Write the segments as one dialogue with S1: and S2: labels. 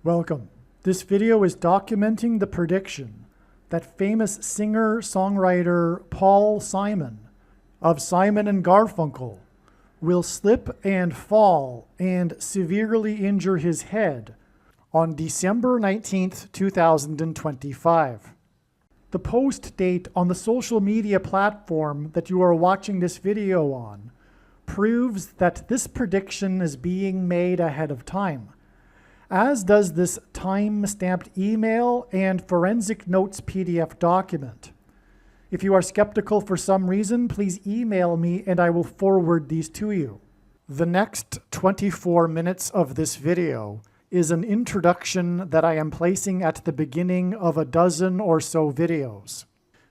S1: Welcome. This video is documenting the prediction that famous singer-songwriter Paul Simon of Simon and Garfunkel will slip and fall and severely injure his head on December 19th, 2025. The post date on the social media platform that you are watching this video on proves that this prediction is being made ahead of time, as does this time-stamped email and forensic notes PDF document. If you are skeptical for some reason, please email me and I will forward these to you. The next 24 minutes of this video is an introduction that I am placing at the beginning of a dozen or so videos.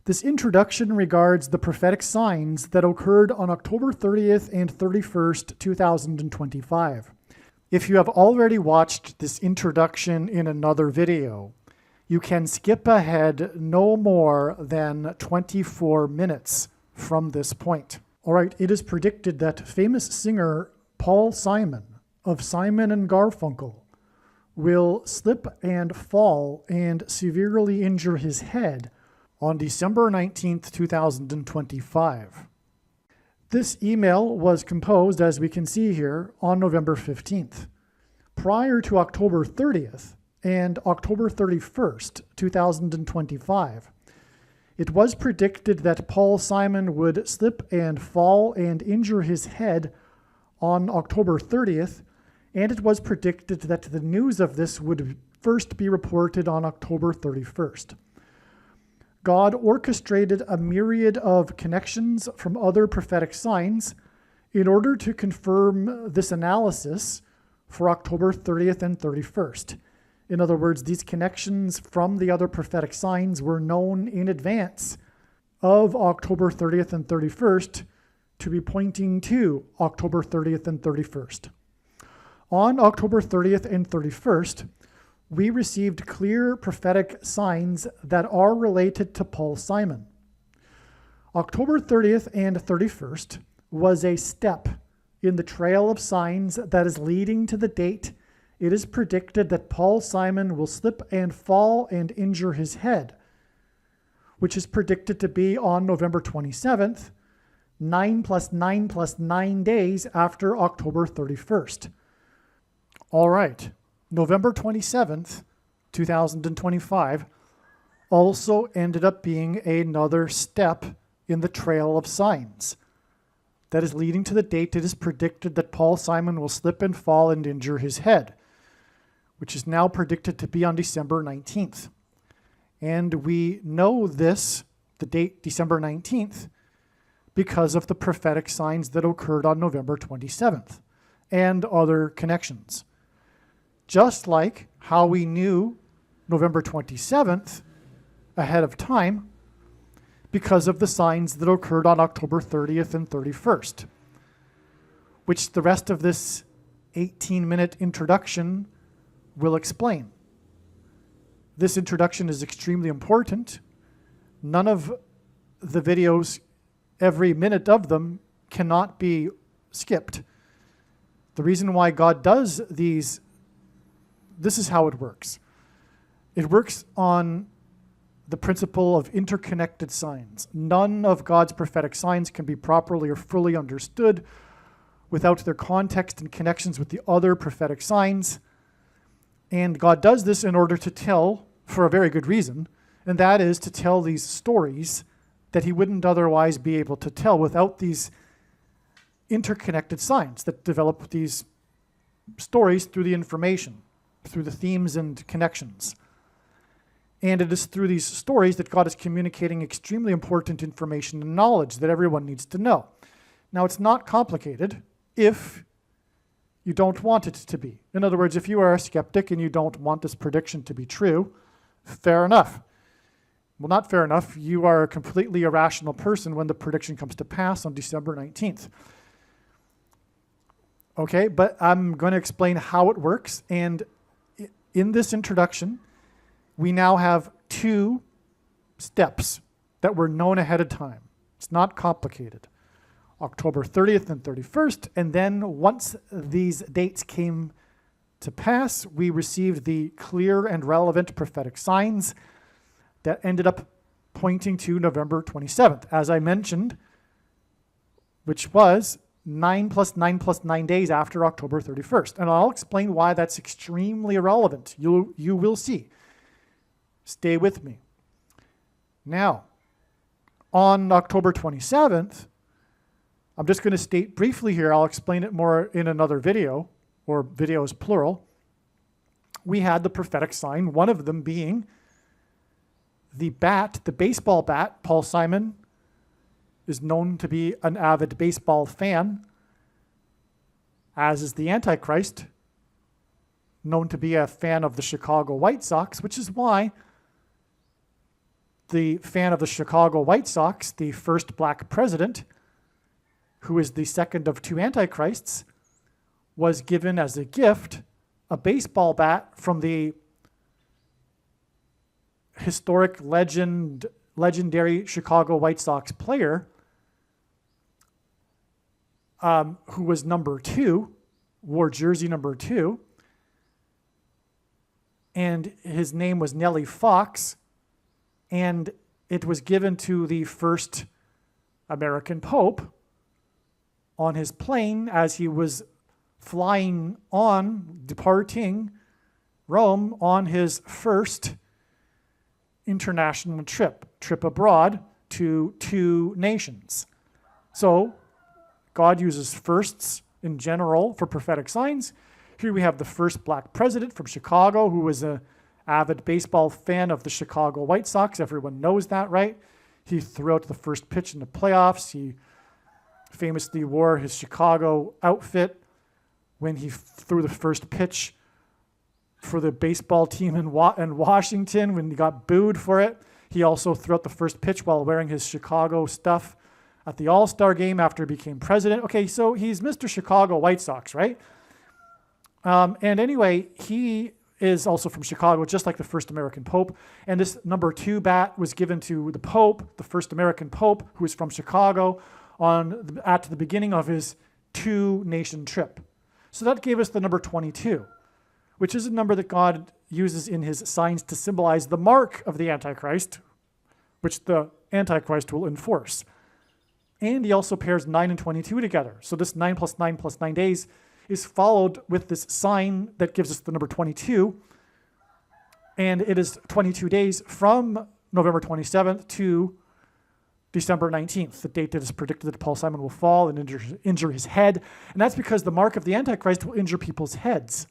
S1: This introduction regards the prophetic signs that occurred on October 30th and 31st, 2025. If you have already watched this introduction in another video, you can skip ahead no more than 24 minutes from this point. All right, it is predicted that famous singer Paul Simon of Simon and Garfunkel will slip and fall and severely injure his head on December 19th, 2025. This email was composed, as we can see here, on November 15th. Prior to October 30th and October 31st, 2025, it was predicted that Paul Simon would slip and fall and injure his head on October 30th, and it was predicted that the news of this would first be reported on October 31st. God orchestrated a myriad of connections from other prophetic signs in order to confirm this analysis for October 30th and 31st. In other words, these connections from the other prophetic signs were known in advance of October 30th and 31st to be pointing to October 30th and 31st. On October 30th and 31st, we received clear prophetic signs that are related to Paul Simon. October 30th and 31st was a step in the trail of signs that is leading to the date it is predicted that Paul Simon will slip and fall and injure his head, which is predicted to be on November 27th, 9 plus 9 plus 9 days after October 31st. All right. November 27th, 2025, also ended up being another step in the trail of signs that is leading to the date it is predicted that Paul Simon will slip and fall and injure his head, which is now predicted to be on December 19th. And we know this, the date December 19th, because of the prophetic signs that occurred on November 27th and other connections. Just like how we knew November 27th ahead of time because of the signs that occurred on October 30th and 31st, which the rest of this 18-minute introduction will explain. This introduction is extremely important. None of the videos, every minute of them, cannot be skipped. The reason why God does these, this is how it works. It works on the principle of interconnected signs. None of God's prophetic signs can be properly or fully understood without their context and connections with the other prophetic signs. And God does this in order to tell, for a very good reason, and that is to tell these stories that he wouldn't otherwise be able to tell without these interconnected signs that develop these stories through the information, through the themes and connections. And it is through these stories that God is communicating extremely important information and knowledge that everyone needs to know. Now, it's not complicated if you don't want it to be. In other words, if you are a skeptic and you don't want this prediction to be true, fair enough. Well, not fair enough. You are a completely irrational person when the prediction comes to pass on December 19th. Okay, but I'm going to explain how it works. And in this introduction, we now have two steps that were known ahead of time. It's not complicated. October 30th and 31st, and then once these dates came to pass, we received the clear and relevant prophetic signs that ended up pointing to November 27th, as I mentioned, which was 9 plus 9 plus 9 days after October 31st. And I'll explain why that's extremely irrelevant. You will see. Stay with me. Now, on October 27th, I'm just going to state briefly here, I'll explain it more in another video, or videos plural. We had the prophetic sign, one of them being the bat, the baseball bat. Paul Simon is known to be an avid baseball fan, as is the Antichrist, known to be a fan of the Chicago White Sox, which is why the fan of the Chicago White Sox, the first black president, who is the second of two Antichrists, was given as a gift a baseball bat from the historic legendary Chicago White Sox player, who was number 2, wore jersey number 2, and his name was Nellie Fox, and it was given to the first American Pope on his plane as he was departing Rome on his first international trip abroad to 2 nations. So God uses firsts in general for prophetic signs. Here we have the first black president from Chicago, who was an avid baseball fan of the Chicago White Sox. Everyone knows that, right? He threw out the first pitch in the playoffs. He famously wore his Chicago outfit when he threw the first pitch for the baseball team in Washington when he got booed for it. He also threw out the first pitch while wearing his Chicago stuff at the All-Star game after he became president. Okay, so he's Mr. Chicago White Sox, right? And anyway, he is also from Chicago, just like the first American Pope. And this number 2 bat was given to the Pope, the first American Pope, who is from Chicago, at the beginning of his 2-nation trip. So that gave us the number 22, which is a number that God uses in his signs to symbolize the mark of the Antichrist, which the Antichrist will enforce. And he also pairs 9 and 22 together. So this 9 plus 9 plus 9 days is followed with this sign that gives us the number 22. And it is 22 days from November 27th to December 19th, the date that is predicted that Paul Simon will fall and injure his head. And that's because the mark of the Antichrist will injure people's heads.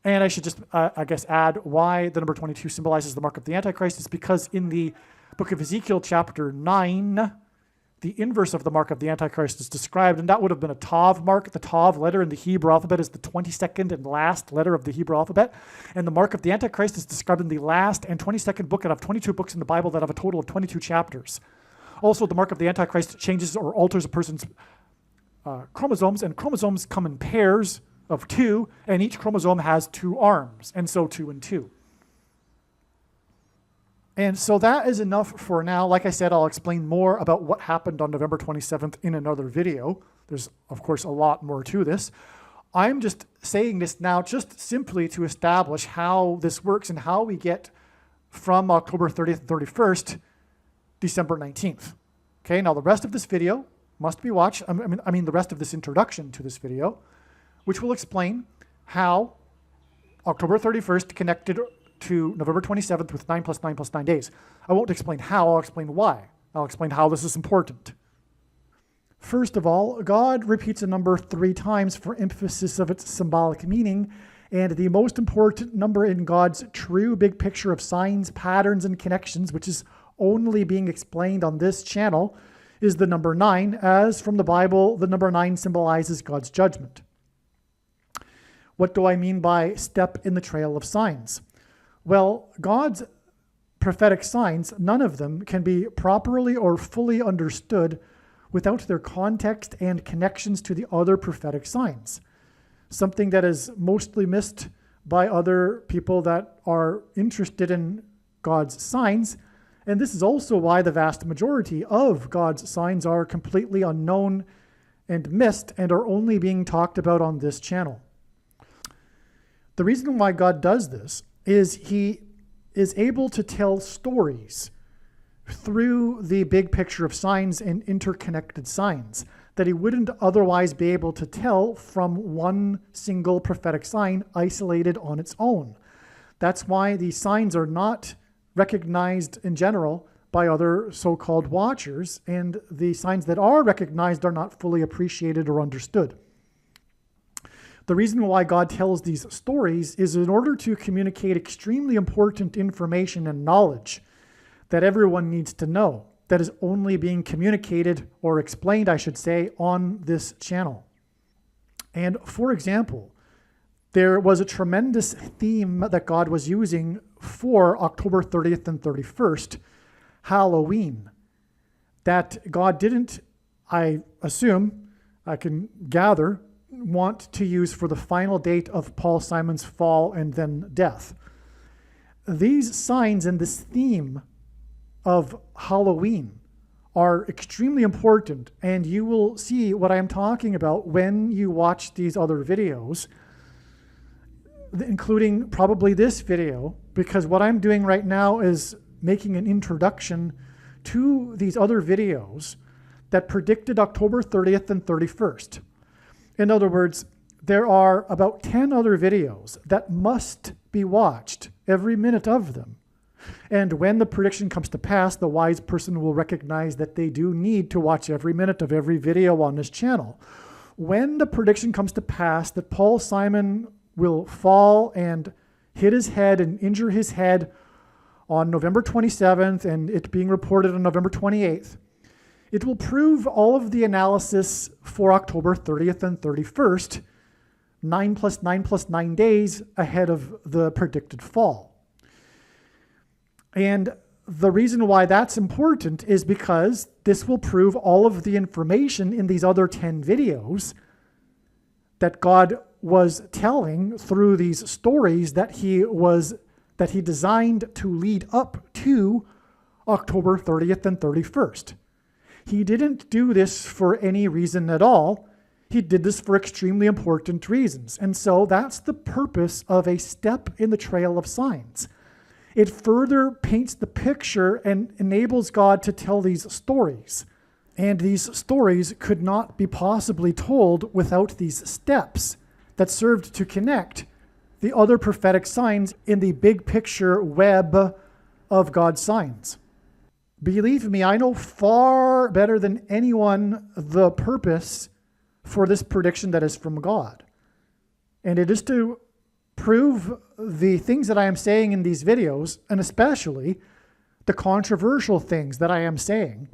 S1: And I should just, add why the number 22 symbolizes the mark of the Antichrist is because in the book of Ezekiel, chapter 9, the inverse of the mark of the Antichrist is described, and that would have been a Tav mark. The Tav letter in the Hebrew alphabet is the 22nd and last letter of the Hebrew alphabet, and the mark of the Antichrist is described in the last and 22nd book out of 22 books in the Bible that have a total of 22 chapters. Also, the mark of the Antichrist changes or alters a person's chromosomes, and chromosomes come in pairs of 2, and each chromosome has 2 arms, and so 2 and 2. And so that is enough for now. Like I said, I'll explain more about what happened on November 27th in another video. There's, of course, a lot more to this. I'm just saying this now just simply to establish how this works and how we get from October 30th and 31st, December 19th. Okay, now the rest of this video must be watched. I mean the rest of this introduction to this video, which will explain how October 31st connected to November 27th with 9 plus 9 plus 9 days. I won't explain how, I'll explain why. I'll explain how this is important. First of all, God repeats a number 3 times for emphasis of its symbolic meaning, and the most important number in God's true big picture of signs, patterns, and connections, which is only being explained on this channel, is the number 9, as from the Bible, the number 9 symbolizes God's judgment. What do I mean by step in the trail of signs? Well, God's prophetic signs, none of them can be properly or fully understood without their context and connections to the other prophetic signs, something that is mostly missed by other people that are interested in God's signs. And this is also why the vast majority of God's signs are completely unknown and missed and are only being talked about on this channel. The reason why God does this is he is able to tell stories through the big picture of signs and interconnected signs that he wouldn't otherwise be able to tell from one single prophetic sign isolated on its own. That's why these signs are not recognized in general by other so-called watchers, and the signs that are recognized are not fully appreciated or understood. The reason why God tells these stories is in order to communicate extremely important information and knowledge that everyone needs to know, that is only being communicated or explained, I should say, on this channel. And for example, there was a tremendous theme that God was using for October 30th and 31st, Halloween, that God didn't, I assume, I can gather, want to use for the final date of Paul Simon's fall and then death. These signs and this theme of Halloween are extremely important, and you will see what I am talking about when you watch these other videos, including probably this video, because what I'm doing right now is making an introduction to these other videos that predicted October 30th and 31st. In other words, there are about 10 other videos that must be watched, every minute of them. And when the prediction comes to pass, the wise person will recognize that they do need to watch every minute of every video on this channel. When the prediction comes to pass that Paul Simon will fall and hit his head and injure his head on November 27th, and it being reported on November 28th, it will prove all of the analysis for October 30th and 31st, 9 plus 9 plus 9 days ahead of the predicted fall. And the reason why that's important is because this will prove all of the information in these other 10 videos that God was telling through these stories that he designed to lead up to October 30th and 31st. He didn't do this for any reason at all. He did this for extremely important reasons. And so that's the purpose of a step in the trail of signs. It further paints the picture and enables God to tell these stories. And these stories could not be possibly told without these steps that served to connect the other prophetic signs in the big picture web of God's signs. Believe me, I know far better than anyone the purpose for this prediction that is from God. And it is to prove the things that I am saying in these videos, and especially the controversial things that I am saying,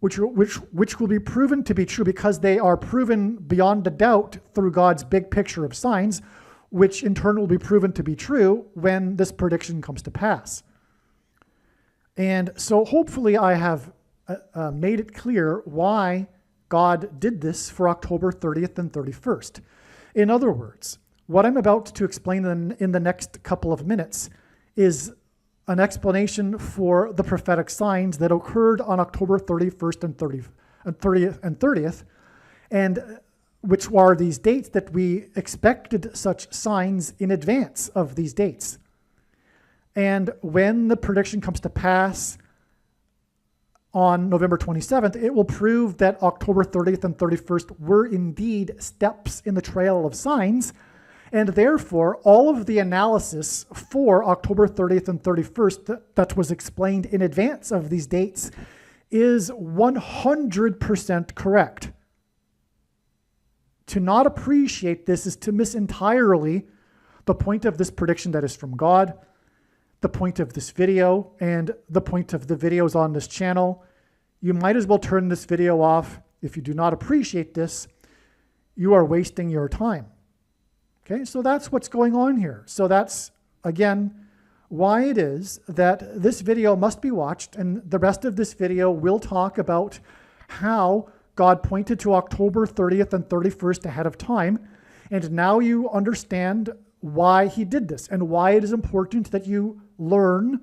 S1: which will be proven to be true because they are proven beyond a doubt through God's big picture of signs, which in turn will be proven to be true when this prediction comes to pass. And so hopefully I have made it clear why God did this for October 30th and 31st. In other words, what I'm about to explain in the next couple of minutes is an explanation for the prophetic signs that occurred on October 31st and 30th, and which are these dates that we expected such signs in advance of these dates. And when the prediction comes to pass on November 27th, it will prove that October 30th and 31st were indeed steps in the trail of signs, and therefore all of the analysis for October 30th and 31st that was explained in advance of these dates is 100% correct. To not appreciate this is to miss entirely the point of this prediction that is from God, the point of this video, and the point of the videos on this channel. You might as well turn this video off. If you do not appreciate this, you are wasting your time. Okay, so that's what's going on here. So that's, again, why it is that this video must be watched, and the rest of this video will talk about how God pointed to October 30th and 31st ahead of time, and now you understand why he did this and why it is important that you learn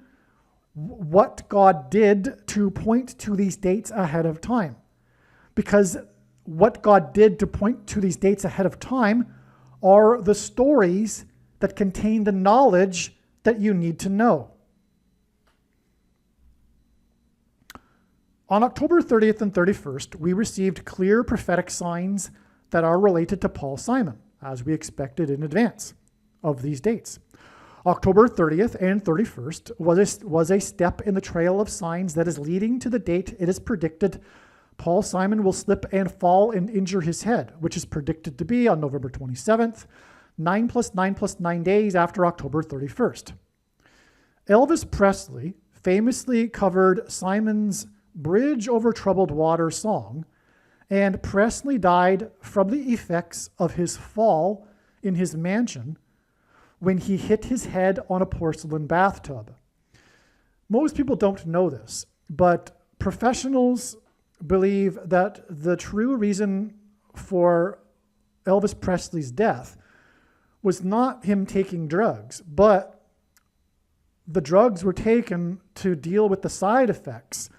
S1: what God did to point to these dates ahead of time. Because what God did to point to these dates ahead of time are the stories that contain the knowledge that you need to know. On October 30th and 31st, we received clear prophetic signs that are related to Paul Simon, as we expected in advance of these dates. October 30th and 31st was a step in the trail of signs that is leading to the date it is predicted Paul Simon will slip and fall and injure his head, which is predicted to be on November 27th, 9 plus 9 plus 9 days after October 31st. Elvis Presley famously covered Simon's Bridge Over Troubled Water song, and Presley died from the effects of his fall in his mansion when he hit his head on a porcelain bathtub. Most people don't know this, but professionals believe that the true reason for Elvis Presley's death was not him taking drugs, but the drugs were taken to deal with the side effects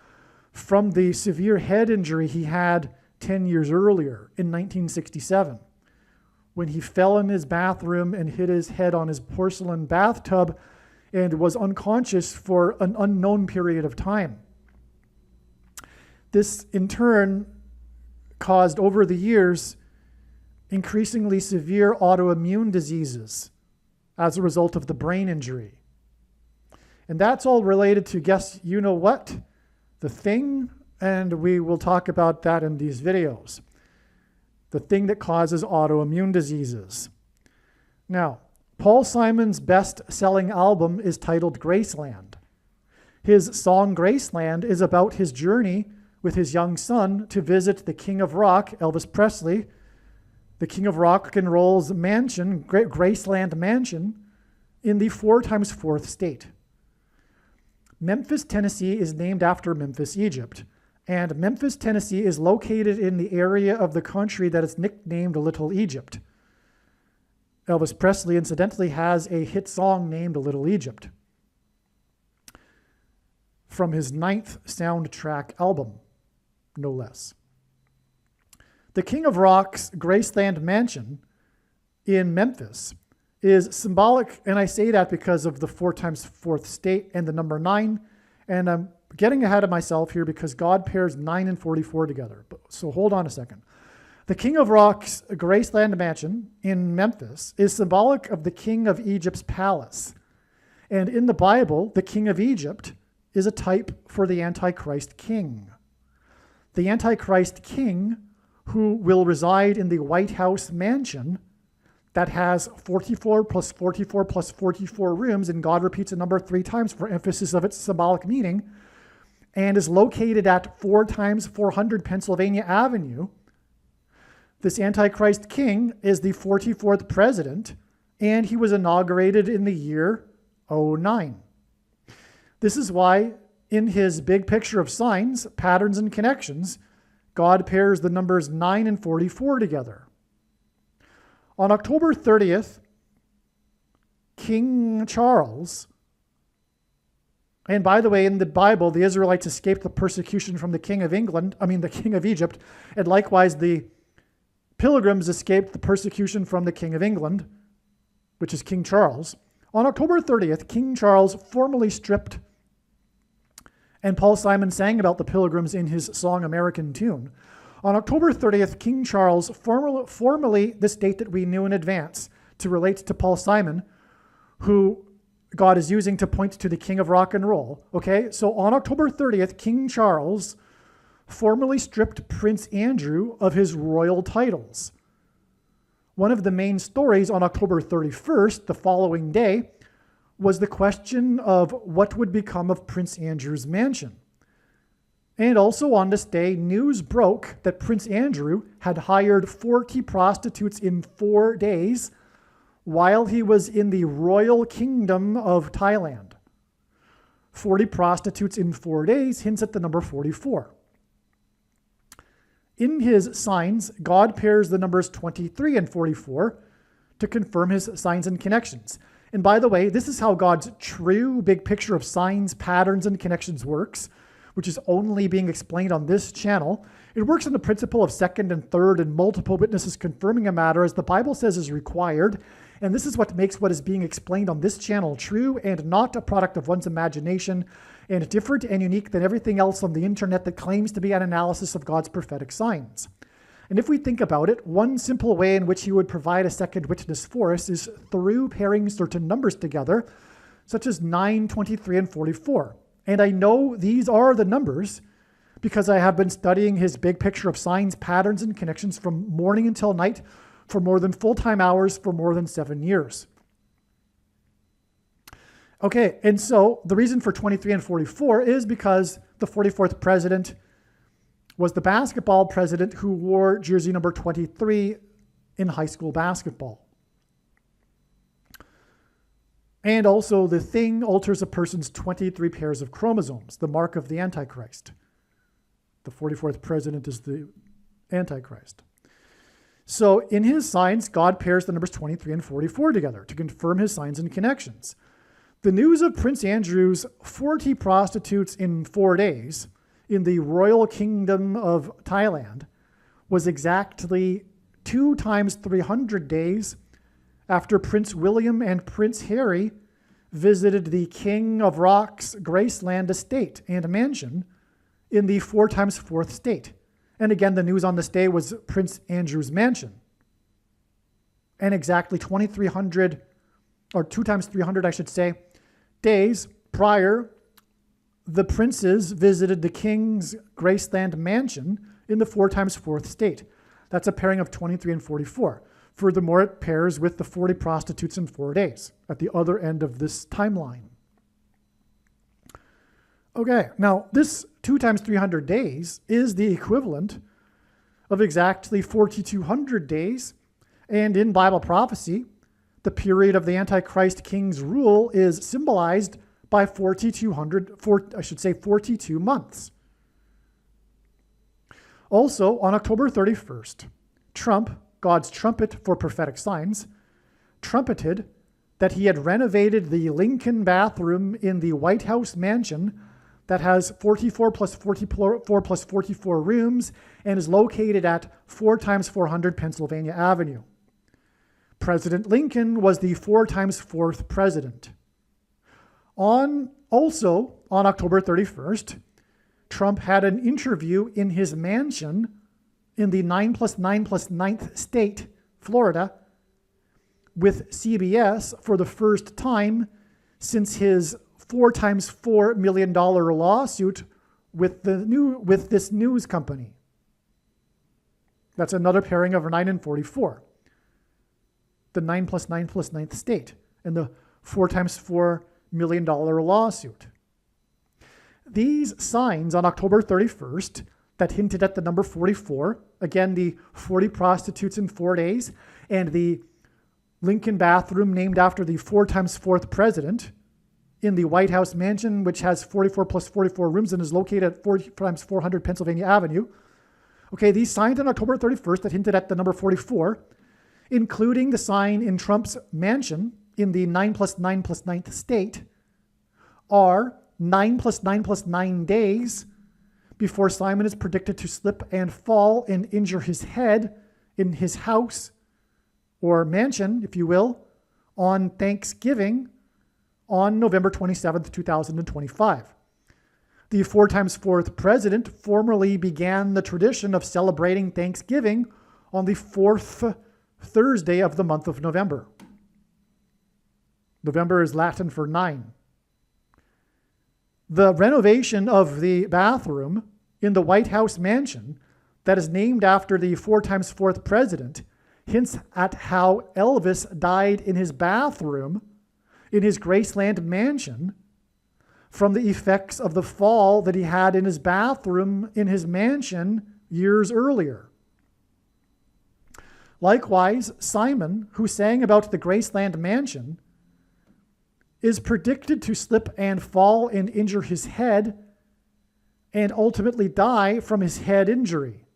S1: from the severe head injury he had 10 years earlier in 1967, when he fell in his bathroom and hit his head on his porcelain bathtub and was unconscious for an unknown period of time. This, in turn, caused over the years increasingly severe autoimmune diseases as a result of the brain injury. And that's all related to, guess you know what? The Thing, and we will talk about that in these videos. The thing that causes autoimmune diseases. Now, Paul Simon's best-selling album is titled Graceland. His song Graceland is about his journey with his young son to visit the King of Rock, Elvis Presley, the King of Rock and Roll's mansion, Graceland Mansion, in the 4x4th state. Memphis, Tennessee is named after Memphis, Egypt, and Memphis, Tennessee is located in the area of the country that is nicknamed Little Egypt. Elvis Presley, incidentally, has a hit song named Little Egypt from his 9th soundtrack album, no less. The King of Rock's Graceland Mansion in Memphis is symbolic, and I say that because of the 4x4th state and the number 9, and I'm getting ahead of myself here because God pairs 9 and 44 together. So hold on a second. The King of Rock's Graceland Mansion in Memphis is symbolic of the King of Egypt's palace. And in the Bible, the King of Egypt is a type for the Antichrist king. The Antichrist king, who will reside in the White House mansion that has 44 plus 44 plus 44 rooms, and God repeats the number 3 times for emphasis of its symbolic meaning, and is located at 4x400 Pennsylvania Avenue. This Antichrist king is the 44th president, and he was inaugurated in the year 09. This is why in his big picture of signs, patterns, and connections, God pairs the numbers 9 and 44 together. On October 30th, King Charles, and by the way, in the Bible, the Israelites escaped the persecution from the King of Egypt, and likewise the Pilgrims escaped the persecution from the King of England, which is King Charles. On October 30th, King Charles formally stripped, and Paul Simon sang about the Pilgrims in his song American Tune. On October 30th, King Charles formally, this date that we knew in advance, to relate to Paul Simon, who God is using to point to the King of Rock and Roll. Okay, so on October 30th, King Charles formally stripped Prince Andrew of his royal titles. One of the main stories on October 31st, the following day, was the question of what would become of Prince Andrew's mansion. And also on this day, news broke that Prince Andrew had hired 40 prostitutes in 4 days while he was in the royal kingdom of Thailand. 40 prostitutes in 4 days hints at the number 44. In his signs, God pairs the numbers 23 and 44 to confirm his signs and connections. And by the way, this is how God's true big picture of signs, patterns, and connections works, which is only being explained on this channel. It works on the principle of second and third and multiple witnesses confirming a matter, as the Bible says is required, And this is what makes what is being explained on this channel true and not a product of one's imagination, and different and unique than everything else on the internet that claims to be an analysis of God's prophetic signs. And if we think about it, one simple way in which he would provide a second witness for us is through pairing certain numbers together, such as 9, 23, and 44. And I know these are the numbers because I have been studying his big picture of signs, patterns, and connections from morning until night for more than full-time hours for more than 7 years. Okay, and so the reason for 23 and 44 is because the 44th president was the basketball president who wore jersey number 23 in high school basketball. And also the thing alters a person's 23 pairs of chromosomes, the mark of the Antichrist. The 44th president is the Antichrist. So in his signs, God pairs the numbers 23 and 44 together to confirm his signs and connections. The news of Prince Andrew's 40 prostitutes in 4 days in the Royal Kingdom of Thailand was exactly 2 times 300 days after Prince William and Prince Harry visited the King of Rock's Graceland estate and mansion in the 4 times 4th state. And again, the news on this day was Prince Andrew's mansion. And exactly 2,300, or 2 times 300, I should say, days prior, the princes visited the King's Graceland mansion in the 4 times 4th state. That's a pairing of 23 and 44. Furthermore, it pairs with the 40 prostitutes in 4 days at the other end of this timeline. Okay, now this 2 times 300 days is the equivalent of exactly 4,200 days. And in Bible prophecy, the period of the Antichrist king's rule is symbolized by 42 months. Also, on October 31st, Trump, God's trumpet for prophetic signs, trumpeted that he had renovated the Lincoln bathroom in the White House mansion that has 44 plus 44 plus 44 rooms and is located at 4 times 400 Pennsylvania Avenue. President Lincoln was the 4 times 4th president. Also on October 31st, Trump had an interview in his mansion in the 9 plus 9 plus 9th state, Florida, with CBS for the first time since his $4 times $4 million lawsuit with this news company. That's another pairing of 9 and 44. The 9 plus 9 plus 9th state and the $4 times $4 million lawsuit. These signs on October 31st that hinted at the number 44, again, the 40 prostitutes in 4 days, and the Lincoln bathroom named after the 4 times 4th president in the White House mansion, which has 44 plus 44 rooms and is located at 4 times 400 Pennsylvania Avenue. Okay, these signs on October 31st that hinted at the number 44, including the sign in Trump's mansion in the 9 plus 9 plus 9th state, are 9 plus 9 plus 9 days before Simon is predicted to slip and fall and injure his head in his house or mansion, if you will, on Thanksgiving on November 27th, 2025. The 4 times 4th president formally began the tradition of celebrating Thanksgiving on the 4th Thursday of the month of November. November is Latin for 9. The renovation of the bathroom in the White House mansion that is named after the 4 times 4th president hints at how Elvis died in his bathroom in his Graceland mansion from the effects of the fall that he had in his bathroom in his mansion years earlier. Likewise, Simon, who sang about the Graceland mansion, is predicted to slip and fall and injure his head and ultimately die from his head injury.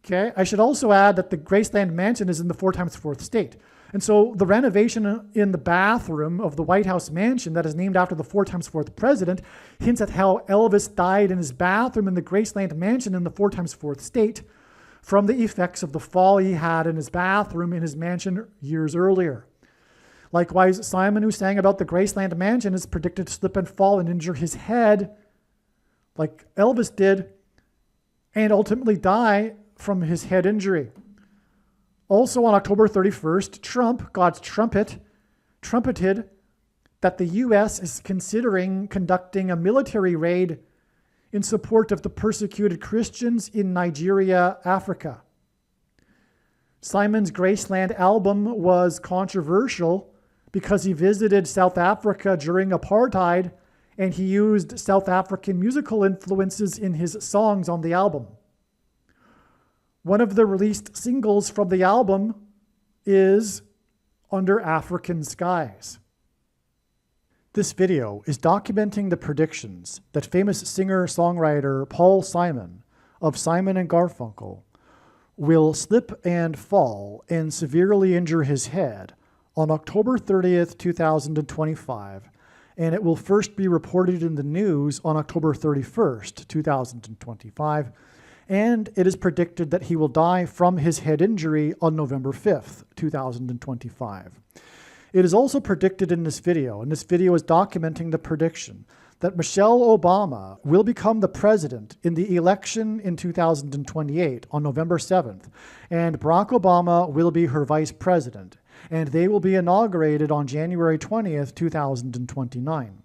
S1: Okay, I should also add that the Graceland mansion is in the 4 times 4th state. And so the renovation in the bathroom of the White House mansion that is named after the 4 times 4th president hints at how Elvis died in his bathroom in the Graceland mansion in the 4 times 4th state, from the effects of the fall he had in his bathroom in his mansion years earlier. Likewise, Simon, who sang about the Graceland mansion, is predicted to slip and fall and injure his head, like Elvis did, and ultimately die from his head injury. Also on October 31st, Trump, God's trumpeted that the U.S. is considering conducting a military raid in support of the persecuted Christians in Nigeria, Africa. Simon's Graceland album was controversial because he visited South Africa during apartheid and he used South African musical influences in his songs on the album. One of the released singles from the album is Under African Skies. This video is documenting the predictions that famous singer-songwriter Paul Simon of Simon and Garfunkel will slip and fall and severely injure his head on October 30th, 2025, and it will first be reported in the news on October 31st, 2025, and it is predicted that he will die from his head injury on November 5th, 2025. It is also predicted in this video, and this video is documenting the prediction that Michelle Obama will become the president in the election in 2028 on November 7th, and Barack Obama will be her vice president, and they will be inaugurated on January 20th, 2029.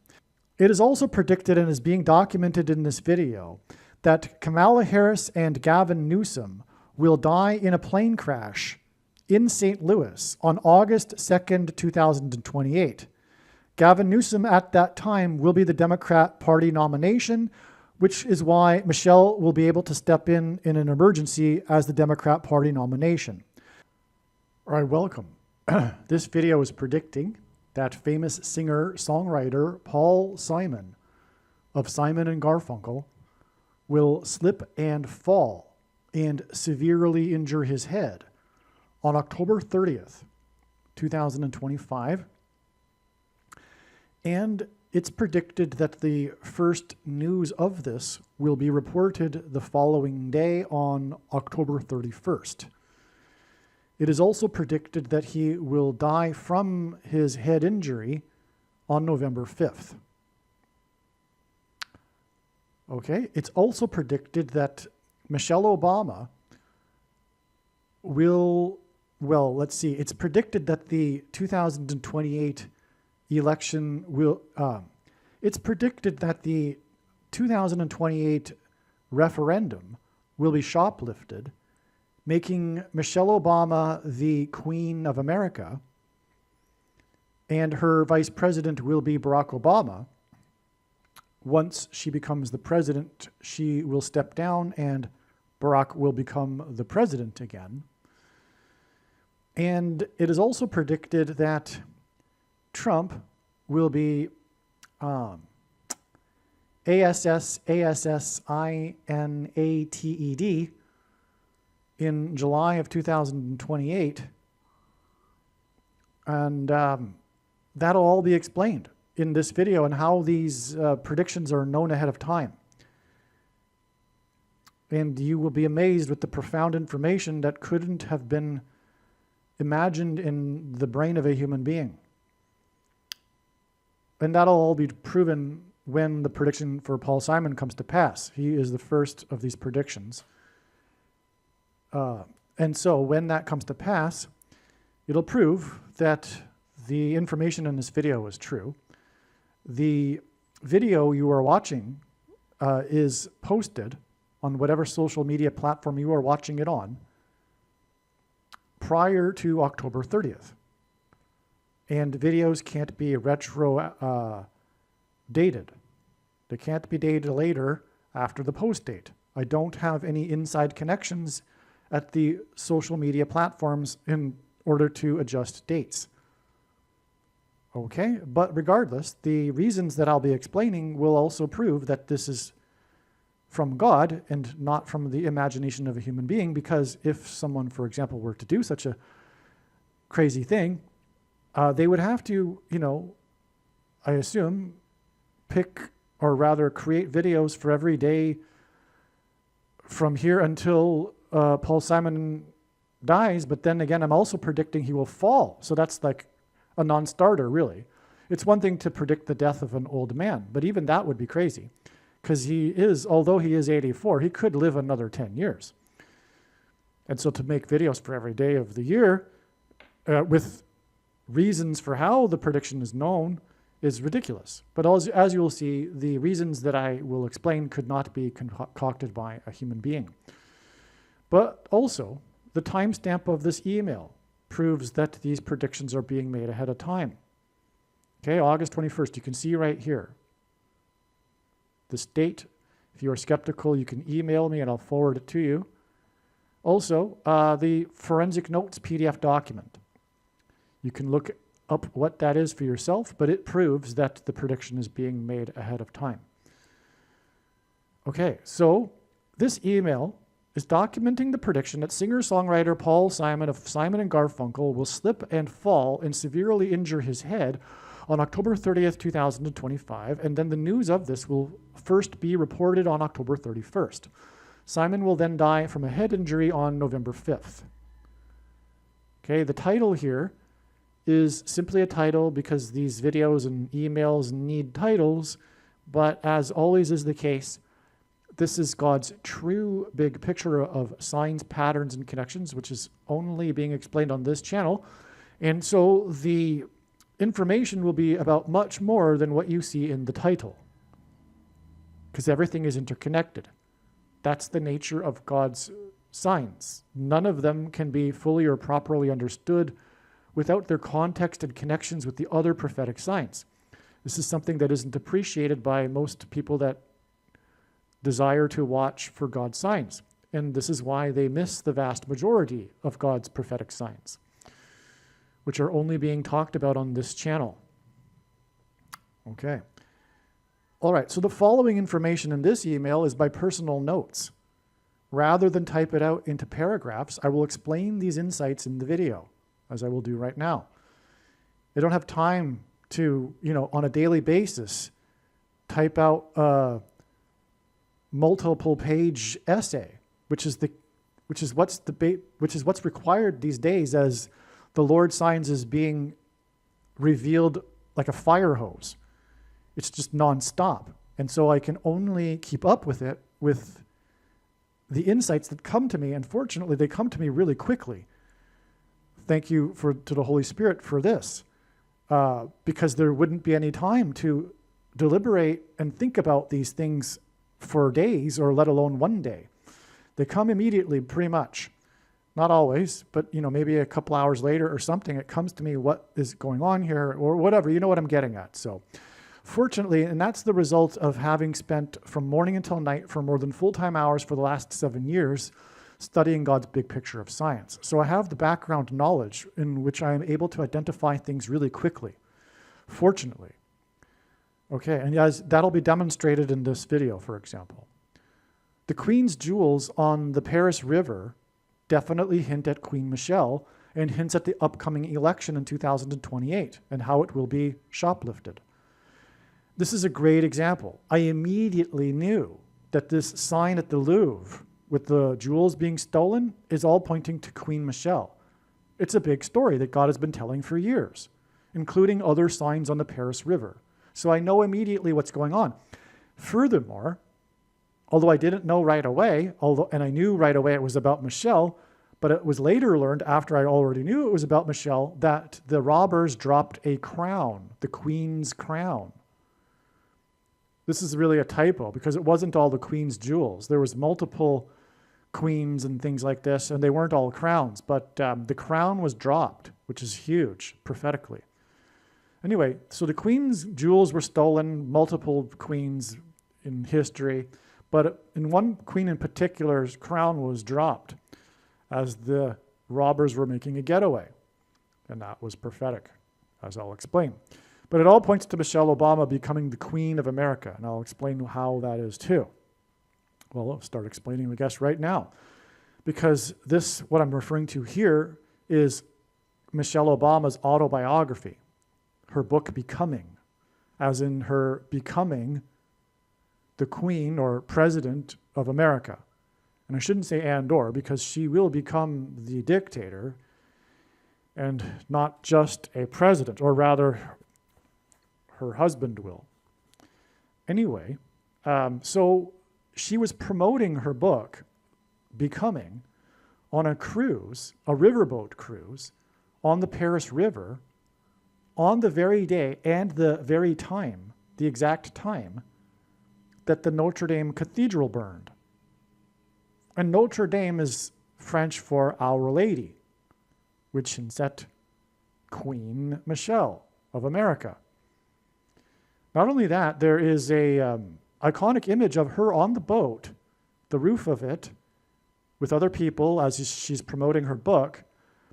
S1: It is also predicted and is being documented in this video that Kamala Harris and Gavin Newsom will die in a plane crash in St. Louis on August 2nd, 2028. Gavin Newsom at that time will be the Democrat Party nomination, which is why Michelle will be able to step in an emergency as the Democrat Party nomination. All right, welcome. This video is predicting that famous singer-songwriter Paul Simon of Simon and Garfunkel will slip and fall and severely injure his head on October 30th, 2025. And it's predicted that the first news of this will be reported the following day on October 31st. It is also predicted that he will die from his head injury on November 5th. Okay, it's also predicted that Michelle Obama will, well, let's see, it's predicted that the 2028 election will, it's predicted that the 2028 referendum will be shoplifted, making Michelle Obama the Queen of America, and her vice president will be Barack Obama. Once she becomes the president, she will step down and Barack will become the president again. And it is also predicted that Trump will be ASSINATED in July of 2028. And that'll all be explained in this video and how these predictions are known ahead of time. And you will be amazed with the profound information that couldn't have been imagined in the brain of a human being. And that'll all be proven when the prediction for Paul Simon comes to pass. He is the first of these predictions. And so when that comes to pass, it'll prove that the information in this video is true. The video you are watching is posted on whatever social media platform you are watching it on prior to October 30th. And videos can't be dated. They can't be dated later after the post date. I don't have any inside connections at the social media platforms in order to adjust dates. Okay, but regardless, the reasons that I'll be explaining will also prove that this is from God and not from the imagination of a human being, because if someone, for example, were to do such a crazy thing, they would have to, I assume, pick or rather create videos for every day from here until Paul Simon dies, but then again, I'm also predicting he will fall. So that's like a non-starter, really. It's one thing to predict the death of an old man, but even that would be crazy, because although he is 84, he could live another 10 years. And so to make videos for every day of the year with reasons for how the prediction is known is ridiculous. But as you will see, the reasons that I will explain could not be concocted by a human being. But also, the timestamp of this email proves that these predictions are being made ahead of time. Okay, August 21st, you can see right here. This date, if you are skeptical, you can email me and I'll forward it to you. Also, the forensic notes PDF document. You can look up what that is for yourself, but it proves that the prediction is being made ahead of time. Okay, so this email is documenting the prediction that singer-songwriter Paul Simon of Simon and Garfunkel will slip and fall and severely injure his head on October 30th, 2025, and then the news of this will first be reported on October 31st. Simon will then die from a head injury on November 5th. Okay, the title here is simply a title because these videos and emails need titles, but as always is the case, this is God's true big picture of signs, patterns, and connections, which is only being explained on this channel. And so the information will be about much more than what you see in the title, because everything is interconnected. That's the nature of God's signs. None of them can be fully or properly understood without their context and connections with the other prophetic signs. This is something that isn't appreciated by most people that desire to watch for God's signs. And this is why they miss the vast majority of God's prophetic signs, which are only being talked about on this channel. Okay. All right, so the following information in this email is by personal notes. Rather than type it out into paragraphs, I will explain these insights in the video, as I will do right now. I don't have time to, on a daily basis, type out a multiple page essay, which is what's required these days as the Lord's signs is being revealed like a fire hose. It's just nonstop. And so I can only keep up with it with the insights that come to me. And fortunately, they come to me really quickly. Thank you to the Holy Spirit for this, because there wouldn't be any time to deliberate and think about these things for days, or let alone one day. They come immediately, pretty much. Not always, but maybe a couple hours later or something, it comes to me what is going on here, or whatever. You know what I'm getting at. So fortunately, and that's the result of having spent from morning until night for more than full-time hours for the last 7 years studying God's big picture of science. So I have the background knowledge in which I am able to identify things really quickly, fortunately. Okay, and as that'll be demonstrated in this video, for example. The Queen's jewels on the Paris River definitely hint at Queen Michelle and hints at the upcoming election in 2028 and how it will be shoplifted. This is a great example. I immediately knew that this sign at the Louvre with the jewels being stolen is all pointing to Queen Michelle. It's a big story that God has been telling for years, including other signs on the Paris River. So I know immediately what's going on. Furthermore, although I didn't know right away, and I knew right away it was about Michelle, but it was later learned, after I already knew it was about Michelle, that the robbers dropped a crown, the Queen's crown. This is really a typo, because it wasn't all the Queen's jewels. There was multiple queens and things like this, and they weren't all crowns, but the crown was dropped, which is huge, prophetically. Anyway, so the Queen's jewels were stolen, multiple queens in history, but in one queen in particular's crown was dropped as the robbers were making a getaway. And that was prophetic, as I'll explain. But it all points to Michelle Obama becoming the Queen of America, and I'll explain how that is too. Well, I'll start explaining, I guess, right now. Because this, what I'm referring to here, is Michelle Obama's autobiography, her book Becoming, as in her becoming the Queen or President of America. And I shouldn't say and or, because she will become the dictator and not just a president, or rather, her husband will. Anyway, so she was promoting her book, Becoming, on a cruise, a riverboat cruise, on the Paris River, on the very day and the very time, the exact time, that the Notre Dame Cathedral burned. And Notre Dame is French for Our Lady, which hints Queen Michelle of America. Not only that, there is a iconic image of her on the boat, the roof of it, with other people as she's promoting her book,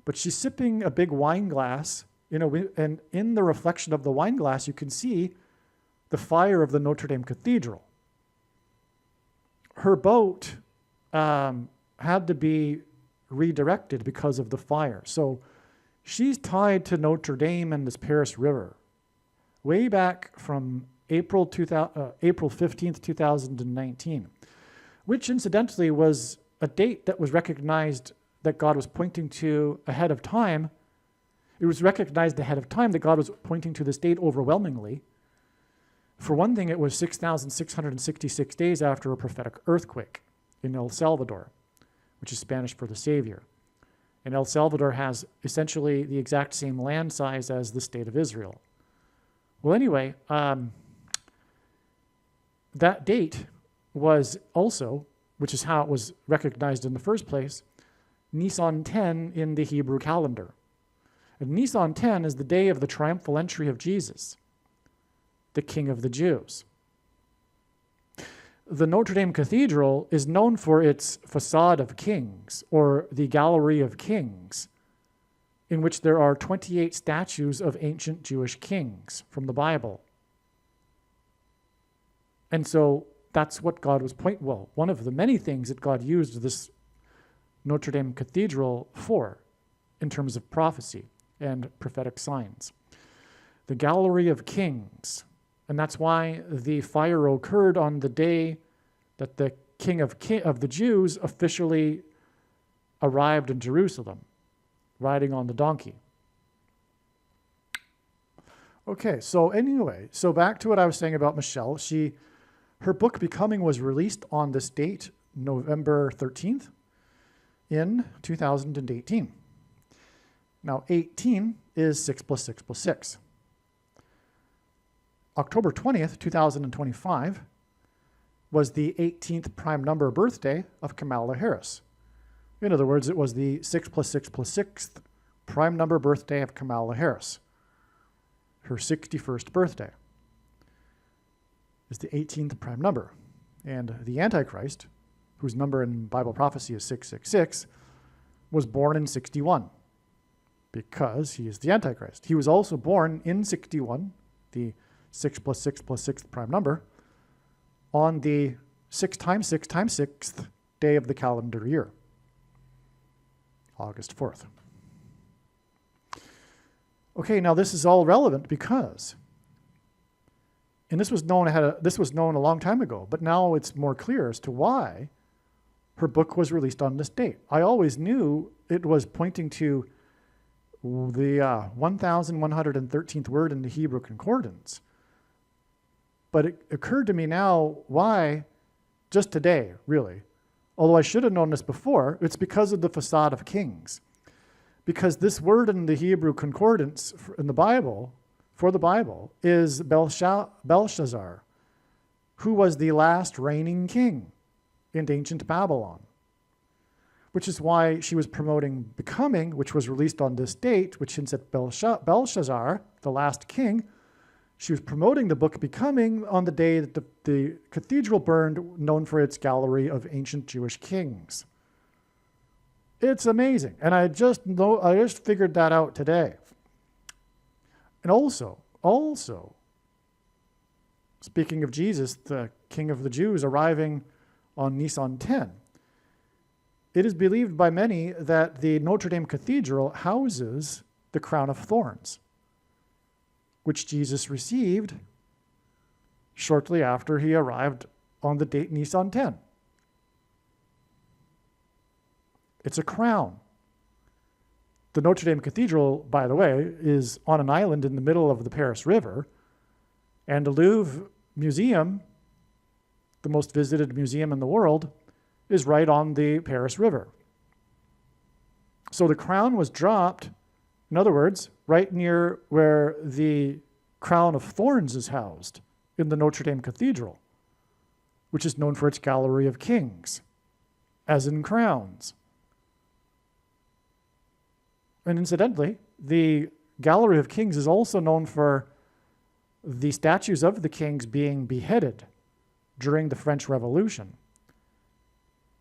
S1: but she's sipping a big wine glass, and in the reflection of the wine glass, you can see the fire of the Notre Dame Cathedral. Her boat had to be redirected because of the fire. So she's tied to Notre Dame and this Paris River way back from April 15th, 2019, which incidentally was a date that was recognized that God was pointing to ahead of time. It was recognized ahead of time that God was pointing to this date overwhelmingly. For one thing, it was 6,666 days after a prophetic earthquake in El Salvador, which is Spanish for the Savior. And El Salvador has essentially the exact same land size as the state of Israel. Well, anyway, that date was also, which is how it was recognized in the first place, Nisan 10 in the Hebrew calendar. And Nisan 10 is the day of the triumphal entry of Jesus, the King of the Jews. The Notre Dame Cathedral is known for its facade of kings, or the Gallery of Kings, in which there are 28 statues of ancient Jewish kings from the Bible. And so that's what God was one of the many things that God used this Notre Dame Cathedral for in terms of prophecy and prophetic signs. The Gallery of Kings. And that's why the fire occurred on the day that the King of the Jews officially arrived in Jerusalem, riding on the donkey. Okay, so anyway, so back to what I was saying about Michelle. Her book Becoming was released on this date, November 13th, in 2018. Now, 18 is 6 plus 6 plus 6. October 20th, 2025, was the 18th prime number birthday of Kamala Harris. In other words, it was the 6 plus 6 plus 6th prime number birthday of Kamala Harris. Her 61st birthday is the 18th prime number. And the Antichrist, whose number in Bible prophecy is 666, was born in 61 because he is the Antichrist. He was also born in 61, the 6 plus 6 plus 6th prime number, on the 6 times 6 times 6th day of the calendar year, August 4th. Okay, now this is all relevant because, and this was known a long time ago, but now it's more clear as to why her book was released on this date. I always knew it was pointing to the 1,113th word in the Hebrew Concordance. But it occurred to me now why, just today, really. Although I should have known this before, it's because of the facade of kings. Because this word in the Hebrew Concordance in the Bible, for the Bible, is Belshazzar, who was the last reigning king in ancient Babylon. Which is why she was promoting Becoming, which was released on this date, which hints at Belshazzar, the last king. She was promoting the book Becoming on the day that the cathedral burned, known for its gallery of ancient Jewish kings. It's amazing. And I just figured that out today. And also, speaking of Jesus, the King of the Jews, arriving on Nisan 10, it is believed by many that the Notre Dame Cathedral houses the crown of thorns, which Jesus received shortly after he arrived on the date Nisan 10. It's a crown. The Notre Dame Cathedral, by the way, is on an island in the middle of the Paris River, and the Louvre Museum, the most visited museum in the world, is right on the Paris River. So the crown was dropped, in other words, right near where the crown of thorns is housed in the Notre Dame Cathedral, which is known for its gallery of kings, as in crowns. And incidentally, the gallery of kings is also known for the statues of the kings being beheaded during the French Revolution.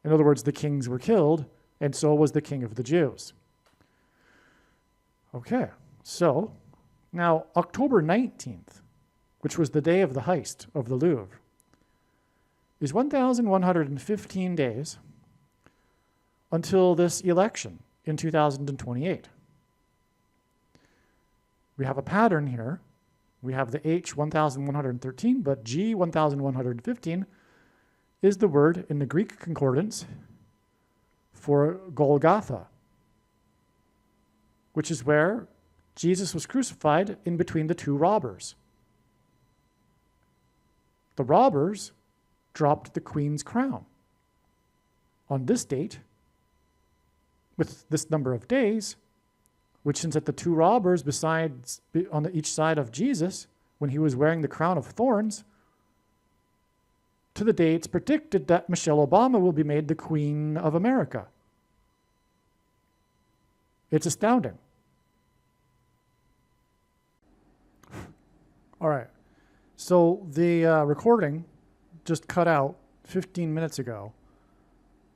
S1: In other words, the kings were killed, and so was the king of the Jews. Okay, so now October 19th, which was the day of the heist of the Louvre, is 1,115 days until this election in 2028. We have a pattern here. We have the H 1113, but G 1115 is the word in the Greek concordance for Golgotha, which is where Jesus was crucified in between the two robbers. The robbers dropped the queen's crown. On this date, with this number of days, which since at the two robbers besides on each side of Jesus, when he was wearing the crown of thorns, to the day it's predicted that Michelle Obama will be made the Queen of America. It's astounding. All right. So the recording just cut out 15 minutes ago.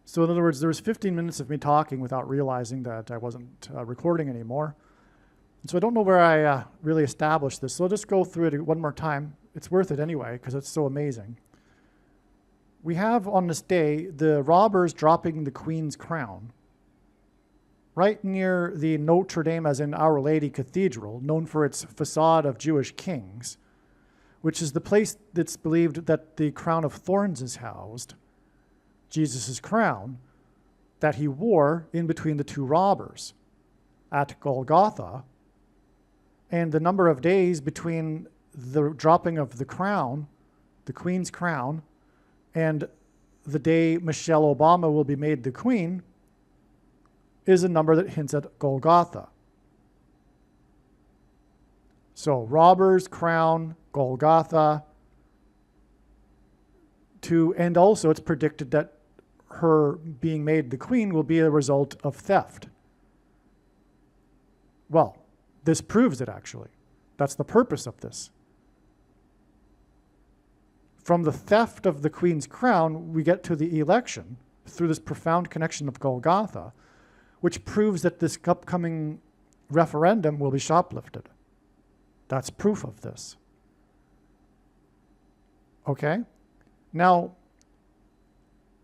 S1: So in other words, there was 15 minutes of me talking without realizing that I wasn't recording anymore. And so I don't know where I really established this. So I'll just go through it one more time. It's worth it anyway, because it's so amazing. We have on this day the robbers dropping the queen's crown right near the Notre Dame, as in Our Lady Cathedral, known for its facade of Jewish kings, which is the place that's believed that the crown of thorns is housed, Jesus' crown, that he wore in between the two robbers at Golgotha. And the number of days between the dropping of the crown, the queen's crown, and the day Michelle Obama will be made the queen is a number that hints at Golgotha. So robbers, crown, Golgotha, and also it's predicted that her being made the queen will be a result of theft. Well, this proves it actually. That's the purpose of this. From the theft of the queen's crown, we get to the election through this profound connection of Golgotha, which proves that this upcoming referendum will be shoplifted. That's proof of this. Okay? Now,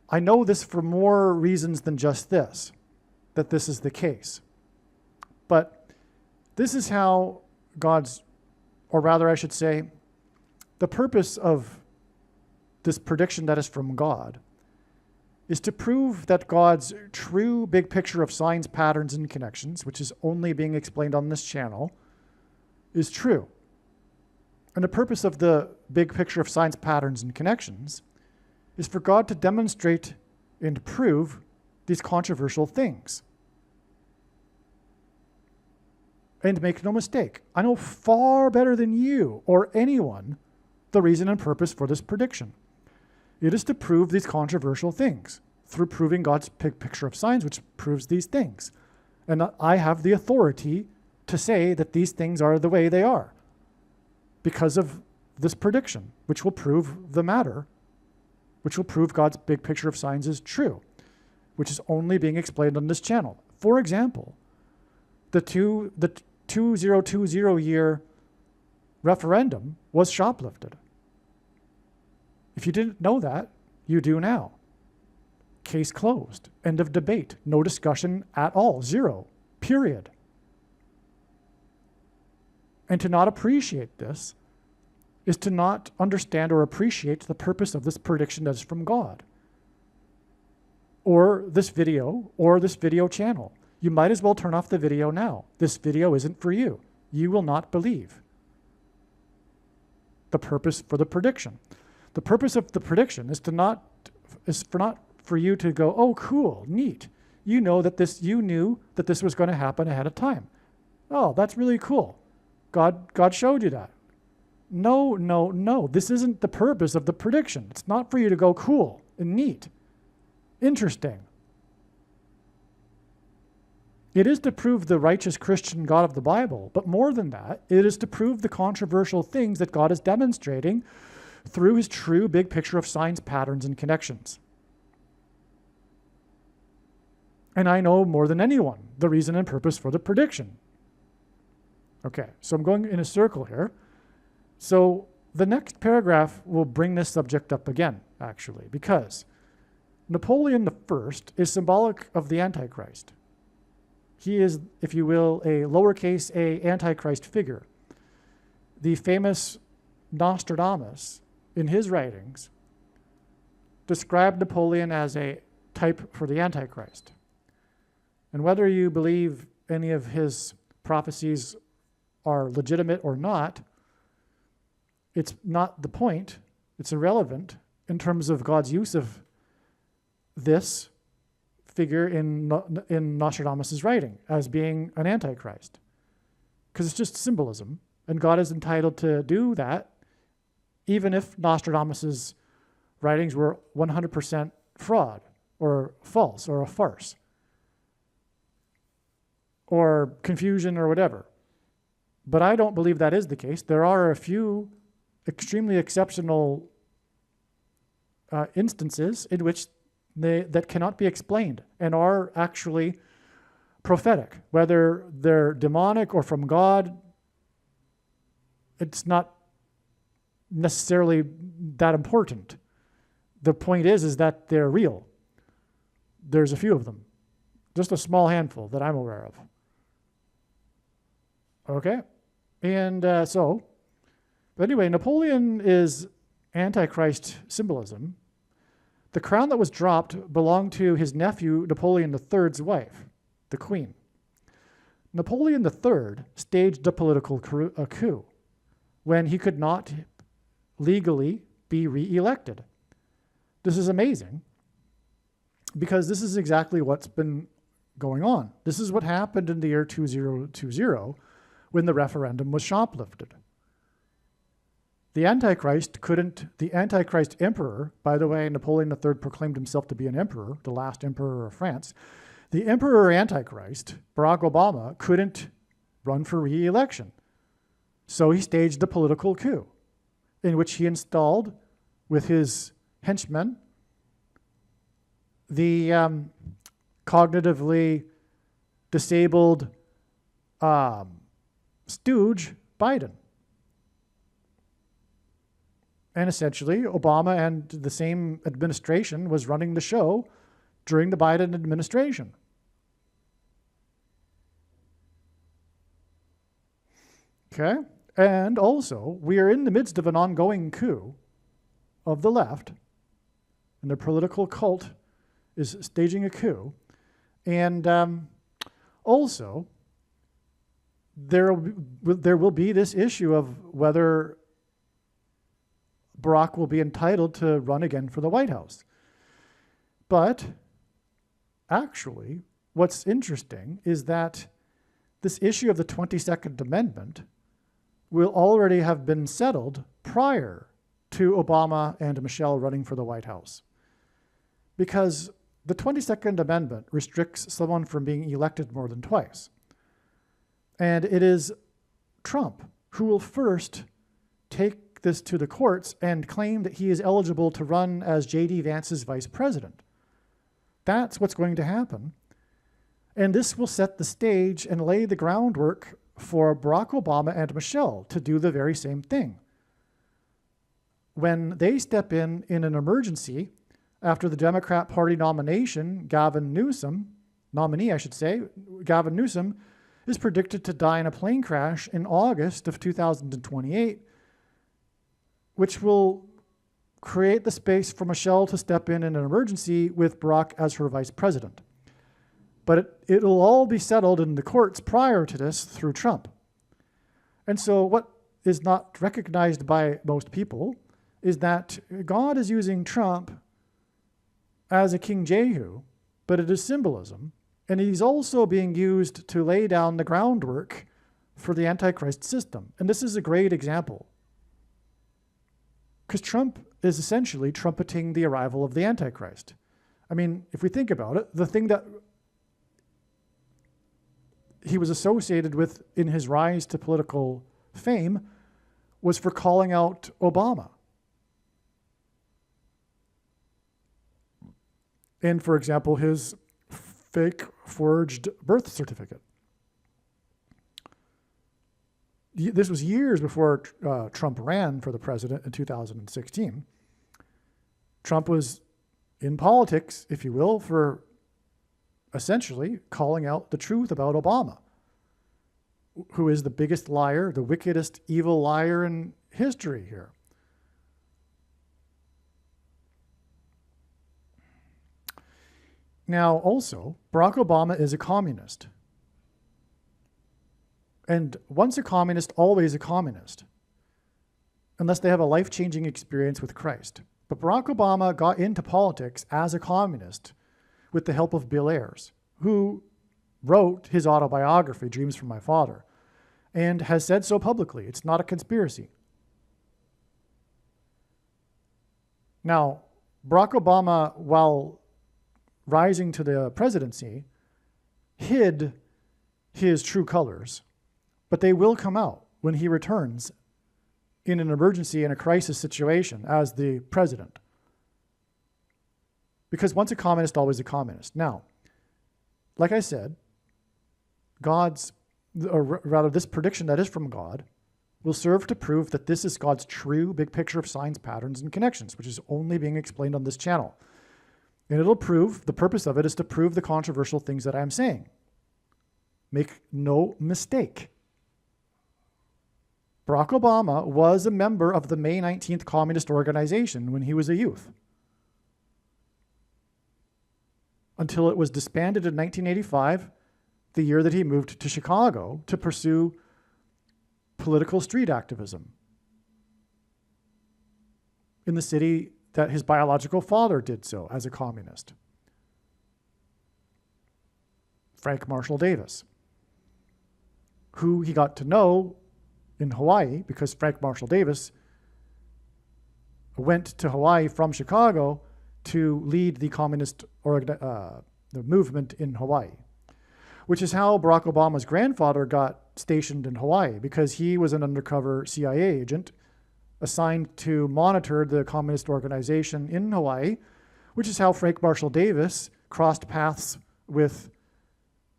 S1: I know this for more reasons than just this, that this is the case. But this is how God's, or rather I should say, the purpose of this prediction that is from God is to prove that God's true big picture of signs, patterns, and connections, which is only being explained on this channel, is true. And the purpose of the big picture of signs, patterns, and connections is for God to demonstrate and prove these controversial things. And make no mistake, I know far better than you or anyone the reason and purpose for this prediction. It is to prove these controversial things through proving God's big picture of signs, which proves these things. And I have the authority to say that these things are the way they are because of this prediction, which will prove the matter, which will prove God's big picture of signs is true, which is only being explained on this channel. For example, the 2020 year referendum was shoplifted. If you didn't know that, you do now. Case closed. End of debate. No discussion at all. Zero. Period. And to not appreciate this is to not understand or appreciate the purpose of this prediction that is from God. or this video channel. You might as well turn off the video now. This video isn't for you. You will not believe. The purpose for the prediction. The purpose of the prediction is not for you to go, oh, cool, neat. You knew that this was going to happen ahead of time. Oh, that's really cool. God showed you that. No. This isn't the purpose of the prediction. It's not for you to go cool and neat. Interesting. It is to prove the righteous Christian God of the Bible, but more than that, it is to prove the controversial things that God is demonstrating through his true big picture of signs, patterns, and connections. And I know more than anyone the reason and purpose for the prediction. Okay, so I'm going in a circle here. So the next paragraph will bring this subject up again, actually, because Napoleon I is symbolic of the Antichrist. He is, if you will, a lowercase a Antichrist figure. The famous Nostradamus, in his writings, described Napoleon as a type for the Antichrist. And whether you believe any of his prophecies are legitimate or not, it's not the point. It's irrelevant in terms of God's use of this figure in Nostradamus' writing as being an Antichrist. Because it's just symbolism, and God is entitled to do that, even if Nostradamus' writings were 100% fraud, or false, or a farce, or confusion, or whatever. But I don't believe that is the case. There are a few extremely exceptional instances in which that cannot be explained and are actually prophetic. Whether they're demonic or from God, it's not necessarily that important. The point is that they're real. There's a few of them. Just a small handful that I'm aware of. Okay? And but anyway, Napoleon is Antichrist symbolism. The crown that was dropped belonged to his nephew, Napoleon III's wife, the Queen. Napoleon III staged a political coup when he could not legally be re-elected. This is amazing because this is exactly what's been going on. This is what happened in the year 2020 when the referendum was shoplifted. The Antichrist emperor, by the way, Napoleon III proclaimed himself to be an emperor, the last emperor of France. The emperor Antichrist, Barack Obama, couldn't run for re-election. So he staged a political coup in which he installed, with his henchmen, the cognitively disabled stooge Biden. And essentially, Obama and the same administration was running the show during the Biden administration. Okay? And also, we are in the midst of an ongoing coup of the left, and the political cult is staging a coup. And also, there will be this issue of whether Barack will be entitled to run again for the White House. But actually, what's interesting is that this issue of the 22nd Amendment will already have been settled prior to Obama and Michelle running for the White House. Because the 22nd Amendment restricts someone from being elected more than twice. And it is Trump who will first take this to the courts and claim that he is eligible to run as J.D. Vance's vice president. That's what's going to happen. And this will set the stage and lay the groundwork for Barack Obama and Michelle to do the very same thing. When they step in an emergency after the Democrat Party nominee, Gavin Newsom, is predicted to die in a plane crash in August of 2028, which will create the space for Michelle to step in an emergency with Barack as her vice president. But it'll all be settled in the courts prior to this through Trump. And so what is not recognized by most people is that God is using Trump as a King Jehu, but it is symbolism. And he's also being used to lay down the groundwork for the Antichrist system. And this is a great example. Because Trump is essentially trumpeting the arrival of the Antichrist. I mean, if we think about it, the thing that he was associated with in his rise to political fame was for calling out Obama. And, for example, his fake forged birth certificate. This was years before Trump ran for the president in 2016. Trump was in politics, if you will, for essentially calling out the truth about Obama, who is the biggest liar, the wickedest, evil liar in history here. Now, also, Barack Obama is a communist. And once a communist, always a communist, unless they have a life-changing experience with Christ. But Barack Obama got into politics as a communist with the help of Bill Ayers, who wrote his autobiography, Dreams from My Father, and has said so publicly. It's not a conspiracy. Now, Barack Obama, while rising to the presidency, hid his true colors, but they will come out when he returns in an emergency, in a crisis situation as the president. Because once a communist, always a communist. Now, like I said, this prediction that is from God will serve to prove that this is God's true big picture of signs, patterns, and connections, which is only being explained on this channel. And it'll prove, the purpose of it is to prove the controversial things that I'm saying. Make no mistake. Barack Obama was a member of the May 19th Communist Organization when he was a youth, until it was disbanded in 1985, the year that he moved to Chicago to pursue political street activism in the city that his biological father did so as a communist. Frank Marshall Davis, who he got to know in Hawaii because Frank Marshall Davis went to Hawaii from Chicago to lead the communist the movement in Hawaii, which is how Barack Obama's grandfather got stationed in Hawaii, because he was an undercover CIA agent assigned to monitor the communist organization in Hawaii, which is how Frank Marshall Davis crossed paths with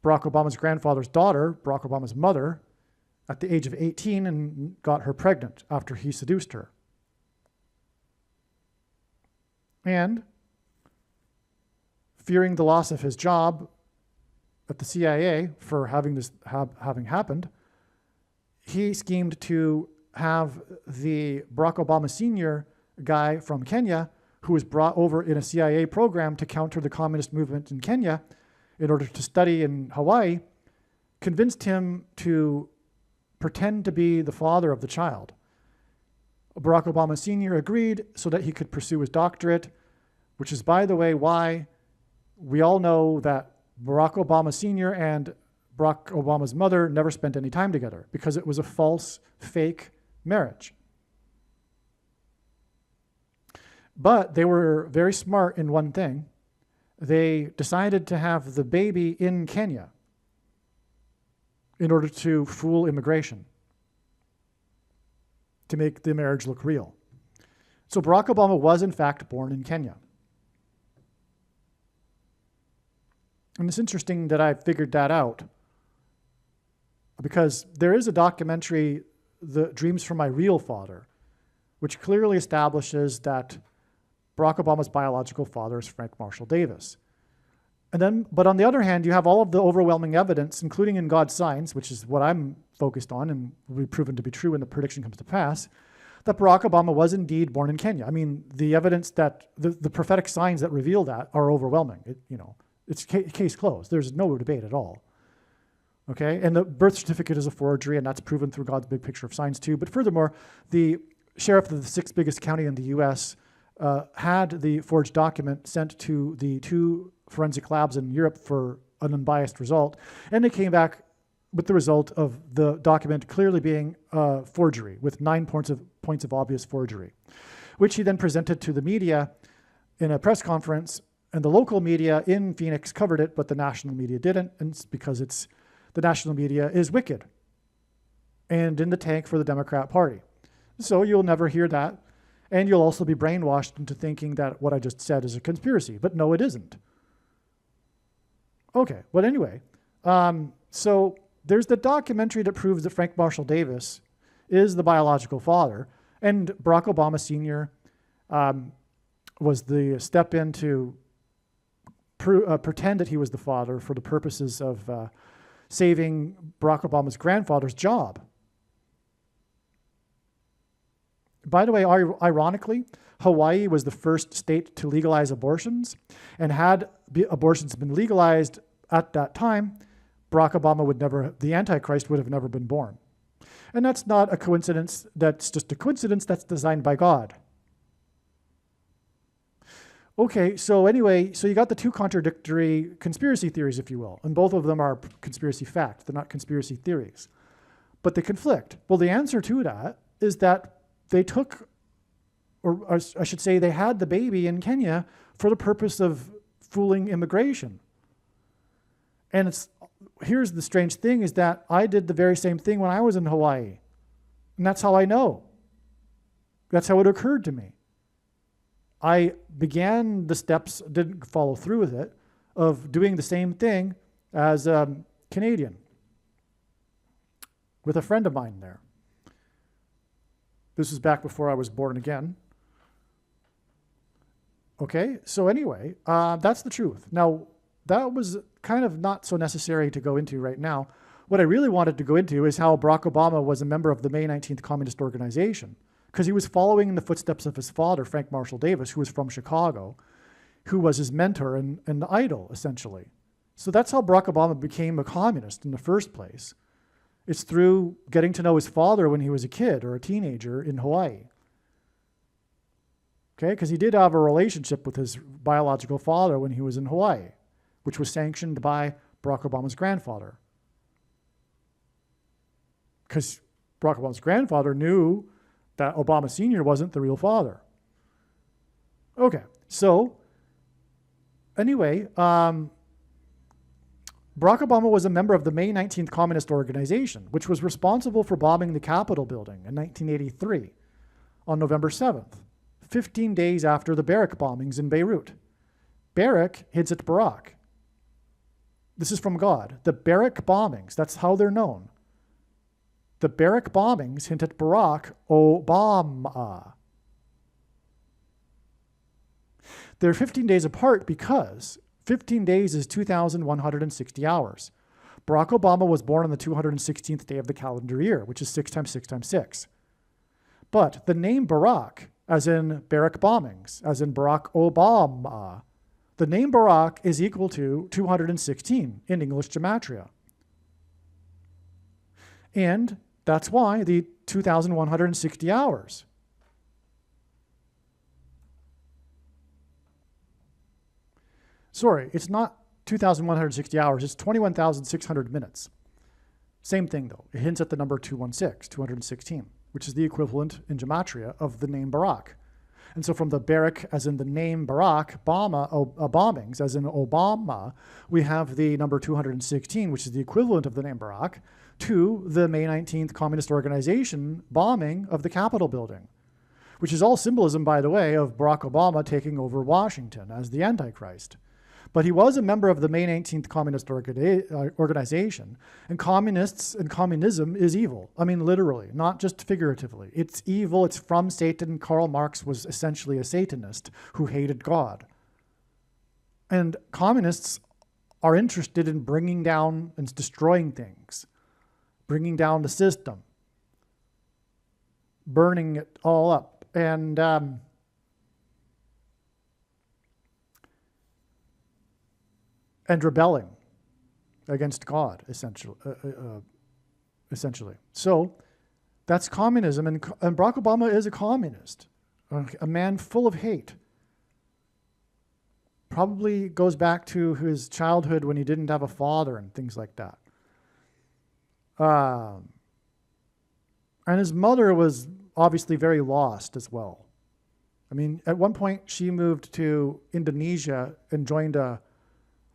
S1: Barack Obama's grandfather's daughter, Barack Obama's mother, at the age of 18 and got her pregnant after he seduced her. And fearing the loss of his job at the CIA for having this having happened, he schemed to have the Barack Obama Sr. guy from Kenya, who was brought over in a CIA program to counter the communist movement in Kenya in order to study in Hawaii, convinced him to pretend to be the father of the child. Barack Obama Sr. agreed so that he could pursue his doctorate, which is, by the way, why we all know that Barack Obama Sr. and Barack Obama's mother never spent any time together, because it was a false, fake marriage. But they were very smart in one thing. They decided to have the baby in Kenya in order to fool immigration, to make the marriage look real. So Barack Obama was, in fact, born in Kenya. And it's interesting that I figured that out, because there is a documentary, The Dreams from My Real Father, which clearly establishes that Barack Obama's biological father is Frank Marshall Davis. But on the other hand, you have all of the overwhelming evidence, including in God's signs, which is what I'm focused on and will be proven to be true when the prediction comes to pass, that Barack Obama was indeed born in Kenya. I mean, the evidence that the prophetic signs that reveal that are overwhelming. It's case closed. There's no debate at all. Okay, and the birth certificate is a forgery, and that's proven through God's big picture of signs too. But furthermore, the sheriff of the sixth biggest county in the U.S. Had the forged document sent to the 2 forensic labs in Europe for an unbiased result, and they came back with the result of the document clearly being forgery, with 9 points of obvious forgery, which he then presented to the media in a press conference, and the local media in Phoenix covered it, but the national media didn't, and it's because the national media is wicked and in the tank for the Democrat Party. So you'll never hear that, and you'll also be brainwashed into thinking that what I just said is a conspiracy, but no, it isn't. Okay, but anyway, so there's the documentary that proves that Frank Marshall Davis is the biological father, and Barack Obama Sr. Was the step in to pretend that he was the father for the purposes of saving Barack Obama's grandfather's job. By the way, ironically, Hawaii was the first state to legalize abortions, and had abortions been legalized at that time, Barack Obama the Antichrist would have never been born. And that's not a coincidence, that's just a coincidence that's designed by God. Okay, so anyway, so you got the 2 contradictory conspiracy theories, if you will, and both of them are conspiracy facts. They're not conspiracy theories, but they conflict. Well, the answer to that is that they took, or I should say, they had the baby in Kenya for the purpose of fooling immigration. And here's the strange thing, is that I did the very same thing when I was in Hawaii. And that's how I know. That's how it occurred to me. I began the steps, didn't follow through with it, of doing the same thing as a Canadian with a friend of mine there. This was back before I was born again. Okay, so anyway, that's the truth. Now, that was kind of not so necessary to go into right now. What I really wanted to go into is how Barack Obama was a member of the May 19th Communist Organization, because he was following in the footsteps of his father, Frank Marshall Davis, who was from Chicago, who was his mentor and idol, essentially. So that's how Barack Obama became a communist in the first place. It's through getting to know his father when he was a kid or a teenager in Hawaii. Okay, because he did have a relationship with his biological father when he was in Hawaii, which was sanctioned by Barack Obama's grandfather. Because Barack Obama's grandfather knew that Obama Sr. wasn't the real father. Okay, so anyway, Barack Obama was a member of the May 19th Communist Organization, which was responsible for bombing the Capitol building in 1983 on November 7th, 15 days after the Barrack bombings in Beirut. Barrack hints at Barack. This is from God. The Barrack bombings, that's how they're known. The Barrack bombings hint at Barack Obama. They're 15 days apart because 15 days is 2,160 hours. Barack Obama was born on the 216th day of the calendar year, which is 6 times 6 times 6. But the name Barack, as in Barrack bombings, as in Barack Obama, the name Barack is equal to 216 in English gematria. And that's why the 2,160 hours. Sorry, it's not 2,160 hours, it's 21,600 minutes. Same thing though, it hints at the number 216, which is the equivalent in gematria of the name Barack. And so from the Barrack, as in the name Barack, bombings, as in Obama, we have the number 216, which is the equivalent of the name Barack, to the May 19th Communist Organization bombing of the Capitol building, which is all symbolism, by the way, of Barack Obama taking over Washington as the Antichrist. But he was a member of the May 19th Communist Organization, and communists and communism is evil. I mean, literally, not just figuratively. It's evil, it's from Satan. Karl Marx was essentially a Satanist who hated God. And communists are interested in bringing down and destroying things, bringing down the system. burning it all up. And rebelling against God, essentially. So that's communism, and Barack Obama is a communist, a man full of hate. Probably goes back to his childhood when he didn't have a father and things like that. And his mother was obviously very lost as well. I mean, at one point she moved to Indonesia and joined a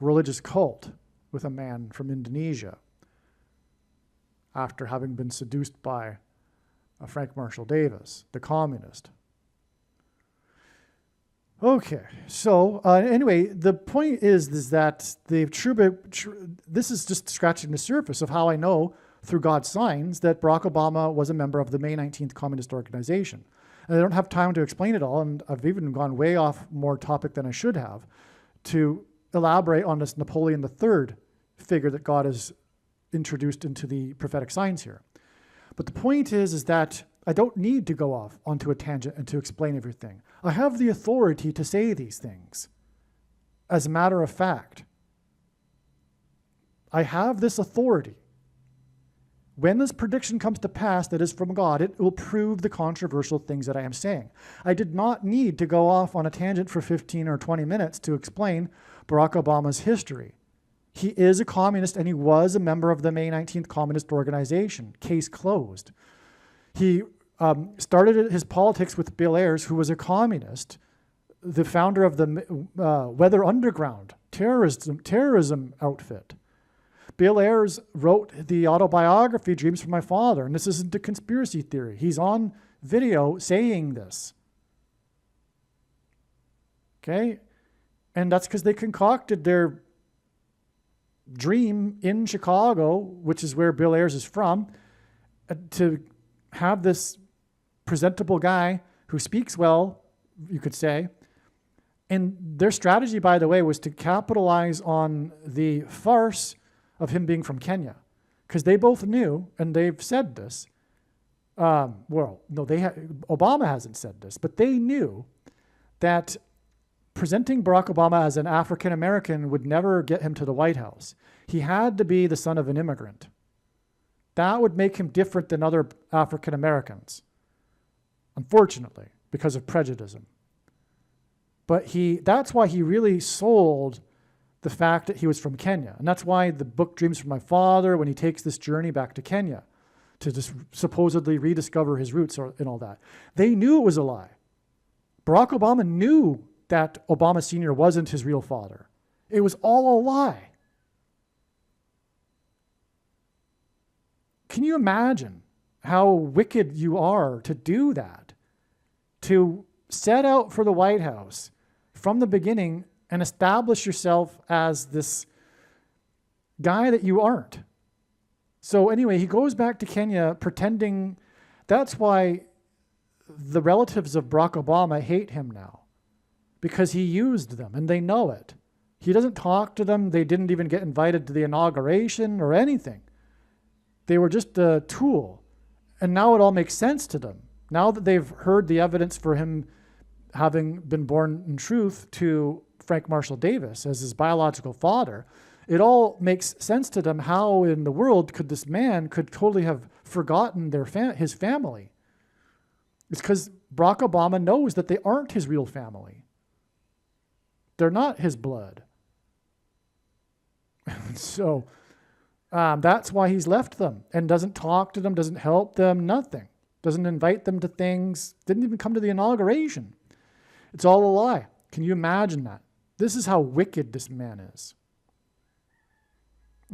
S1: religious cult with a man from Indonesia after having been seduced by Frank Marshall Davis, the communist. Okay, so anyway, the point is that this is just scratching the surface of how I know through God's signs that Barack Obama was a member of the May 19th Communist Organization. And I don't have time to explain it all, and I've even gone way off more topic than I should have to elaborate on this Napoleon III figure that God has introduced into the prophetic signs here. But the point is that I don't need to go off onto a tangent and to explain everything. I have the authority to say these things. As a matter of fact, I have this authority. When this prediction comes to pass that is from God, it will prove the controversial things that I am saying. I did not need to go off on a tangent for 15 or 20 minutes to explain Barack Obama's history. He is a communist, and he was a member of the May 19th Communist Organization. Case closed. He started his politics with Bill Ayers, who was a communist, the founder of the Weather Underground terrorism outfit. Bill Ayers wrote the autobiography, Dreams from My Father, and this isn't a conspiracy theory. He's on video saying this. Okay? And that's because they concocted their dream in Chicago, which is where Bill Ayers is from, to have this presentable guy who speaks well, you could say. And their strategy, by the way, was to capitalize on the farce of him being from Kenya. Because they both knew, and they've said this, Obama hasn't said this, but they knew that presenting Barack Obama as an African American would never get him to the White House. He had to be the son of an immigrant. That would make him different than other African Americans, unfortunately, because of prejudice. But that's why he really sold the fact that he was from Kenya. And that's why the book Dreams from My Father, when he takes this journey back to Kenya to just supposedly rediscover his roots and all that, they knew it was a lie. Barack Obama knew that Obama Sr. wasn't his real father. It was all a lie. Can you imagine how wicked you are to do that? To set out for the White House from the beginning and establish yourself as this guy that you aren't. So anyway, he goes back to Kenya pretending. That's why the relatives of Barack Obama hate him now, because he used them and they know it. He doesn't talk to them. They didn't even get invited to the inauguration or anything. They were just a tool. And now it all makes sense to them. Now that they've heard the evidence for him having been born in truth to Frank Marshall Davis as his biological father, it all makes sense to them. How in the world could this man could totally have forgotten his family? It's because Barack Obama knows that they aren't his real family. They're not his blood. So that's why he's left them and doesn't talk to them, doesn't help them, nothing. Doesn't invite them to things, didn't even come to the inauguration. It's all a lie. Can you imagine that? This is how wicked this man is.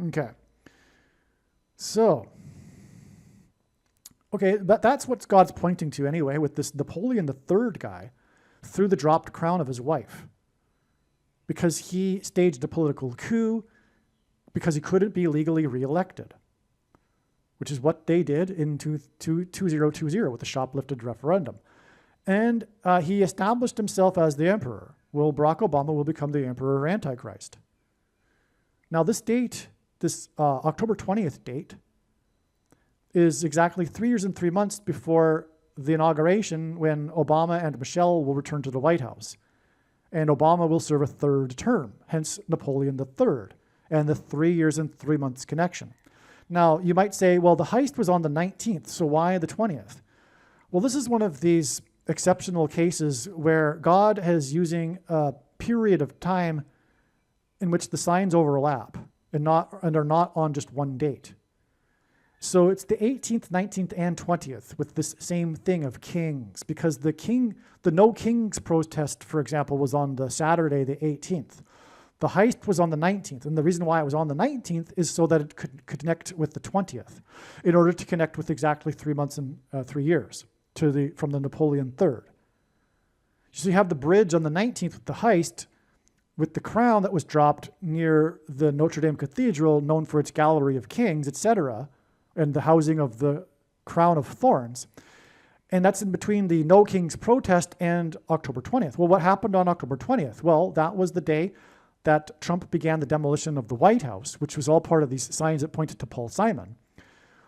S1: Okay. So, but that's what God's pointing to anyway with this Napoleon III guy through the dropped crown of his wife. Because he staged a political coup, because he couldn't be legally reelected, which is what they did in 2020 with the shoplifted referendum. And he established himself as the emperor. Well, Barack Obama will become the emperor Antichrist. Now, this date, this October 20th date, is exactly 3 years and 3 months before the inauguration when Obama and Michelle will return to the White House. And Obama will serve a third term, hence Napoleon III, and the 3 years and 3 months connection. Now, you might say, well, the heist was on the 19th, so why the 20th? Well, this is one of these exceptional cases where God is using a period of time in which the signs overlap and are not on just one date. So it's the 18th, 19th, and 20th with this same thing of kings, because the No Kings protest, for example, was on the Saturday, the 18th. The heist was on the 19th, and the reason why it was on the 19th is so that it could connect with the 20th, in order to connect with exactly 3 months and 3 years from the Napoleon III. So you have the bridge on the 19th with the heist, with the crown that was dropped near the Notre Dame Cathedral, known for its gallery of kings, etc., and the housing of the crown of thorns. And that's in between the No Kings protest and October 20th. Well, what happened on October 20th? Well, that was the day that Trump began the demolition of the White House, which was all part of these signs that pointed to Paul Simon,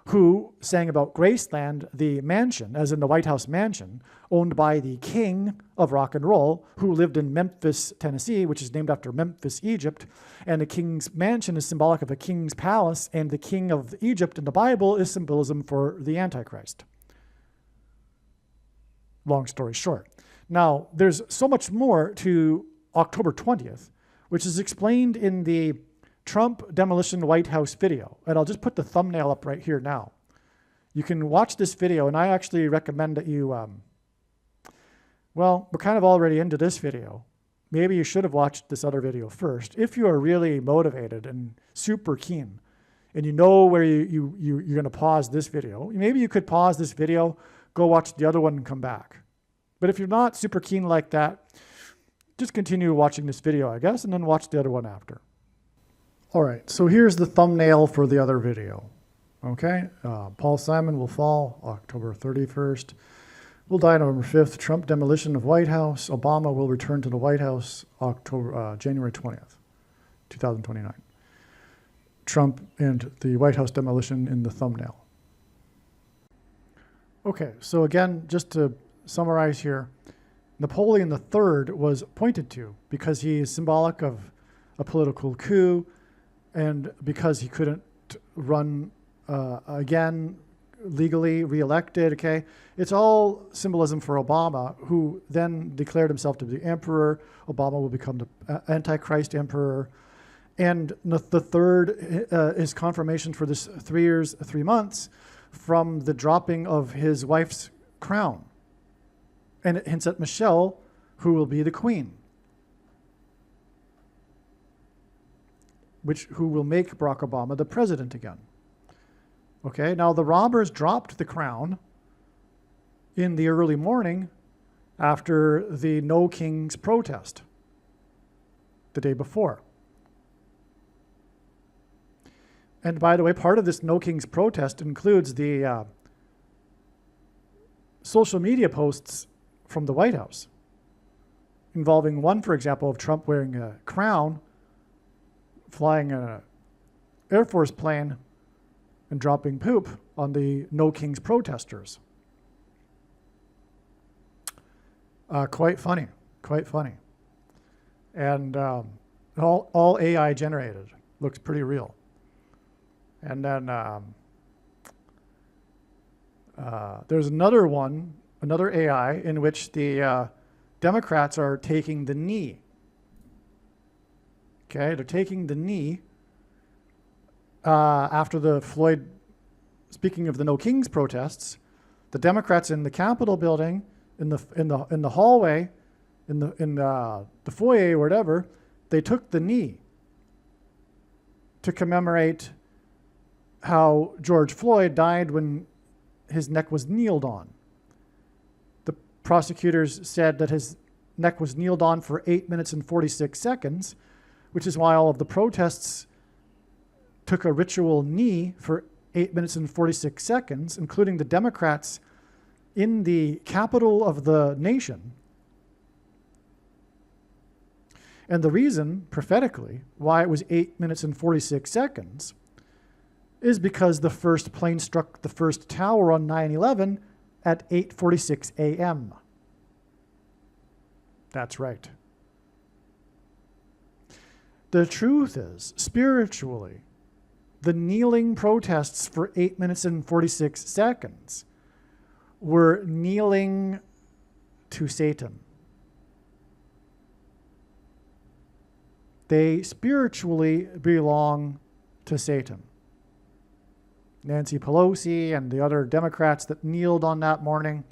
S1: who sang about Graceland, the mansion, as in the White House mansion, owned by the king of rock and roll, who lived in Memphis, Tennessee, which is named after Memphis, Egypt. And the king's mansion is symbolic of a king's palace, and the king of Egypt in the Bible is symbolism for the Antichrist. Long story short. Now, there's so much more to October 20th, which is explained in the Trump demolition White House video. And I'll just put the thumbnail up right here now. You can watch this video, and I actually recommend that you, well, we're kind of already into this video. Maybe you should have watched this other video first. If you are really motivated and super keen, and you know where you're going to pause this video, maybe you could pause this video, go watch the other one, and come back. But if you're not super keen like that, just continue watching this video, I guess, and then watch the other one after. All right, so here's the thumbnail for the other video. Okay, Paul Simon will fall October 31st. Will die November 5th. Trump demolition of White House. Obama will return to the White House January 20th, 2029. Trump and the White House demolition in the thumbnail. Okay, so again, just to summarize here, Napoleon III was pointed to because he is symbolic of a political coup, and because he couldn't run again legally reelected, okay? It's all symbolism for Obama, who then declared himself to be the emperor. Obama will become the Antichrist emperor. And the third is confirmation for this 3 years, 3 months from the dropping of his wife's crown. And it hints at Michelle, who will be the queen, who will make Barack Obama the president again. Okay, now the robbers dropped the crown in the early morning after the No Kings protest the day before. And by the way, part of this No Kings protest includes the social media posts from the White House, involving one, for example, of Trump wearing a crown, flying an Air Force plane, and dropping poop on the No Kings protesters. Quite funny, quite funny. And all AI generated. Looks pretty real. And then there's another one, another AI, in which the Democrats are taking the knee. Okay, they're taking the knee after the Floyd, speaking of the No Kings protests, the Democrats in the Capitol building, in the hallway, in the foyer or whatever, they took the knee to commemorate how George Floyd died when his neck was kneeled on. The prosecutors said that his neck was kneeled on for 8 minutes and 46 seconds, which is why all of the protests took a ritual knee for 8 minutes and 46 seconds, including the Democrats in the capital of the nation. And the reason, prophetically, why it was 8 minutes and 46 seconds is because the first plane struck the first tower on 9/11 at 8:46 a.m. That's right. The truth is, spiritually, the kneeling protests for 8 minutes and 46 seconds were kneeling to Satan. They spiritually belong to Satan. Nancy Pelosi and the other Democrats that kneeled on that morning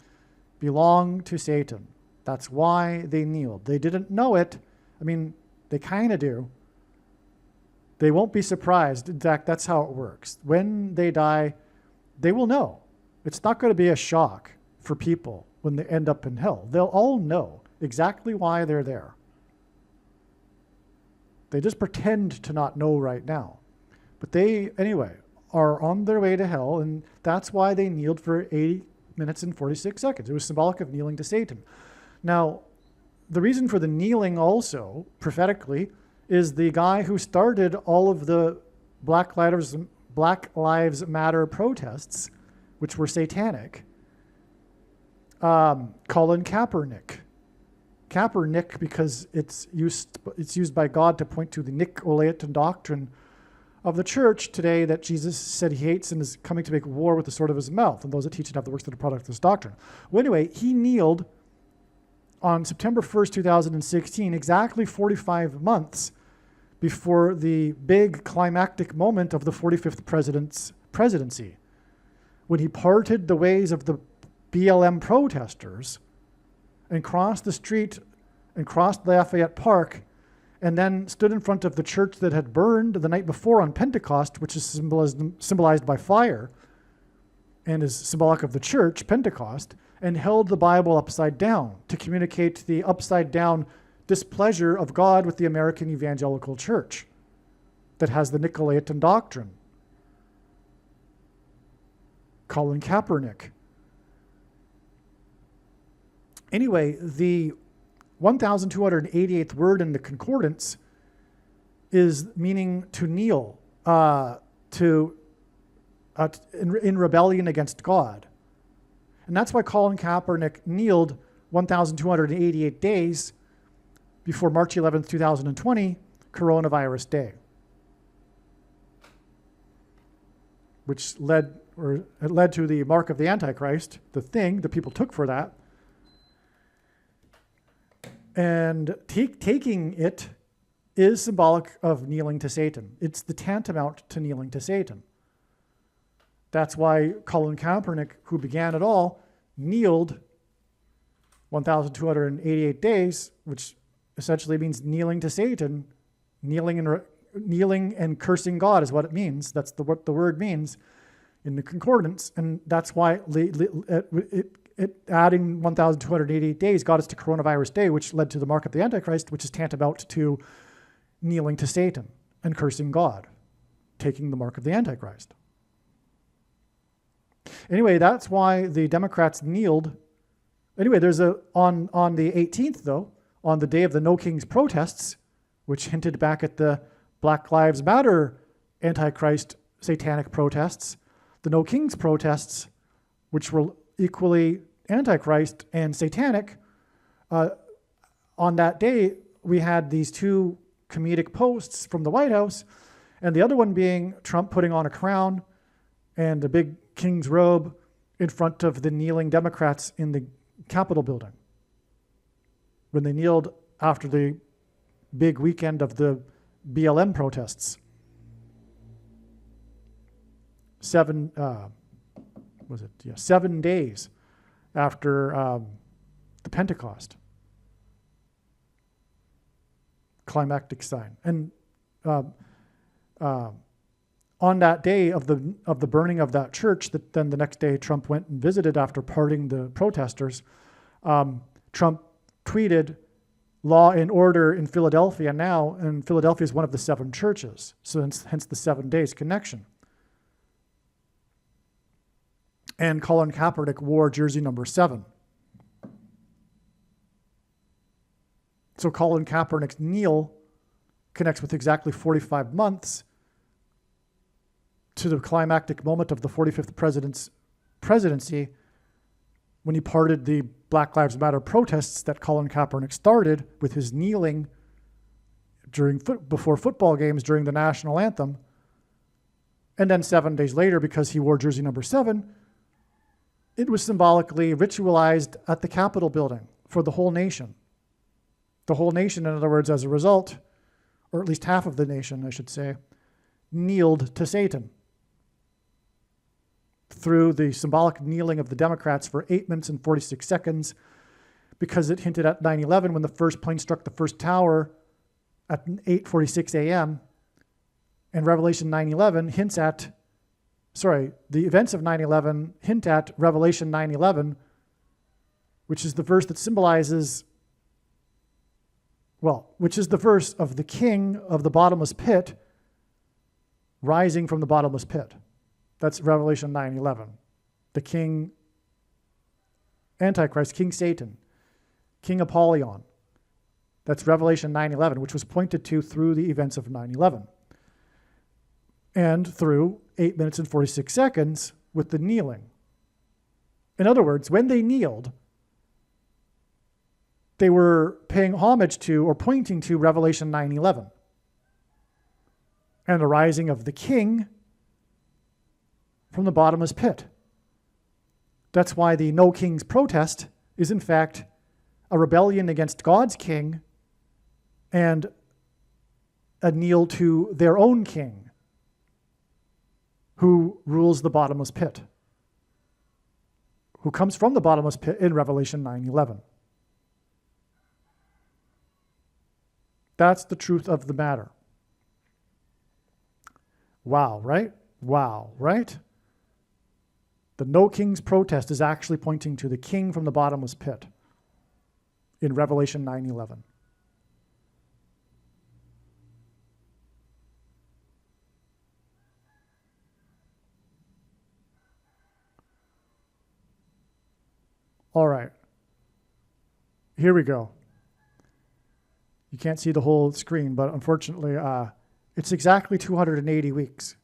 S1: belong to Satan. That's why they kneeled. They didn't know it. I mean, they kind of do. They won't be surprised. In fact, that's how it works. When they die, they will know. It's not going to be a shock for people when they end up in hell. They'll all know exactly why they're there. They just pretend to not know right now. But they, anyway, are on their way to hell, and that's why they kneeled for 8 minutes and 46 seconds. It was symbolic of kneeling to Satan. Now, the reason for the kneeling also, prophetically, is the guy who started all of the Black Lives Matter protests, which were satanic, Colin Kaepernick. Kaepernick because it's used by God to point to the Nicolaitan doctrine of the church today that Jesus said he hates and is coming to make war with the sword of his mouth, and those that teach and have the works that are product of this doctrine. Well, anyway, he kneeled on September 1st, 2016, exactly 45 months before the big climactic moment of the 45th president's presidency, when he parted the ways of the BLM protesters and crossed the street and crossed Lafayette Park and then stood in front of the church that had burned the night before on Pentecost, which is symbolized by fire and is symbolic of the church, Pentecost, and held the Bible upside down to communicate the upside down displeasure of God with the American evangelical church that has the Nicolaitan doctrine. Colin Kaepernick. Anyway, the 1,288th word in the concordance is meaning to kneel, in rebellion against God. And that's why Colin Kaepernick kneeled 1,288 days before March 11th, 2020, Coronavirus Day, which led to the mark of the Antichrist, the thing the people took for that. And taking it is symbolic of kneeling to Satan. It's the tantamount to kneeling to Satan. That's why Colin Kaepernick, who began it all, kneeled 1,288 days, which essentially means kneeling to Satan. Kneeling and cursing God is what it means. That's what the word means in the concordance. And that's why adding 1,288 days got us to Coronavirus Day, which led to the mark of the Antichrist, which is tantamount to kneeling to Satan and cursing God, taking the mark of the Antichrist. Anyway, that's why the Democrats kneeled. Anyway, there's on the 18th, though, on the day of the No Kings protests, which hinted back at the Black Lives Matter Antichrist satanic protests, the No Kings protests, which were equally Antichrist and satanic, on that day, we had these two comedic posts from the White House, and the other one being Trump putting on a crown and a big king's robe in front of the kneeling Democrats in the Capitol building when they kneeled after the big weekend of the BLM protests. 7 days after the Pentecost climactic sign. And on that day of the burning of that church, that then the next day Trump went and visited after parting the protesters, Trump tweeted, "Law and order in Philadelphia now," and Philadelphia is one of the 7 churches, so hence the 7 days connection. And Colin Kaepernick wore jersey number 7. So Colin Kaepernick's kneel connects with exactly 45 months to the climactic moment of the 45th president's presidency, when he parted the Black Lives Matter protests that Colin Kaepernick started with his kneeling before football games during the national anthem. And then 7 days later, because he wore jersey number 7, it was symbolically ritualized at the Capitol building for the whole nation. The whole nation, in other words, as a result, or at least half of the nation, I should say, kneeled to Satan through the symbolic kneeling of the Democrats for 8 minutes and 46 seconds, because it hinted at 9/11 when the first plane struck the first tower at 8:46 a.m. And Revelation 9/11 hints at, the events of 9/11 hint at Revelation 9/11, which is the verse that symbolizes, which is the verse of the king of the bottomless pit rising from the bottomless pit. That's Revelation 9:11. The king, Antichrist, King Satan, King Apollyon. That's Revelation 9:11, which was pointed to through the events of 9/11. And through 8 minutes and 46 seconds with the kneeling. In other words, when they kneeled, they were paying homage to or pointing to Revelation 9:11 and the rising of the king from the bottomless pit. That's why the No Kings protest is in fact a rebellion against God's king and a kneel to their own king who rules the bottomless pit, who comes from the bottomless pit in Revelation 9:11. That's the truth of the matter. Wow, right? Wow, right? The No Kings protest is actually pointing to the king from the bottomless pit in Revelation 9:11. All right. Here we go. You can't see the whole screen, but unfortunately, it's exactly 280 weeks.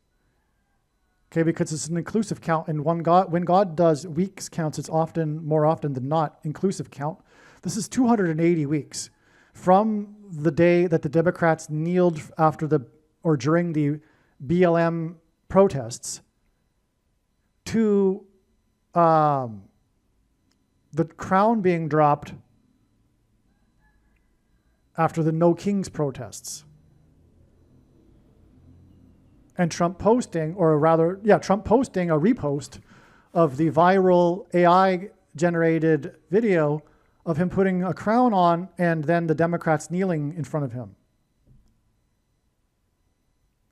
S1: Okay, because it's an inclusive count, and when God does weeks counts, it's more often than not inclusive count. This is 280 weeks from the day that the Democrats kneeled during the BLM protests to the crown being dropped after the No Kings protests. And Trump posting a repost of the viral AI-generated video of him putting a crown on and then the Democrats kneeling in front of him.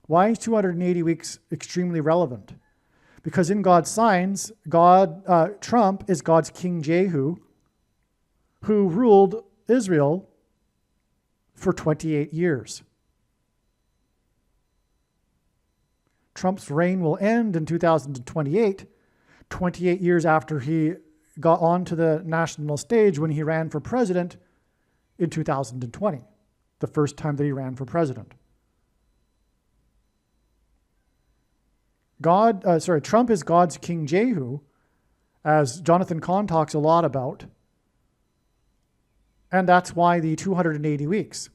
S1: Why is 280 weeks extremely relevant? Because in God's signs, Trump is God's King Jehu, who ruled Israel for 28 years. Trump's reign will end in 2028, 28 years after he got onto the national stage when he ran for president in 2020, the first time that he ran for president. Trump is God's King Jehu, as Jonathan Cahn talks a lot about, and that's why the 280 weeks.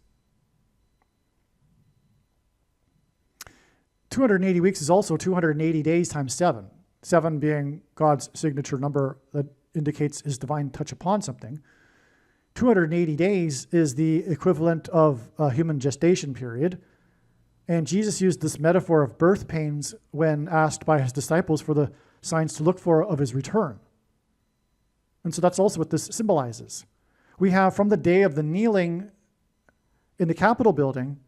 S1: 280 weeks is also 280 days times 7. 7 being God's signature number that indicates his divine touch upon something. 280 days is the equivalent of a human gestation period. And Jesus used this metaphor of birth pains when asked by his disciples for the signs to look for of his return. And so that's also what this symbolizes. We have from the day of the kneeling in the Capitol building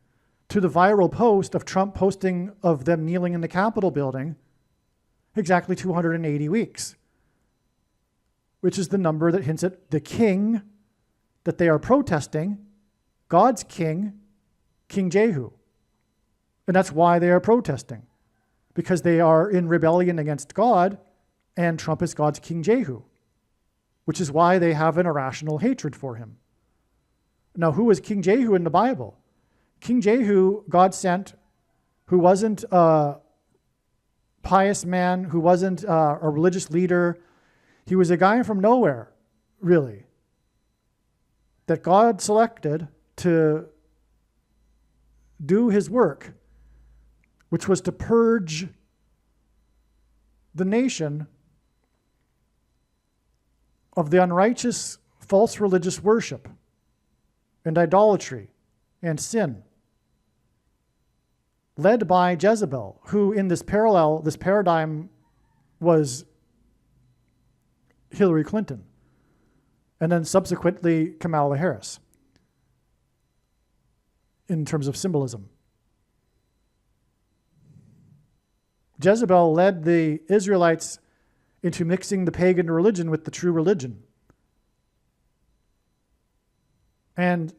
S1: to the viral post of Trump posting of them kneeling in the Capitol building, exactly 280 weeks, which is the number that hints at the king that they are protesting, God's king, King Jehu. And that's why they are protesting, because they are in rebellion against God, and Trump is God's King Jehu, which is why they have an irrational hatred for him. Now, who was King Jehu in the Bible? King Jehu, God sent, who wasn't a pious man, who wasn't a religious leader. He was a guy from nowhere, really, that God selected to do his work, which was to purge the nation of the unrighteous false religious worship and idolatry and sin, led by Jezebel, who in this paradigm was Hillary Clinton, and then subsequently Kamala Harris in terms of symbolism. Jezebel led the Israelites into mixing the pagan religion with the true religion. And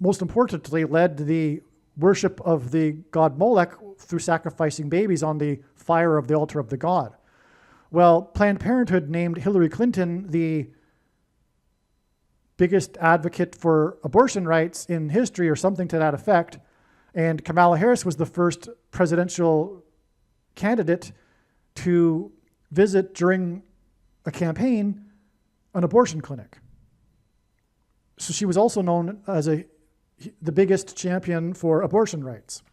S1: most importantly, led the worship of the god Molech through sacrificing babies on the fire of the altar of the god. Well, Planned Parenthood named Hillary Clinton the biggest advocate for abortion rights in history or something to that effect. And Kamala Harris was the first presidential candidate to visit during a campaign an abortion clinic. So she was also known as the biggest champion for abortion rights.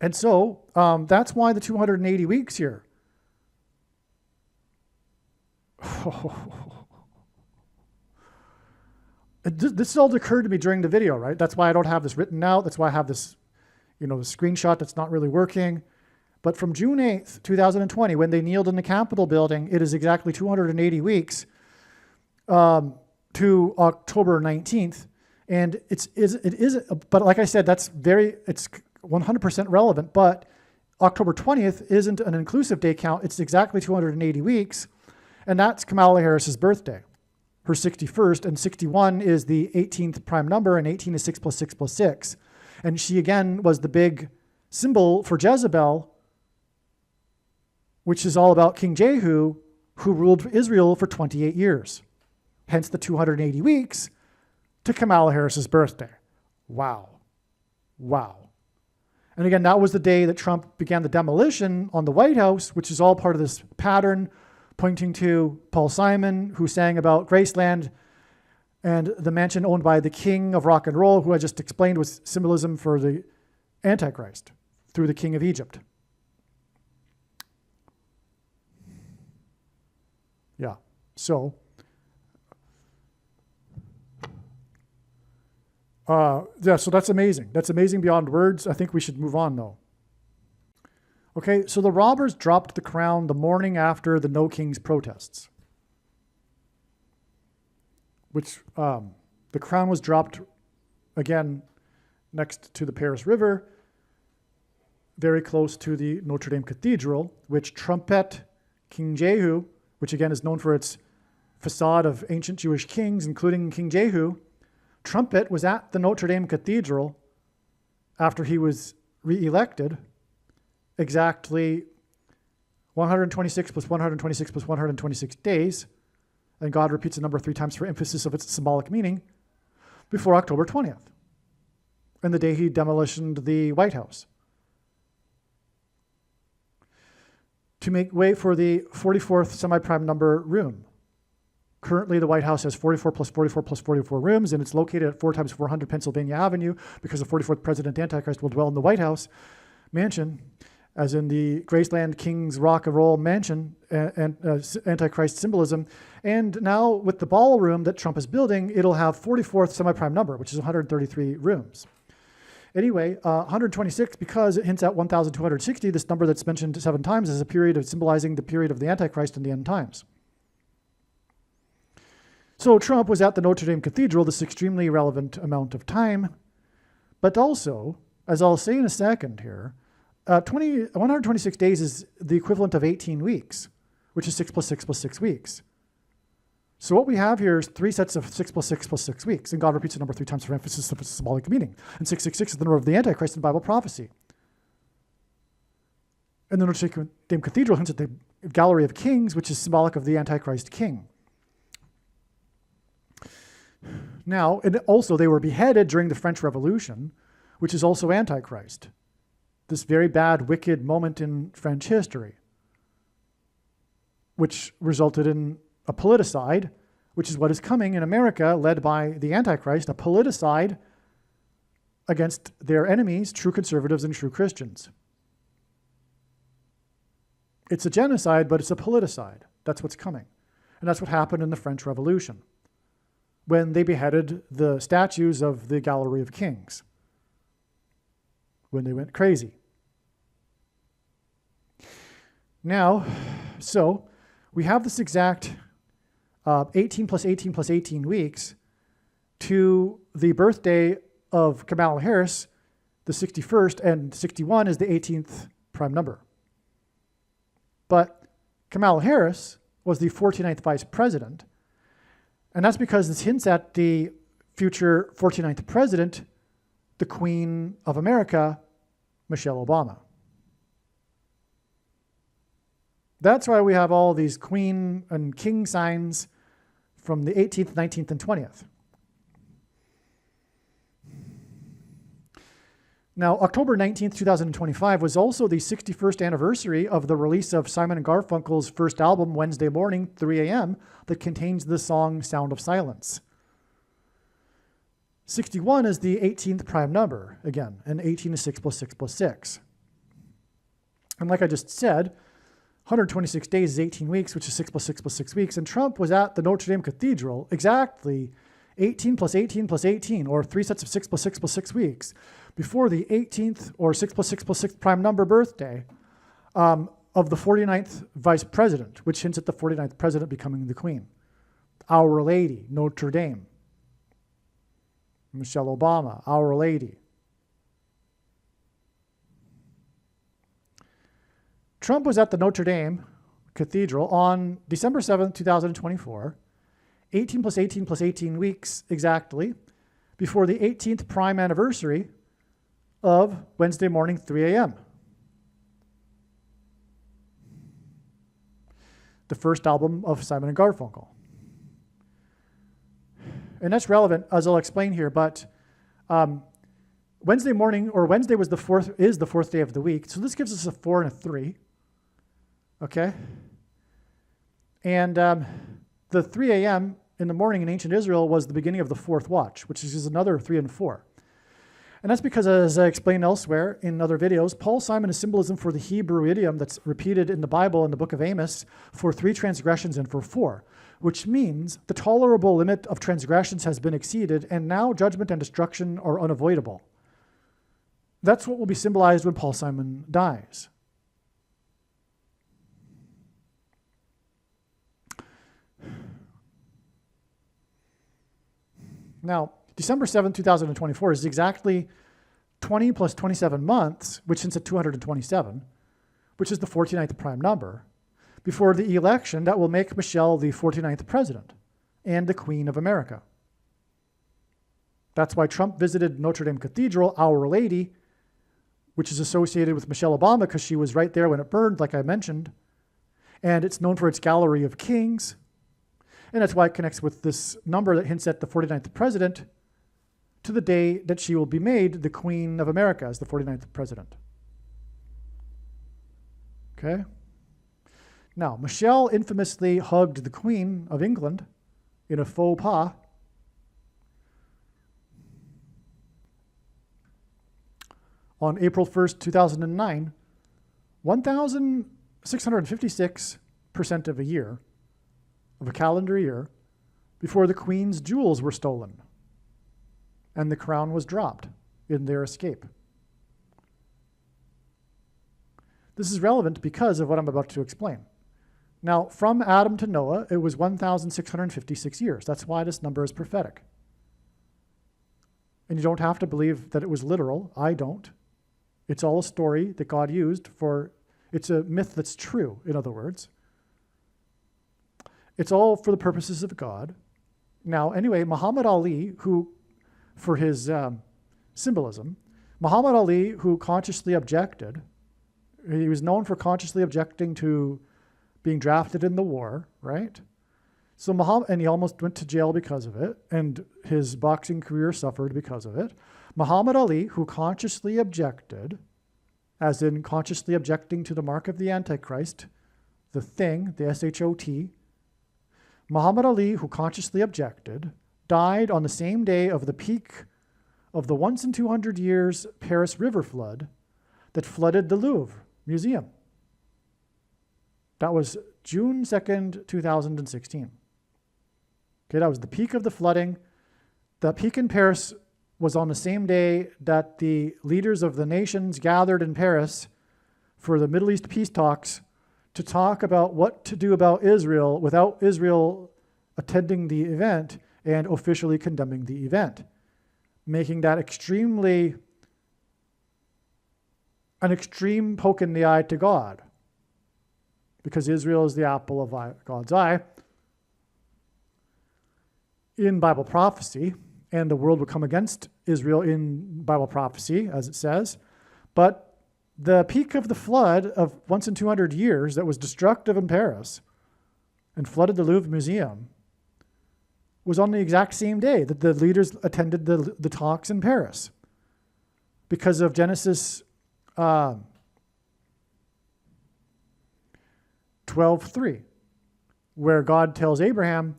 S1: And so that's why the 280 weeks here. This all occurred to me during the video, right? That's why I don't have this written out. That's why I have this, the screenshot that's not really working. But from June 8th, 2020, when they kneeled in the Capitol building, it is exactly 280 weeks to October 19th. And it is, but like I said, it's 100% relevant, but October 20th isn't an inclusive day count. It's exactly 280 weeks. And that's Kamala Harris's birthday, her 61st, and 61 is the 18th prime number, and 18 is 6 plus 6 plus 6. And she, again, was the big symbol for Jezebel, which is all about King Jehu, who ruled Israel for 28 years. Hence the 280 weeks to Kamala Harris's birthday. Wow. And again, that was the day that Trump began the demolition on the White House, which is all part of this pattern pointing to Paul Simon, who sang about Graceland and the mansion owned by the king of rock and roll, who I just explained was symbolism for the Antichrist through the king of Egypt. Yeah, so so that's amazing. That's amazing beyond words. I think we should move on, though. Okay, so the robbers dropped the crown the morning after the No Kings protests, which the crown was dropped, again, next to the Paris River, very close to the Notre Dame Cathedral, which Trumpet King Jehu, which again is known for its facade of ancient Jewish kings, including King Jehu, Trumpet was at the Notre Dame Cathedral after he was re-elected, exactly 126 plus 126 plus 126 days, and God repeats the number 3 times for emphasis of its symbolic meaning, before October 20th, and the day he demolished the White House, to make way for the 44th semi-prime number room. Currently, the White House has 44 plus 44 plus 44 rooms, and it's located at 4 times 400 Pennsylvania Avenue, because the 44th President Antichrist will dwell in the White House mansion, as in the Graceland King's Rock and Roll mansion and Antichrist symbolism. And now with the ballroom that Trump is building, it'll have 44th semi-prime number, which is 133 rooms. Anyway, 126, because it hints at 1,260, this number that's mentioned 7 times, is a period of symbolizing the period of the Antichrist in the end times. So Trump was at the Notre Dame Cathedral this extremely relevant amount of time, but also, as I'll say in a second here, 126 days is the equivalent of 18 weeks, which is 6 plus 6 plus 6 weeks. So what we have here is 3 sets of 6 plus 6 plus 6 weeks, and God repeats the number 3 times for emphasis of its symbolic meaning. And 666 is the number of the Antichrist in Bible prophecy. And the Notre Dame Cathedral hints at the Gallery of Kings, which is symbolic of the Antichrist king. Now, and also they were beheaded during the French Revolution, which is also Antichrist. this very bad, wicked moment in French history, which resulted in a politicide, which is what is coming in America, led by the Antichrist, a politicide against their enemies, true conservatives and true Christians. It's a genocide, but it's a politicide. That's what's coming. And that's what happened in the French Revolution, when they beheaded the statues of the Gallery of Kings, when they went crazy. Now, so we have this exact 18 plus 18 plus 18 weeks to the birthday of Kamala Harris, the 61st, and 61 is the 18th prime number. But Kamala Harris was the 49th vice president, and that's because this hints at the future 49th president, the Queen of America, Michelle Obama. That's why we have all these queen and king signs from the 18th, 19th, and 20th. Now, October 19th, 2025 was also the 61st anniversary of the release of Simon & Garfunkel's first album, Wednesday Morning, 3 a.m., that contains the song Sound of Silence. 61 is the 18th prime number, again, and 18 is 6 plus 6 plus 6. And like I just said, 126 days is 18 weeks, which is 6 plus 6 plus 6 weeks. And Trump was at the Notre Dame Cathedral exactly 18 plus 18 plus 18, or 3 sets of 6 plus 6 plus 6 weeks, before the 18th, or 6 plus 6 plus 6 prime number birthday of the 49th vice president, which hints at the 49th president becoming the queen. Our Lady, Notre Dame. Michelle Obama, Our Lady. Trump was at the Notre Dame Cathedral on December 7th, 2024, 18 plus 18 plus 18 weeks exactly, before the 18th prime anniversary of Wednesday Morning, 3 a.m. The first album of Simon & Garfunkel. And that's relevant, as I'll explain here, but Wednesday morning, or Wednesday is the fourth day of the week, so this gives us a 4 and a 3. Okay? And the 3 a.m. in the morning in ancient Israel was the beginning of the fourth watch, which is another 3 and 4. And that's because, as I explained elsewhere in other videos, Paul Simon is symbolism for the Hebrew idiom that's repeated in the Bible in the book of Amos for 3 transgressions and for 4, which means the tolerable limit of transgressions has been exceeded, and now judgment and destruction are unavoidable. That's what will be symbolized when Paul Simon dies. Now, December 7, 2024 is exactly 20 plus 27 months, which hints at 227, which is the 49th prime number, before the election that will make Michelle the 49th president and the Queen of America. That's why Trump visited Notre Dame Cathedral, Our Lady, which is associated with Michelle Obama because she was right there when it burned, like I mentioned. And it's known for its Gallery of Kings. And that's why it connects with this number that hints at the 49th president to the day that she will be made the Queen of America as the 49th president. Okay? Now, Michelle infamously hugged the Queen of England in a faux pas. On April 1st, 2009, 1,656% of a year, of a calendar year, before the Queen's jewels were stolen and the crown was dropped in their escape. This is relevant because of what I'm about to explain. Now, from Adam to Noah, it was 1,656 years. That's why this number is prophetic. And you don't have to believe that it was literal. I don't. It's all a story that God used for, it's a myth that's true, in other words. It's all for the purposes of God. Now, anyway, Muhammad Ali, who, for his symbolism, Muhammad Ali, who consciously objected, he was known for consciously objecting to being drafted in the war, right? So Muhammad, and he almost went to jail because of it, and his boxing career suffered because of it. Muhammad Ali, who consciously objected, as in consciously objecting to the mark of the Antichrist, the thing, the S-H-O-T. Muhammad Ali, who consciously objected, died on the same day of the peak of the once in 200 years Paris river flood that flooded the Louvre Museum. That was June 2nd, 2016. Okay, that was the peak of the flooding. The peak in Paris was on the same day that the leaders of the nations gathered in Paris for the Middle East peace talks to talk about what to do about Israel without Israel attending the event and officially condemning the event, making that an extreme poke in the eye to God, because Israel is the apple of God's eye in Bible prophecy, and the world will come against Israel in Bible prophecy, as it says. But the peak of the flood of once in 200 years that was destructive in Paris and flooded the Louvre Museum was on the exact same day that the leaders attended the talks in Paris, because of Genesis 12:3, where God tells Abraham,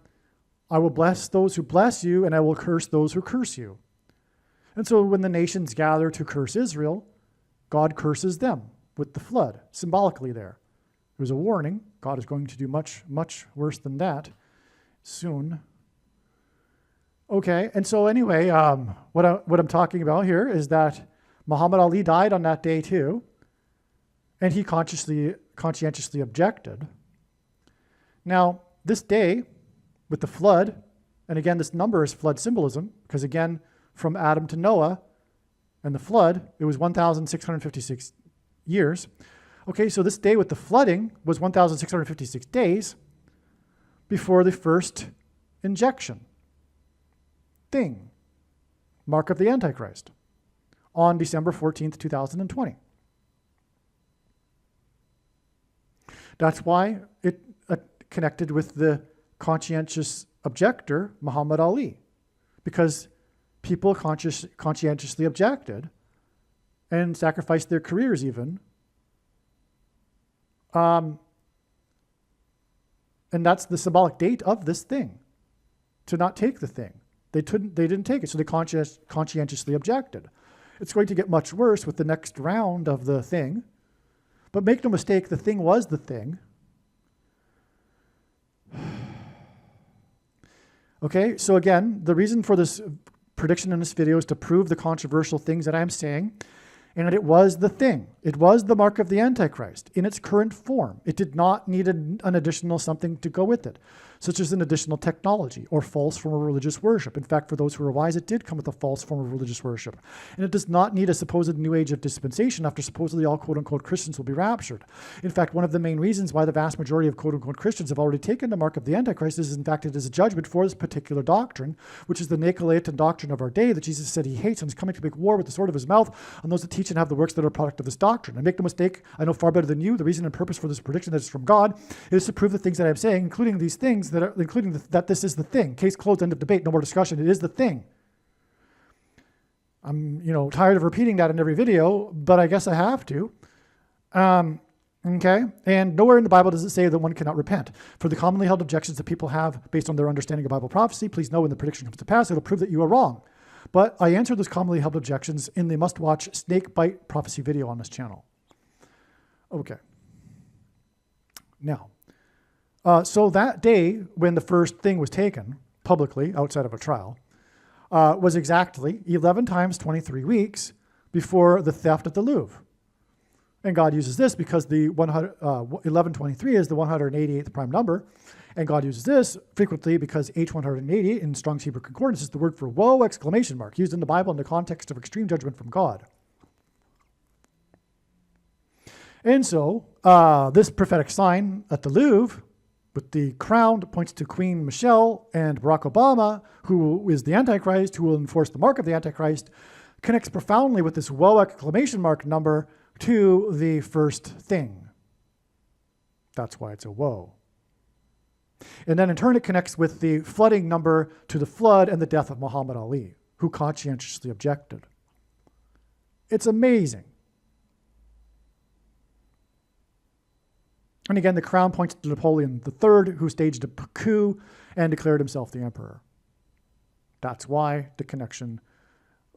S1: I will bless those who bless you, and I will curse those who curse you. And so when the nations gather to curse Israel, God curses them with the flood, symbolically there. It was a warning. God is going to do much, much worse than that soon. Okay, and so anyway, what I'm talking about here is that Muhammad Ali died on that day too, and he conscientiously objected. Now, this day, with the flood, and again, this number is flood symbolism, because again, from Adam to Noah and the flood, it was 1,656 years. Okay, so this day with the flooding was 1,656 days before the first injection thing, mark of the Antichrist, on December 14th, 2020. That's why it connected with the conscientious objector, Muhammad Ali, because people conscientiously objected and sacrificed their careers even. And that's the symbolic date of this thing, to not take the thing. They didn't take it, so they conscientiously objected. It's going to get much worse with the next round of the thing. But make no mistake, the thing was the thing. Okay, so again, the reason for this prediction in this video is to prove the controversial things that I'm saying, and that it was the thing. It was the mark of the Antichrist in its current form. It did not need an additional something to go with it, such as an additional technology or false form of religious worship. In fact, for those who are wise, it did come with a false form of religious worship. And it does not need a supposed new age of dispensation after supposedly all quote-unquote Christians will be raptured. In fact, one of the main reasons why the vast majority of quote-unquote Christians have already taken the mark of the Antichrist is, in fact, it is a judgment for this particular doctrine, which is the Nicolaitan doctrine of our day that Jesus said he hates and is coming to make war with the sword of his mouth on those that teach and have the works that are a product of this doctrine. And make no mistake, I know far better than you, the reason and purpose for this prediction that is from God is to prove the things that I'm saying, including these things that are, that this is the thing. Case closed, end of debate, no more discussion. It is the thing. I'm, tired of repeating that in every video, but I guess I have to. Okay? And nowhere in the Bible does it say that one cannot repent. For the commonly held objections that people have based on their understanding of Bible prophecy, please know when the prediction comes to pass, it'll prove that you are wrong. But I answer those commonly held objections in the must-watch snake bite prophecy video on this channel. Okay. Now, so that day when the first thing was taken publicly outside of a trial was exactly 11 times 23 weeks before the theft at the Louvre. And God uses this because the 1123 is the 188th prime number. And God uses this frequently because H188 in Strong's Hebrew Concordance is the word for woe, exclamation mark, used in the Bible in the context of extreme judgment from God. And so this prophetic sign at the Louvre with the crown points to Queen Michelle and Barack Obama, who is the Antichrist, who will enforce the mark of the Antichrist, connects profoundly with this woe, exclamation mark number to the first thing. That's why it's a woe. And then in turn, it connects with the flooding number to the flood and the death of Muhammad Ali, who conscientiously objected. It's amazing. And again, the crown points to Napoleon III, who staged a coup and declared himself the emperor. That's why the connection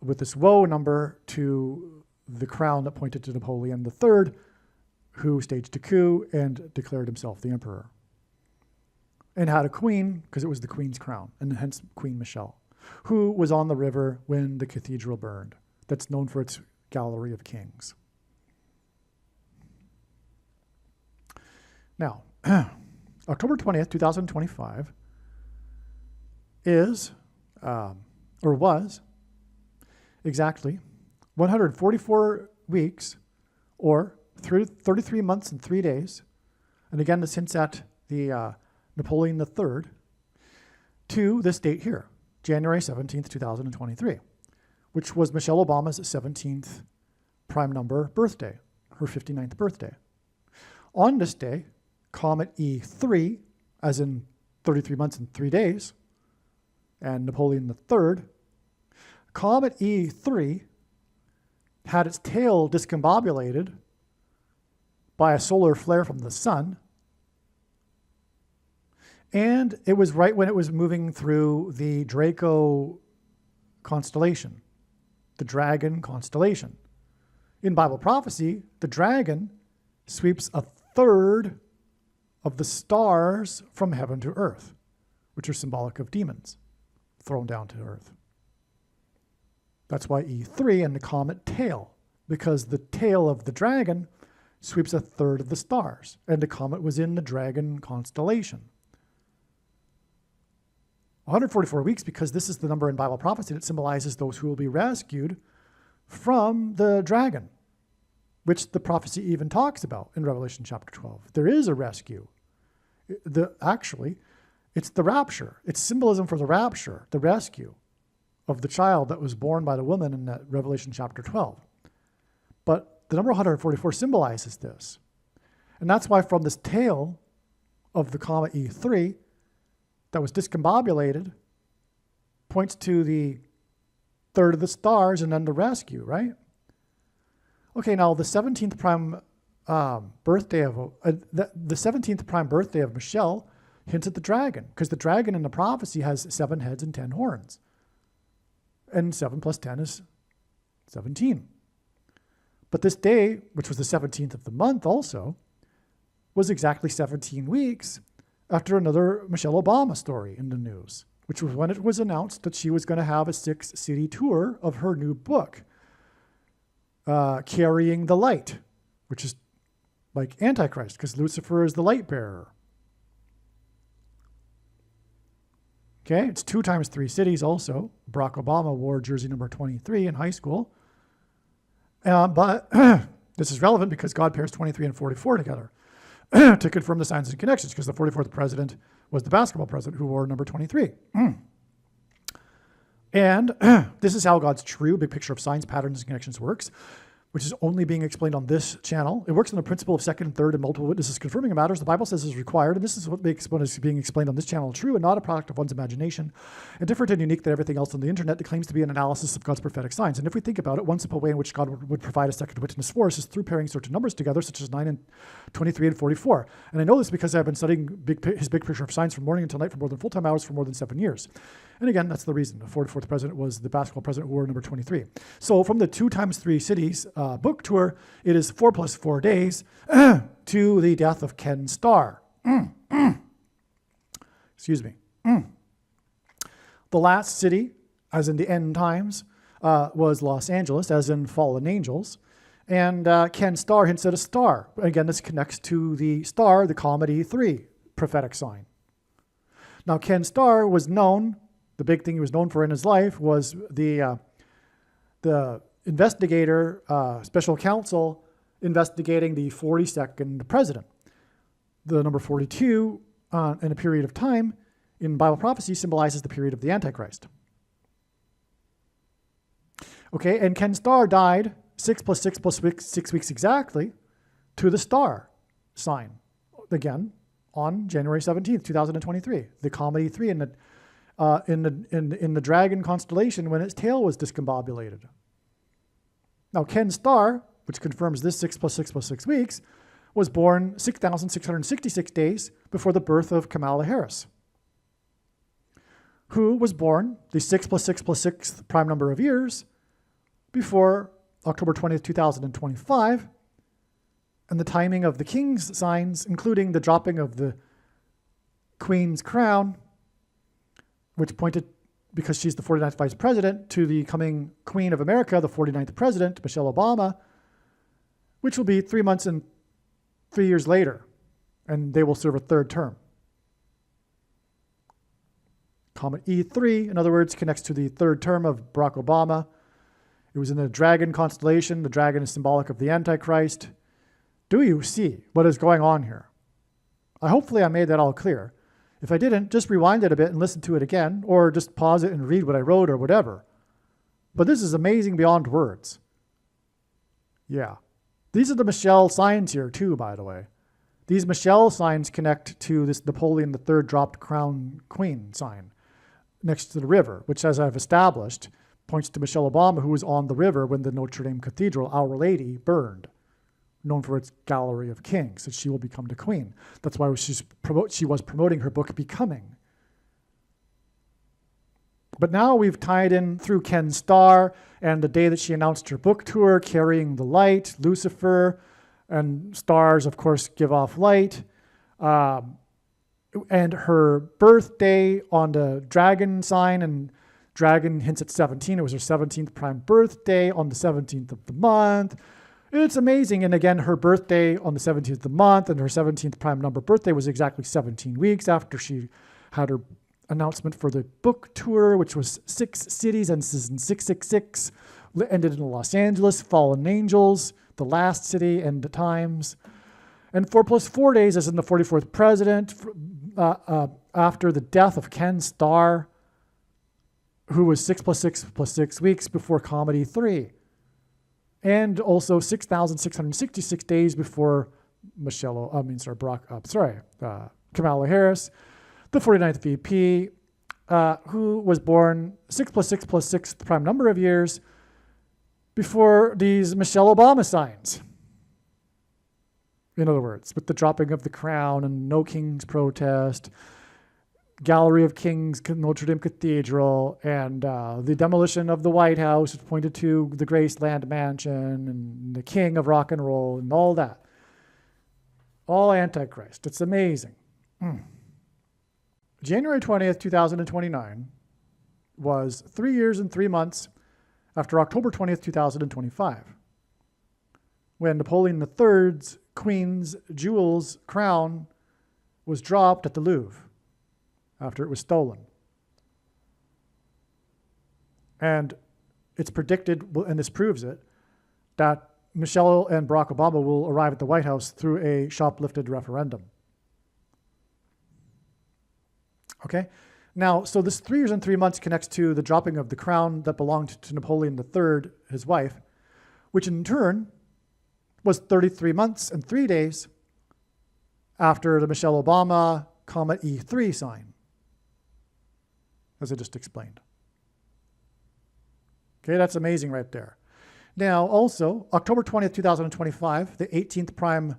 S1: with this woe number to the crown that pointed to Napoleon III, who staged a coup and declared himself the emperor. And had a queen, because it was the queen's crown, and hence Queen Michelle, who was on the river when the cathedral burned. That's known for its gallery of kings. Now, October 20th, 2025 is, or was, exactly 144 weeks, or 33 months and 3 days, and again this hints at the Napoleon III, to this date here, January 17th, 2023, which was Michelle Obama's 17th prime number birthday, her 59th birthday. On this day, Comet E3, as in 33 months and 3 days, and Napoleon III, Comet E3 had its tail discombobulated by a solar flare from the sun, and it was right when it was moving through the Draco constellation, the dragon constellation. In Bible prophecy, the dragon sweeps a third of the stars from heaven to earth, which are symbolic of demons thrown down to earth. That's why E3 and the comet tail, because the tail of the dragon sweeps a third of the stars, and the comet was in the dragon constellation. 144 weeks, because this is the number in Bible prophecy that symbolizes those who will be rescued from the dragon, which the prophecy even talks about in Revelation chapter 12. There is a rescue. Actually, it's the rapture. It's symbolism for the rapture, the rescue of the child that was born by the woman in that Revelation chapter 12. But the number 144 symbolizes this. And that's why from this tail of the comet E3 that was discombobulated points to the third of the stars and then the rescue, right? Okay, now the 17th prime birthday of the 17th prime birthday of Michelle hints at the dragon, because the dragon in the prophecy has 7 heads and 10 horns. And 7 plus 10 is 17. But this day, which was the 17th of the month also, was exactly 17 weeks after another Michelle Obama story in the news, which was when it was announced that she was going to have a 6-city tour of her new book, Carrying the Light, which is like Antichrist, because Lucifer is the light bearer. Okay, it's 2 times 3 cities also. Barack Obama wore jersey number 23 in high school. But this is relevant because God pairs 23 and 44 together to confirm the signs and connections, because the 44th president was the basketball president who wore number 23. And this is how God's true big picture of signs, patterns, and connections works, which is only being explained on this channel. It works on the principle of second and third and multiple witnesses confirming the matters the Bible says is required, and this is what makes what is being explained on this channel true and not a product of one's imagination, and different and unique than everything else on the internet that claims to be an analysis of God's prophetic signs. And if we think about it, one simple way in which God would provide a second witness for us is through pairing certain numbers together, such as 9 and 23 and 44. And I know this because I've been studying his big picture of signs from morning until night for more than full-time hours for more than 7 years. And again, that's the reason. The 44th president was the basketball president who wore number 23. So from the 2 times 3 cities book tour, it is 4 plus 4 days to the death of Ken Starr. Excuse me. The last city, as in the end times, was Los Angeles, as in fallen angels. And Ken Starr hints at a star. Again, this connects to the star, the comet E3 prophetic sign. Now, Ken Starr was known, the big thing he was known for in his life was the investigator, special counsel investigating the 42nd president. The number 42 in a period of time in Bible prophecy symbolizes the period of the Antichrist. Okay, and Ken Starr died 6 plus 6 plus 6 weeks exactly to the star sign. Again, on January 17th, 2023, the comet E3 in the dragon constellation when its tail was discombobulated. Now, Ken Starr, which confirms this 6 plus 6 plus 6 weeks, was born 6,666 days before the birth of Kamala Harris, who was born the 6 plus 6 plus 6 prime number of years before October 20th, 2025, and the timing of the king's signs, including the dropping of the queen's crown, which pointed, because she's the 49th vice president, to the coming Queen of America, the 49th president, Michelle Obama, which will be 3 months and 3 years later, and they will serve a third term. Comet E3, in other words, connects to the third term of Barack Obama. It was in the dragon constellation. The dragon is symbolic of the Antichrist. Do you see what is going on here? Hopefully I made that all clear. If I didn't, just rewind it a bit and listen to it again, or just pause it and read what I wrote or whatever. But this is amazing beyond words. Yeah. These are the Michelle signs here too, by the way. These Michelle signs connect to this Napoleon III dropped crown queen sign next to the river, which, as I've established, points to Michelle Obama, who was on the river when the Notre Dame Cathedral, Our Lady, burned, known for its gallery of kings, that she will become the queen. That's why she was promoting her book, Becoming. But now we've tied in through Ken Starr and the day that she announced her book tour, Carrying the Light, Lucifer, and stars, of course, give off light. And her birthday on the dragon sign, and dragon hints at 17. It was her 17th prime birthday on the 17th of the month. It's amazing. And again, her birthday on the 17th of the month and her 17th prime number birthday was exactly 17 weeks after she had her announcement for the book tour, which was 6 cities and season 666, ended in Los Angeles, Fallen Angels, the last city, and the times. And 4 plus 4 days as in the 44th president, after the death of Ken Starr, who was 6 plus 6 plus 6 weeks before Comedy 3. And also 6,666 days before Kamala Harris, the 49th VP, who was born 6 plus 6 plus 6 prime number of years before these Michelle Obama signs. In other words, with the dropping of the crown and no king's protest, Gallery of Kings, Notre Dame Cathedral, and the demolition of the White House, which pointed to the Graceland Mansion and the king of rock and roll and all that. All Antichrist. It's amazing. January 20th, 2029 was 3 years and 3 months after October 20th, 2025, when Napoleon III's Queen's jewels crown was dropped at the Louvre after it was stolen. And it's predicted, and this proves it, that Michelle and Barack Obama will arrive at the White House through a shoplifted referendum. Okay? Now, so this 3 years and 3 months connects to the dropping of the crown that belonged to Napoleon III, his wife, which in turn was 33 months and 3 days after the Michelle Obama Comet E3 sign, as I just explained. Okay, that's amazing right there. Now, also, October 20th, 2025, the 18th prime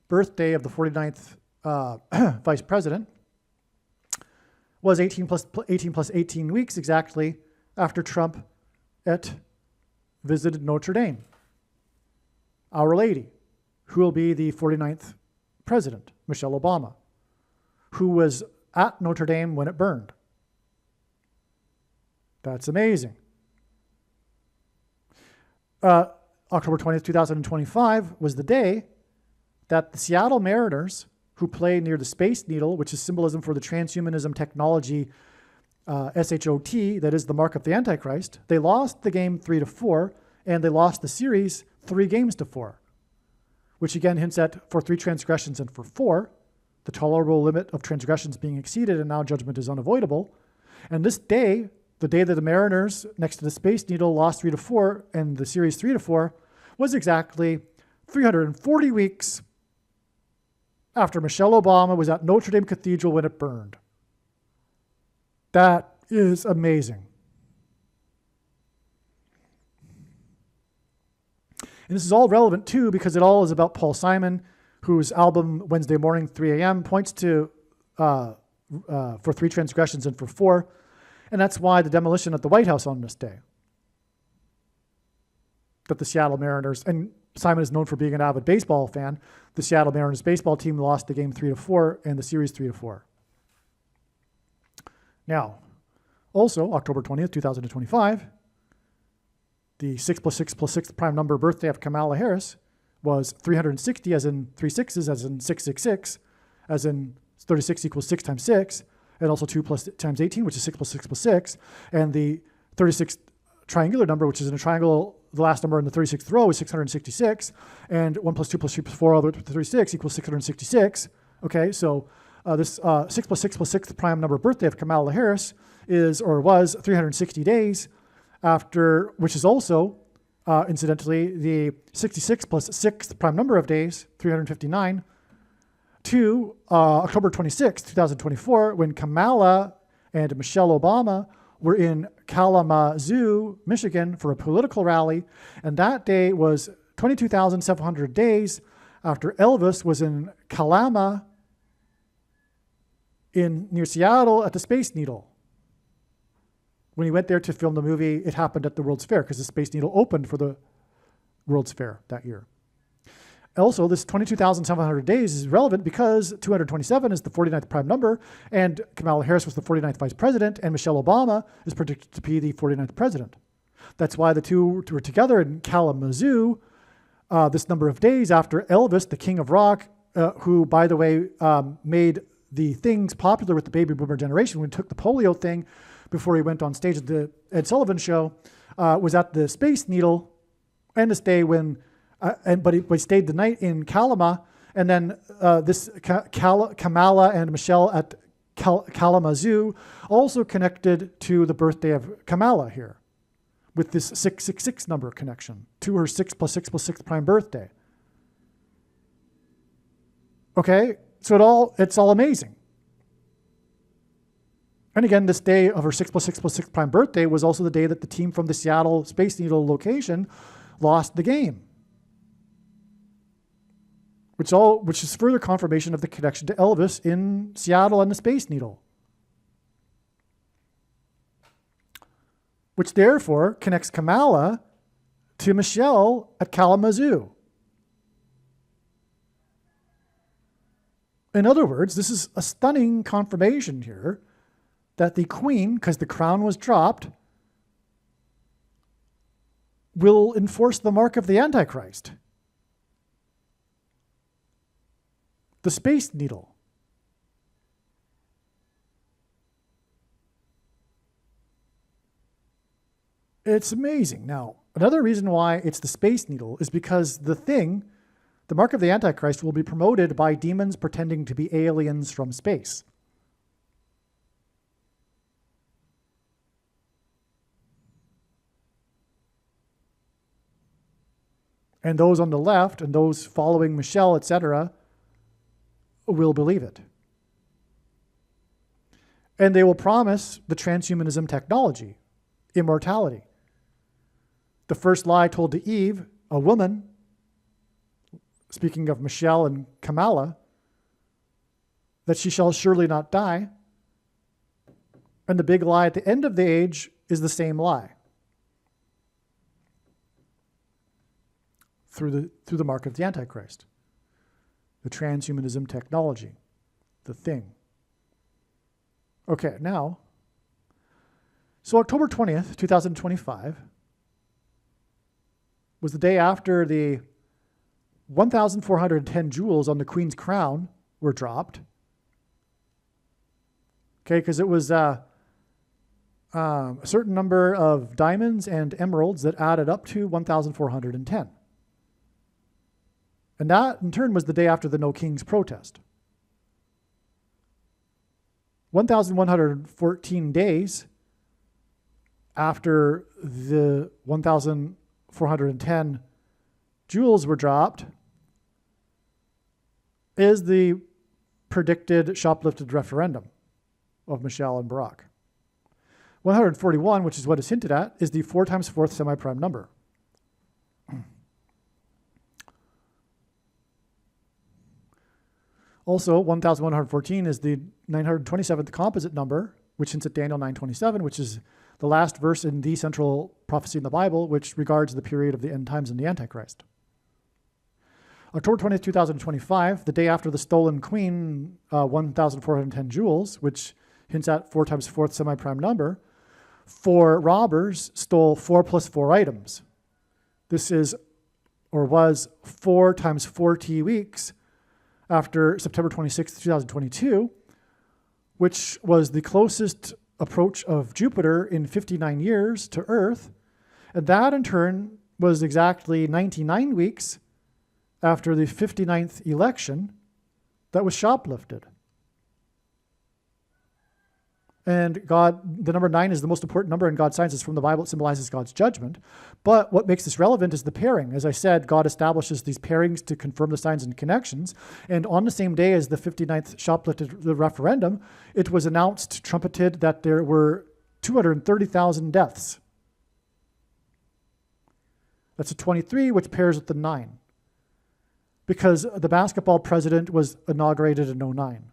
S1: birthday of the 49th vice president, was 18 plus 18 weeks exactly after Trump visited Notre Dame. Our Lady, who will be the 49th president, Michelle Obama, who was at Notre Dame when it burned. That's amazing. October 20th, 2025 was the day that the Seattle Mariners, who play near the Space Needle, which is symbolism for the transhumanism technology, SHOT, that is the mark of the Antichrist, they lost the game 3-4, and they lost the series 3 games to 4, which again hints at for 3 transgressions and for 4, the tolerable limit of transgressions being exceeded, and now judgment is unavoidable. And this day, the day that the Mariners, next to the Space Needle, lost 3-4, and the series 3-4, was exactly 340 weeks after Michelle Obama was at Notre Dame Cathedral when it burned. That is amazing. And this is all relevant too because it all is about Paul Simon, whose album Wednesday Morning, 3 a.m. points to for 3 transgressions and for 4. And that's why the demolition at the White House on this day. That the Seattle Mariners, and Simon is known for being an avid baseball fan, the Seattle Mariners baseball team lost the game 3-4 and the series 3-4. Now, also, October 20th, 2025, the 6 + 6 + 6 prime number birthday of Kamala Harris was 360, as in 3 sixes, as in 666, as in 36 equals 6 times 6, and also 2 times 18, which is 6 + 6 + 6. And the 36th triangular number, which is in a triangle, the last number in the 36th row is 666, and 1 + 2 + 3 + 4 all the way to 36 equals 666. Okay, so this 6 + 6 + 6 prime number birthday of Kamala Harris was 360 days after, which is also, incidentally, the 66 + 6 prime number of days, 359, to October 26, 2024, when Kamala and Michelle Obama were in Kalamazoo, Michigan, for a political rally. And that day was 22,700 days after Elvis was in Kalama near Seattle at the Space Needle. When he went there to film the movie, it happened at the World's Fair because the Space Needle opened for the World's Fair that year. Also, this 22,700 days is relevant because 227 is the 49th prime number, and Kamala Harris was the 49th vice president, and Michelle Obama is predicted to be the 49th president. That's why the two were together in Kalamazoo this number of days after Elvis, the king of rock, who, by the way, made the things popular with the baby boomer generation when he took the polio thing before he went on stage at the Ed Sullivan show, was at the Space Needle, and this day when but he stayed the night in Kalama, and then this Kamala and Michelle at Kalamazoo also connected to the birthday of Kamala here, with this 666 number connection to her 6 + 6 + 6 prime birthday. Okay, so it's all amazing. And again, this day of her 6 + 6 + 6 prime birthday was also the day that the team from the Seattle Space Needle location lost the game. Which is further confirmation of the connection to Elvis in Seattle and the Space Needle. Which therefore connects Kamala to Michelle at Kalamazoo. In other words, this is a stunning confirmation here that the Queen, because the crown was dropped, will enforce the mark of the Antichrist. The Space Needle. It's amazing. Now, another reason why it's the Space Needle is because the mark of the Antichrist, will be promoted by demons pretending to be aliens from space. And those on the left and those following Michelle, etc., will believe it. And they will promise the transhumanism technology, immortality. The first lie told to Eve, a woman, speaking of Michelle and Kamala, that she shall surely not die. And the big lie at the end of the age is the same lie. Through the mark of the Antichrist. The transhumanism technology, the thing. Okay, now, so October 20th, 2025 was the day after the 1,410 jewels on the Queen's crown were dropped. Okay, because it was a certain number of diamonds and emeralds that added up to 1,410. And that, in turn, was the day after the No Kings protest. 1,114 days after the 1,410 jewels were dropped is the predicted shoplifted referendum of Michelle and Barack. 141, which is what is hinted at, is the 4 times 4th semi-prime number. Also, 1114 is the 927th composite number, which hints at Daniel 9:27, which is the last verse in the central prophecy in the Bible, which regards the period of the end times and the Antichrist. October 20th, 2025, the day after the stolen queen, 1,410 jewels, which hints at 4 times 4th semi-prime number, 4 robbers stole 4 plus 4 items. This is, or was, 4 times 40 weeks after September 26th, 2022, which was the closest approach of Jupiter in 59 years to Earth. And that, in turn, was exactly 99 weeks after the 59th election that was shoplifted. And God, the number 9 is the most important number in God's sciences from the Bible. It symbolizes God's judgment. But what makes this relevant is the pairing. As I said, God establishes these pairings to confirm the signs and connections. And on the same day as the 59th shoplifted the referendum, it was announced, trumpeted, that there were 230,000 deaths. That's a 23, which pairs with the 9. Because the basketball president was inaugurated in 09.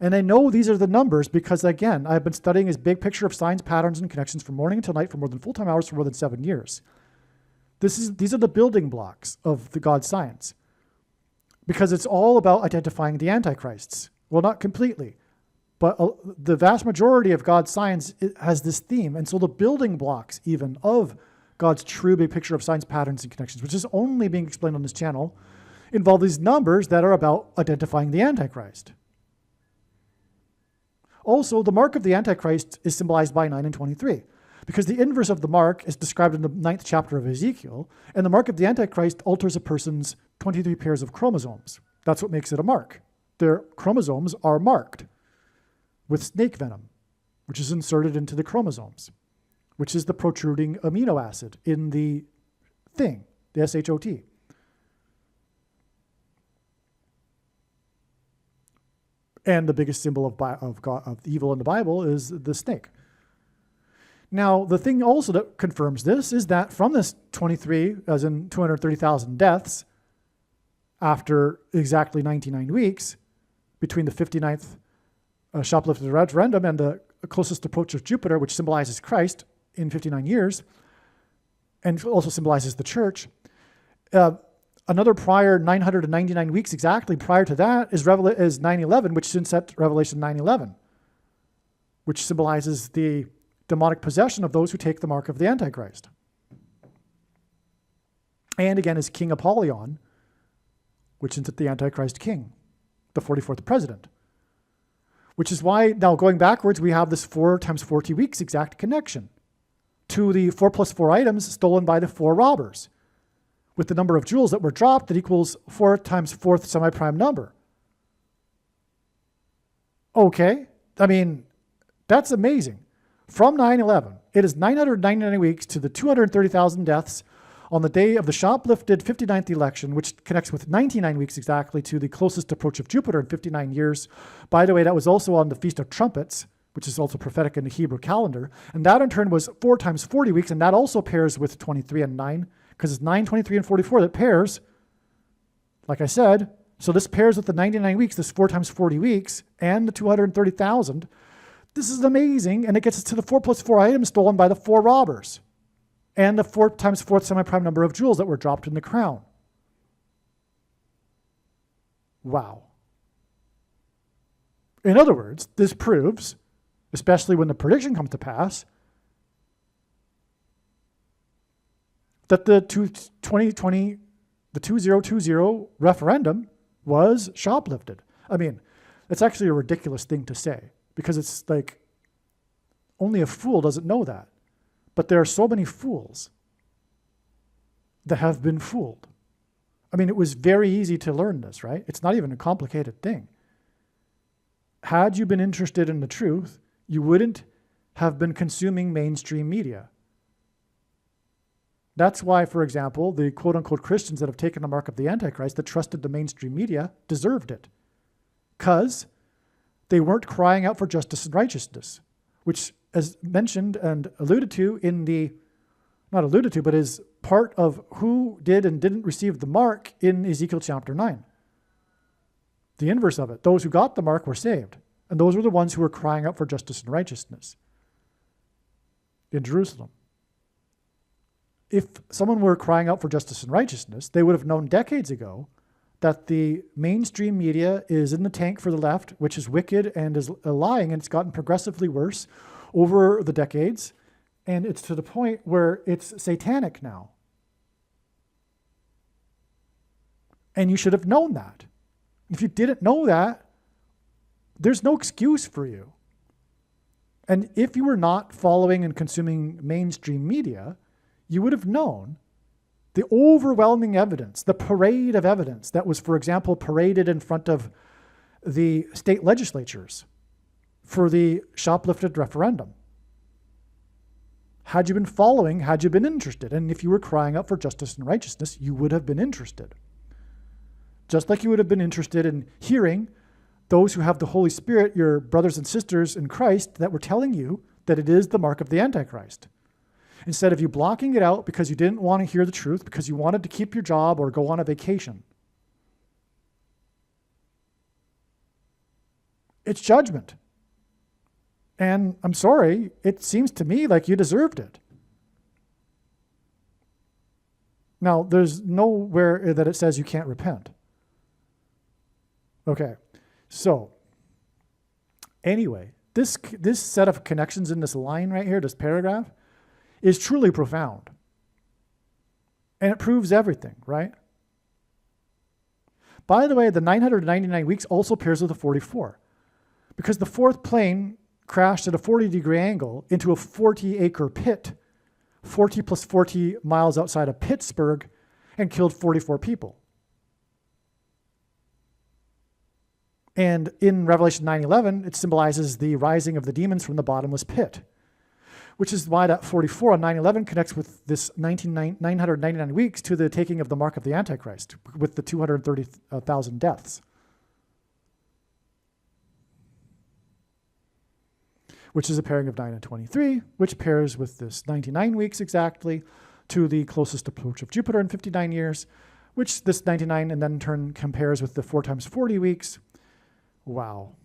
S1: And I know these are the numbers because, again, I've been studying his big picture of signs, patterns, and connections from morning until night for more than full-time hours for more than 7 years. These are the building blocks of the God science. Because it's all about identifying the antichrists. Well, not completely, but the vast majority of God's science has this theme. And so the building blocks even of God's true big picture of signs, patterns, and connections, which is only being explained on this channel, involve these numbers that are about identifying the Antichrist. Also, the mark of the Antichrist is symbolized by 9 and 23, because the inverse of the mark is described in the 9th chapter of Ezekiel, and the mark of the Antichrist alters a person's 23 pairs of chromosomes. That's what makes it a mark. Their chromosomes are marked with snake venom, which is inserted into the chromosomes, which is the protruding amino acid in the thing, the SHOT. And the biggest symbol of evil in the Bible is the snake. Now, the thing also that confirms this is that from this 23, as in 230,000 deaths, after exactly 99 weeks, between the 59th shoplifted referendum and the closest approach of Jupiter, which symbolizes Christ in 59 years, and also symbolizes the church, another prior 999 weeks exactly prior to that is 9/11, which hints at Revelation 9/11, which symbolizes the demonic possession of those who take the mark of the Antichrist. And again is King Apollyon, which hints at the Antichrist king, the 44th president. Which is why, now going backwards, we have this 4 times 40 weeks exact connection to the 4 plus 4 items stolen by the 4 robbers, with the number of jewels that were dropped that equals 4 times 4th semi-prime number. Okay, I mean, that's amazing. From 9/11, it is 999 weeks to the 230,000 deaths on the day of the shoplifted 59th election, which connects with 99 weeks exactly to the closest approach of Jupiter in 59 years. By the way, that was also on the Feast of Trumpets, which is also prophetic in the Hebrew calendar. And that in turn was 4 times 40 weeks, and that also pairs with 23 and 9, because it's 9, 23, and 44 that pairs, like I said. So this pairs with the 99 weeks, this 4 times 40 weeks, and the 230,000. This is amazing, and it gets us to the 4 plus 4 items stolen by the 4 robbers, and the 4 times 4th semi-prime number of jewels that were dropped in the crown. Wow. In other words, this proves, especially when the prediction comes to pass, that the 2020 referendum was shoplifted. I mean, it's actually a ridiculous thing to say, because it's like only a fool doesn't know that. But there are so many fools that have been fooled. I mean, it was very easy to learn this, right? It's not even a complicated thing. Had you been interested in the truth, you wouldn't have been consuming mainstream media. That's why, for example, the quote-unquote Christians that have taken the mark of the Antichrist that trusted the mainstream media deserved it, because they weren't crying out for justice and righteousness, which, as mentioned and alluded to in the, not alluded to, but is part of who did and didn't receive the mark in Ezekiel chapter 9. the inverse of it. Those who got the mark were saved. And those were the ones who were crying out for justice and righteousness in Jerusalem. If someone were crying out for justice and righteousness, they would have known decades ago that the mainstream media is in the tank for the left, which is wicked and is lying, and it's gotten progressively worse over the decades. And it's to the point where it's satanic now. And you should have known that. If you didn't know that, there's no excuse for you. And if you were not following and consuming mainstream media, you would have known the overwhelming evidence, the parade of evidence that was, for example, paraded in front of the state legislatures for the shoplifted referendum. Had you been following, had you been interested, and if you were crying out for justice and righteousness, you would have been interested. Just like you would have been interested in hearing those who have the Holy Spirit, your brothers and sisters in Christ, that were telling you that it is the mark of the Antichrist. Instead of you blocking it out because you didn't want to hear the truth, because you wanted to keep your job or go on a vacation. It's judgment. And I'm sorry, it seems to me like you deserved it. Now, there's nowhere that it says you can't repent. Okay, so anyway, this set of connections in this line right here, this paragraph, is truly profound. And it proves everything, right? By the way, the 999 weeks also pairs with the 44, because the fourth plane crashed at a 40-degree angle into a 40-acre pit, 40 plus 40 miles outside of Pittsburgh, and killed 44 people. And in Revelation 9:11, it symbolizes the rising of the demons from the bottomless pit, which is why that 44 on 9/11 connects with this 999 weeks to the taking of the mark of the Antichrist, with the 230,000 deaths. Which is a pairing of 9 and 23, which pairs with this 99 weeks exactly to the closest approach of Jupiter in 59 years, which this 99 and then in turn compares with the 4 times 40 weeks. Wow.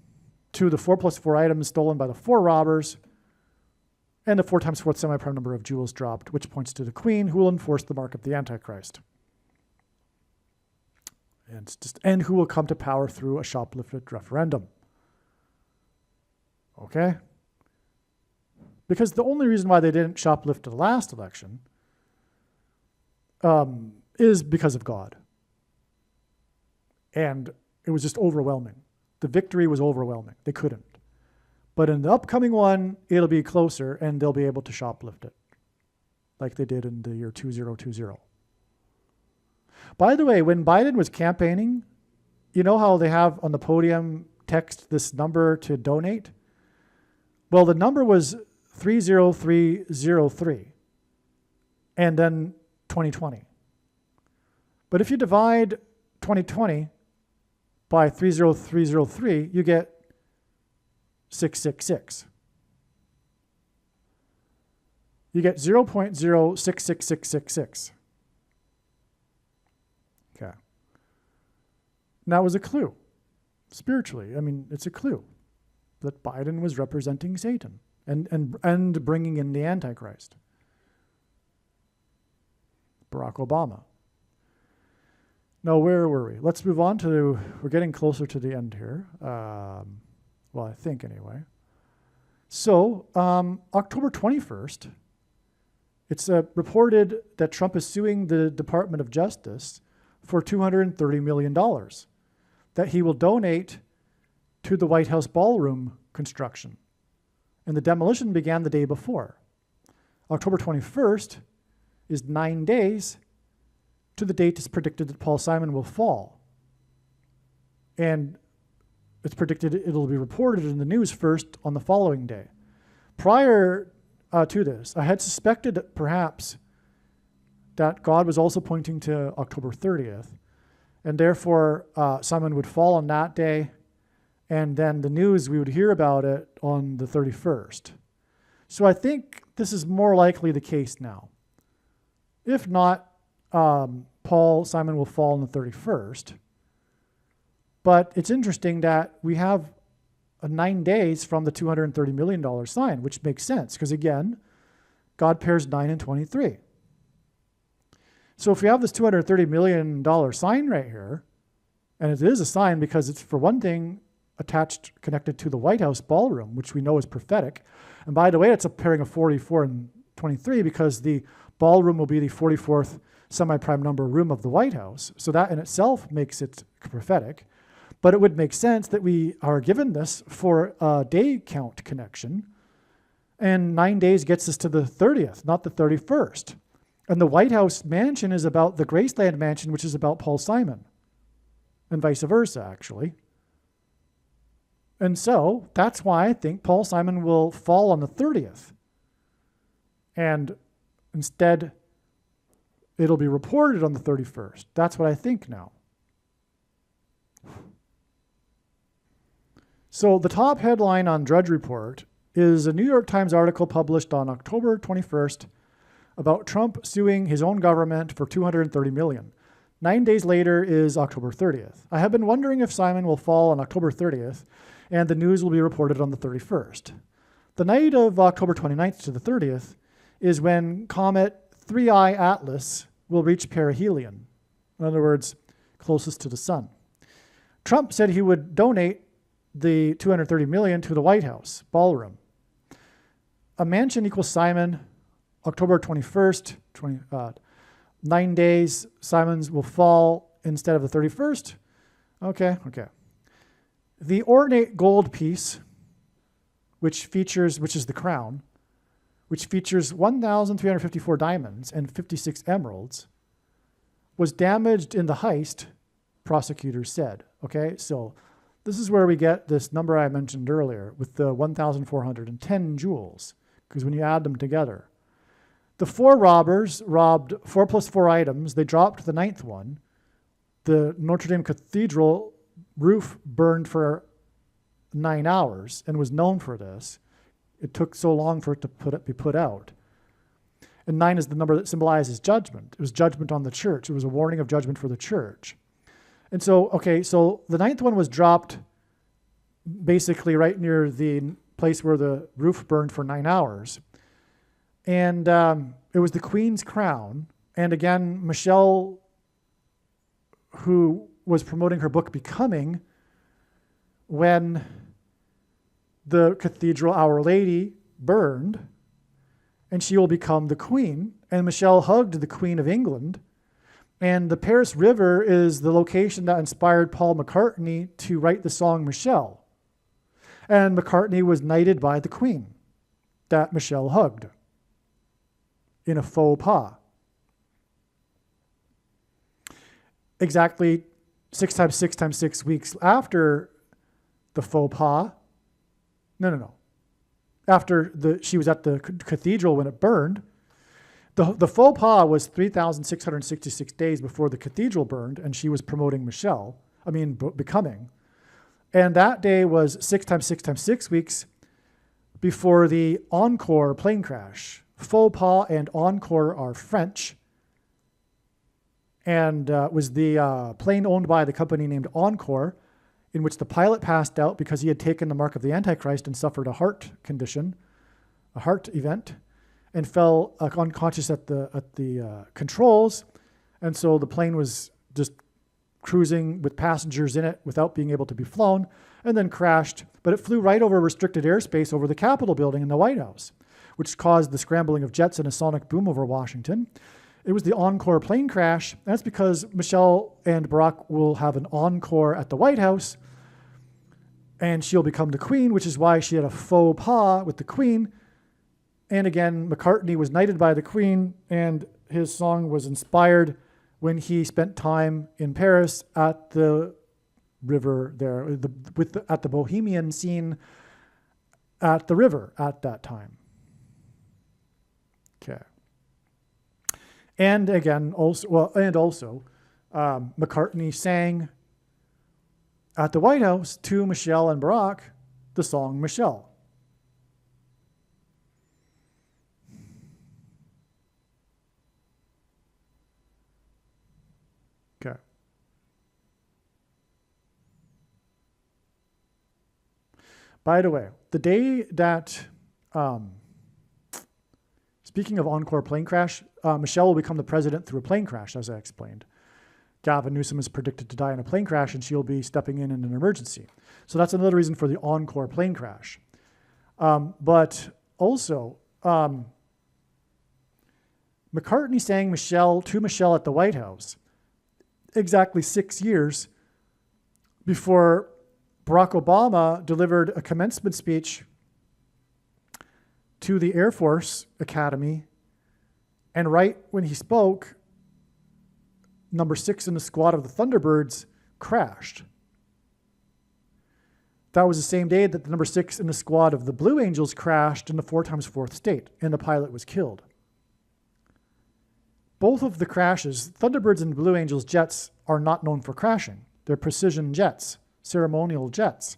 S1: To the 4 plus 4 items stolen by the 4 robbers, and the 4 times 4th semi-prime number of jewels dropped, which points to the queen who will enforce the mark of the Antichrist. And who will come to power through a shoplifted referendum. Okay? Because the only reason why they didn't shoplift the last election is because of God. And it was just overwhelming. The victory was overwhelming. They couldn't. But in the upcoming one, it'll be closer, and they'll be able to shoplift it, like they did in the year 2020. By the way, when Biden was campaigning, you know how they have on the podium text this number to donate? Well, the number was 30303, and then 2020. But if you divide 2020 by 30303, you get 666. You get 0.066666. Okay. Now, it was a clue. Spiritually, I mean, it's a clue that Biden was representing Satan and bringing in the Antichrist. Barack Obama. Now, where were we? Let's move on to, we're getting closer to the end here. Well, I think anyway. So, October 21st, it's reported that Trump is suing the Department of Justice for $230 million that he will donate to the White House ballroom construction. And the demolition began the day before. October 21st is 9 days to the date it's predicted that Paul Simon will fall. And it's predicted it'll be reported in the news first on the following day. Prior to this, I had suspected that perhaps that God was also pointing to October 30th, and therefore Simon would fall on that day, and then the news, we would hear about it on the 31st. So I think this is more likely the case now. If not, Paul Simon will fall on the 31st. But it's interesting that we have 9 days from the $230 million sign, which makes sense because, again, God pairs 9 and 23. So if we have this $230 million sign right here, and it is a sign because it's, for one thing, connected to the White House ballroom, which we know is prophetic. And by the way, it's a pairing of 44 and 23 because the ballroom will be the 44th semi-prime number room of the White House. So that in itself makes it prophetic. But it would make sense that we are given this for a day count connection. And 9 days gets us to the 30th, not the 31st. And the White House mansion is about the Graceland mansion, which is about Paul Simon. And vice versa, actually. And so that's why I think Paul Simon will fall on the 30th. And instead, it'll be reported on the 31st. That's what I think now. So the top headline on Drudge Report is a New York Times article published on October 21st about Trump suing his own government for $230 million. 9 days later is October 30th. I have been wondering if Simon will fall on October 30th, and the news will be reported on the 31st. The night of October 29th to the 30th is when comet 3I Atlas will reach perihelion, in other words, closest to the sun. Trump said he would donate the $230 million to the White House ballroom. A mansion equals Simon, October 21st, 9 days, Simon's will fall instead of the 31st. Okay. The ornate gold piece, which is the crown, which features 1,354 diamonds and 56 emeralds, was damaged in the heist, prosecutors said. Okay, so this is where we get this number I mentioned earlier with the 1,410 jewels, because when you add them together, the 4 robbers robbed 4 plus 4 items. They dropped the 9th one. The Notre Dame Cathedral roof burned for 9 hours and was known for this. It took so long for it to be put out. And 9 is the number that symbolizes judgment. It was judgment on the church. It was a warning of judgment for the church. And so, so the 9th one was dropped basically right near the place where the roof burned for 9 hours. And it was the Queen's crown. And again, Michelle, who was promoting her book Becoming, when the cathedral Our Lady burned, and she will become the Queen. And Michelle hugged the Queen of England. And the Paris River is the location that inspired Paul McCartney to write the song Michelle. And McCartney was knighted by the Queen that Michelle hugged in a faux pas. Exactly 6 times 6 times 6 weeks after the faux pas. No. After she was at the cathedral when it burned. The faux pas was 3,666 days before the cathedral burned, and she was promoting Becoming. And that day was 6 times 6 times 6 weeks before the Encore plane crash. Faux pas and Encore are French, and was the plane owned by the company named Encore, in which the pilot passed out because he had taken the mark of the Antichrist and suffered a heart condition, a heart event, and fell unconscious at the controls. And so the plane was just cruising with passengers in it without being able to be flown, and then crashed. But it flew right over restricted airspace over the Capitol building in the White House, which caused the scrambling of jets and a sonic boom over Washington. It was the Encore plane crash. That's because Michelle and Barack will have an encore at the White House, and she'll become the Queen, which is why she had a faux pas with the Queen. And again, McCartney was knighted by the Queen, and his song was inspired when he spent time in Paris at the river there, at the bohemian scene at the river at that time. Okay. And again, also, McCartney sang at the White House to Michelle and Barack the song Michelle. Okay. By the way, the day that, speaking of Encore plane crash, Michelle will become the president through a plane crash, as I explained. Gavin Newsom is predicted to die in a plane crash, and she'll be stepping in an emergency. So that's another reason for the Encore plane crash. But also, McCartney sang to Michelle at the White House exactly 6 years before Barack Obama delivered a commencement speech to the Air Force Academy. And right when he spoke, number 6 in the squad of the Thunderbirds crashed. That was the same day that the number 6 in the squad of the Blue Angels crashed in the 4x4th state, and the pilot was killed. Both of the crashes, Thunderbirds and Blue Angels jets, are not known for crashing. They're precision jets, ceremonial jets.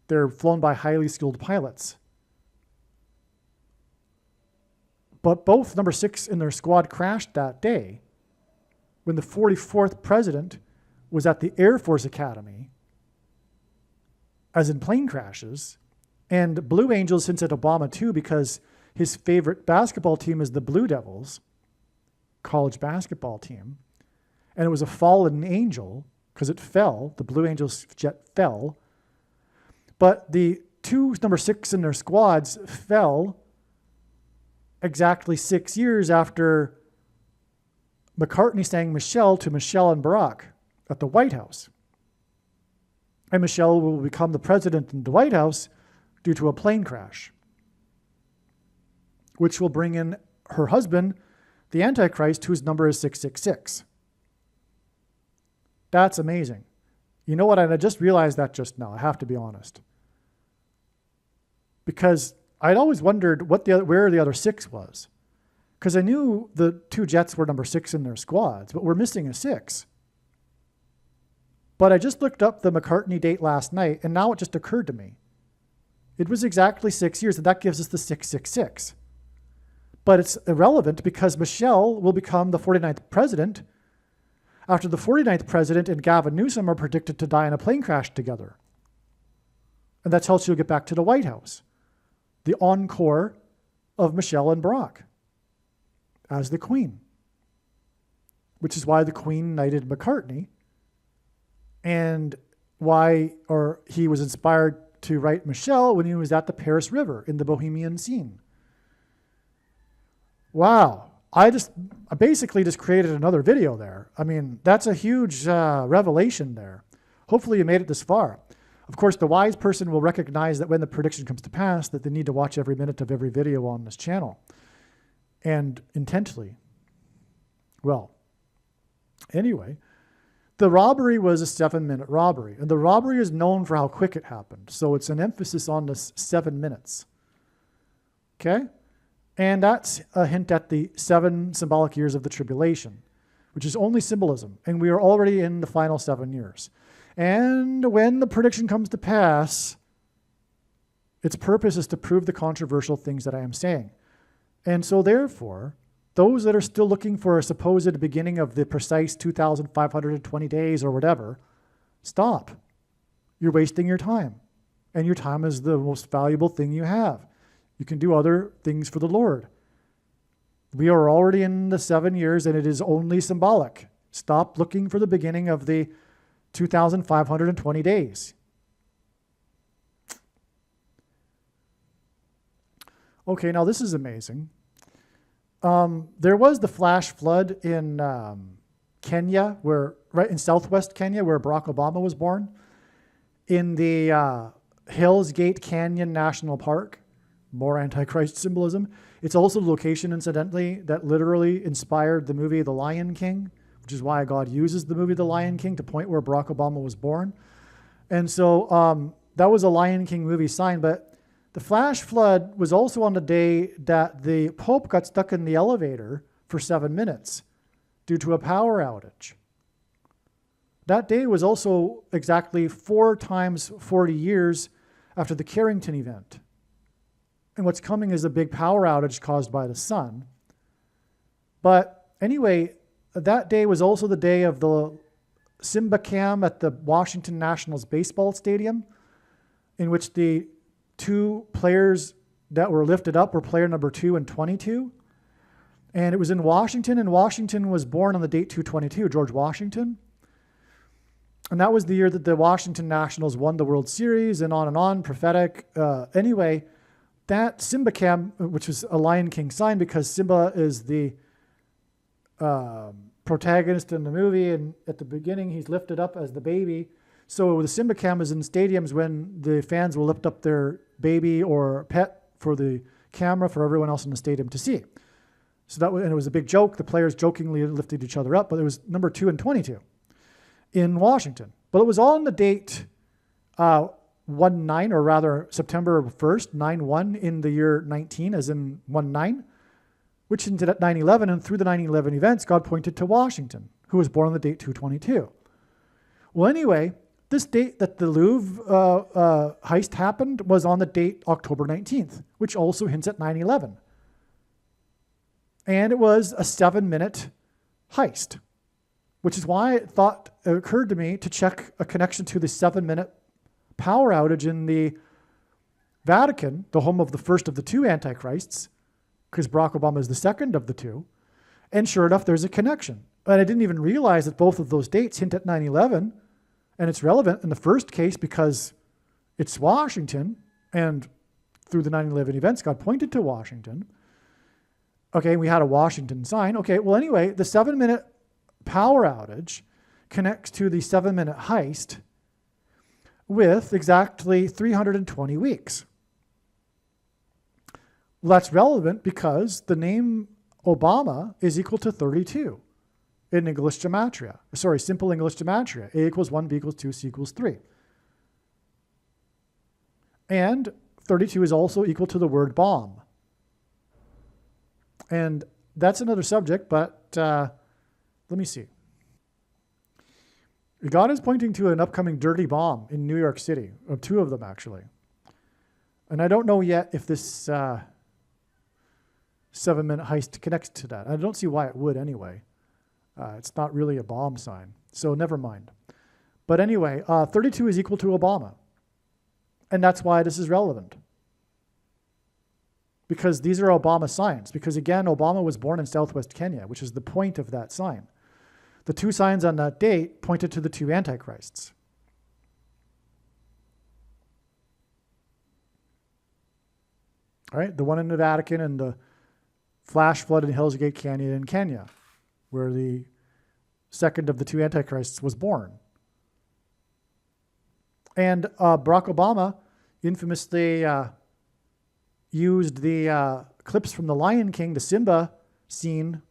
S1: They're flown by highly skilled pilots. But both number 6 in their squad crashed that day when the 44th president was at the Air Force Academy, as in plane crashes. And Blue Angels hints at Obama too, because his favorite basketball team is the Blue Devils, college basketball team. And it was a fallen angel because it fell. The Blue Angels jet fell. But the two number 6 in their squads fell exactly 6 years after McCartney sang Michelle to Michelle and Barack at the White House. And Michelle will become the president in the White House due to a plane crash, which will bring in her husband, the Antichrist, whose number is 666. That's amazing. You know what? I just realized that just now. I have to be honest. Because I'd always wondered where the other 6 was. Because I knew the 2 jets were number 6 in their squads, but we're missing a 6. But I just looked up the McCartney date last night, and now it just occurred to me. It was exactly 6 years, and that gives us the 666. But it's irrelevant because Michelle will become the 49th president after the 49th president and Gavin Newsom are predicted to die in a plane crash together. And that's how she'll get back to the White House. The encore of Michelle and Barack as the Queen, which is why the Queen knighted McCartney and why he was inspired to write Michelle when he was at the Paris River in the Bohemian scene. Wow. I basically just created another video there. I mean, that's a huge revelation there. Hopefully you made it this far. Of course, the wise person will recognize that when the prediction comes to pass, that they need to watch every minute of every video on this channel. And intently. Well, anyway, the robbery was a 7-minute robbery. And the robbery is known for how quick it happened. So it's an emphasis on this 7 minutes. Okay? And that's a hint at the 7 symbolic years of the tribulation, which is only symbolism. And we are already in the final 7 years. And when the prediction comes to pass, its purpose is to prove the controversial things that I am saying. And so therefore, those that are still looking for a supposed beginning of the precise 2,520 days or whatever, stop. You're wasting your time. And your time is the most valuable thing you have. You can do other things for the Lord. We are already in the 7 years and it is only symbolic. Stop looking for the beginning of the 2,520 days. Okay, now this is amazing. There was the flash flood in Kenya, right in southwest Kenya, where Barack Obama was born, in the Hills Gate Canyon National Park. More Antichrist symbolism. It's also the location, incidentally, that literally inspired the movie The Lion King, which is why God uses the movie The Lion King to point where Barack Obama was born. And so that was a Lion King movie sign, but the flash flood was also on the day that the Pope got stuck in the elevator for 7 minutes due to a power outage. That day was also exactly 4 times 40 years after the Carrington event. And what's coming is a big power outage caused by the sun. But anyway, that day was also the day of the Simba Cam at the Washington Nationals baseball stadium in which the two players that were lifted up were player number 2 and 22. And it was in Washington, and Washington was born on the date 222, George Washington. And that was the year that the Washington Nationals won the World Series, and on, prophetic. Anyway, that Simba Cam, which was a Lion King sign, because Simba is the protagonist in the movie, and at the beginning he's lifted up as the baby. So the Simba Cam is in stadiums when the fans will lift up their baby or pet for the camera for everyone else in the stadium to see. So that was, and it was a big joke. The players jokingly lifted each other up, but it was number 2 and 22 in Washington. But it was all on the date 1/9, or rather September 1st, 9/1 in the year 19, as in 1/9, which into 9/11, and through the 9/11 events, God pointed to Washington, who was born on the date 222. Well, anyway, this date that the Louvre heist happened was on the date October 19th, which also hints at 9/11. And it was a 7-minute heist, which is why it occurred to me to check a connection to the 7-minute power outage in the Vatican, the home of the first of the two Antichrists, because Barack Obama is the second of the two. And sure enough, there's a connection. And I didn't even realize that both of those dates hint at 9/11. And it's relevant in the first case because it's Washington, and through the 9/11 events, God pointed to Washington. Okay, we had a Washington sign. Okay, well, anyway, the 7-minute power outage connects to the 7-minute heist with exactly 320 weeks. Well, that's relevant because the name Obama is equal to 32 in English gematria. Sorry, simple English gematria. A equals 1, B equals 2, C equals 3. And 32 is also equal to the word bomb. And that's another subject, but let me see. God is pointing to an upcoming dirty bomb in New York City, or 2 of them actually. And I don't know yet if this 7-minute heist connects to that. I don't see why it would anyway. It's not really a bomb sign, so never mind. But anyway, 32 is equal to Obama. And that's why this is relevant. Because these are Obama signs. Because again, Obama was born in southwest Kenya, which is the point of that sign. The 2 signs on that date pointed to the 2 Antichrists. All right, the one in the Vatican and the flash flood in Hell's Gate Canyon in Kenya, where the second of the 2 Antichrists was born. And Barack Obama infamously used the clips from The Lion King, the Simba scene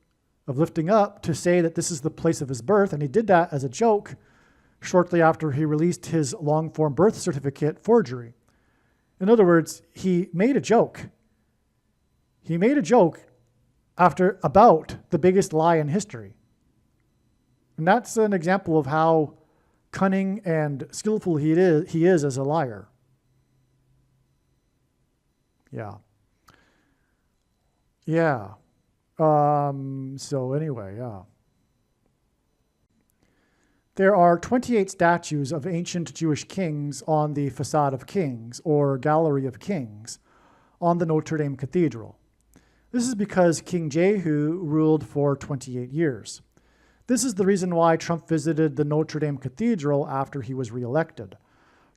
S1: of lifting up, to say that this is the place of his birth. And he did that as a joke shortly after he released his long-form birth certificate forgery. In other words, he made a joke. He made a joke about the biggest lie in history. And that's an example of how cunning and skillful he is as a liar. Yeah. So anyway, yeah. There are 28 statues of ancient Jewish kings on the Facade of Kings, or Gallery of Kings, on the Notre Dame Cathedral. This is because King Jehu ruled for 28 years. This is the reason why Trump visited the Notre Dame Cathedral after he was reelected.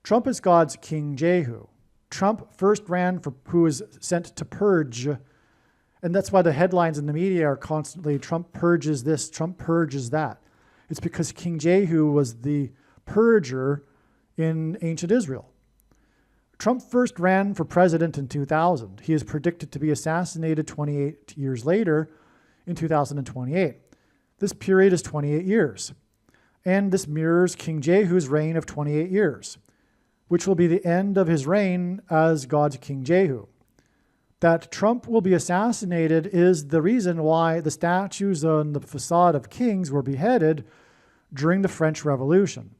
S1: Trump is God's King Jehu. Trump first ran for who was sent to purge, and that's why the headlines in the media are constantly, Trump purges this, Trump purges that. It's because King Jehu was the purger in ancient Israel. Trump first ran for president in 2000. He is predicted to be assassinated 28 years later in 2028. This period is 28 years. And this mirrors King Jehu's reign of 28 years, which will be the end of his reign as God's King Jehu. That Trump will be assassinated is the reason why the statues on the Facade of Kings were beheaded during the French Revolution.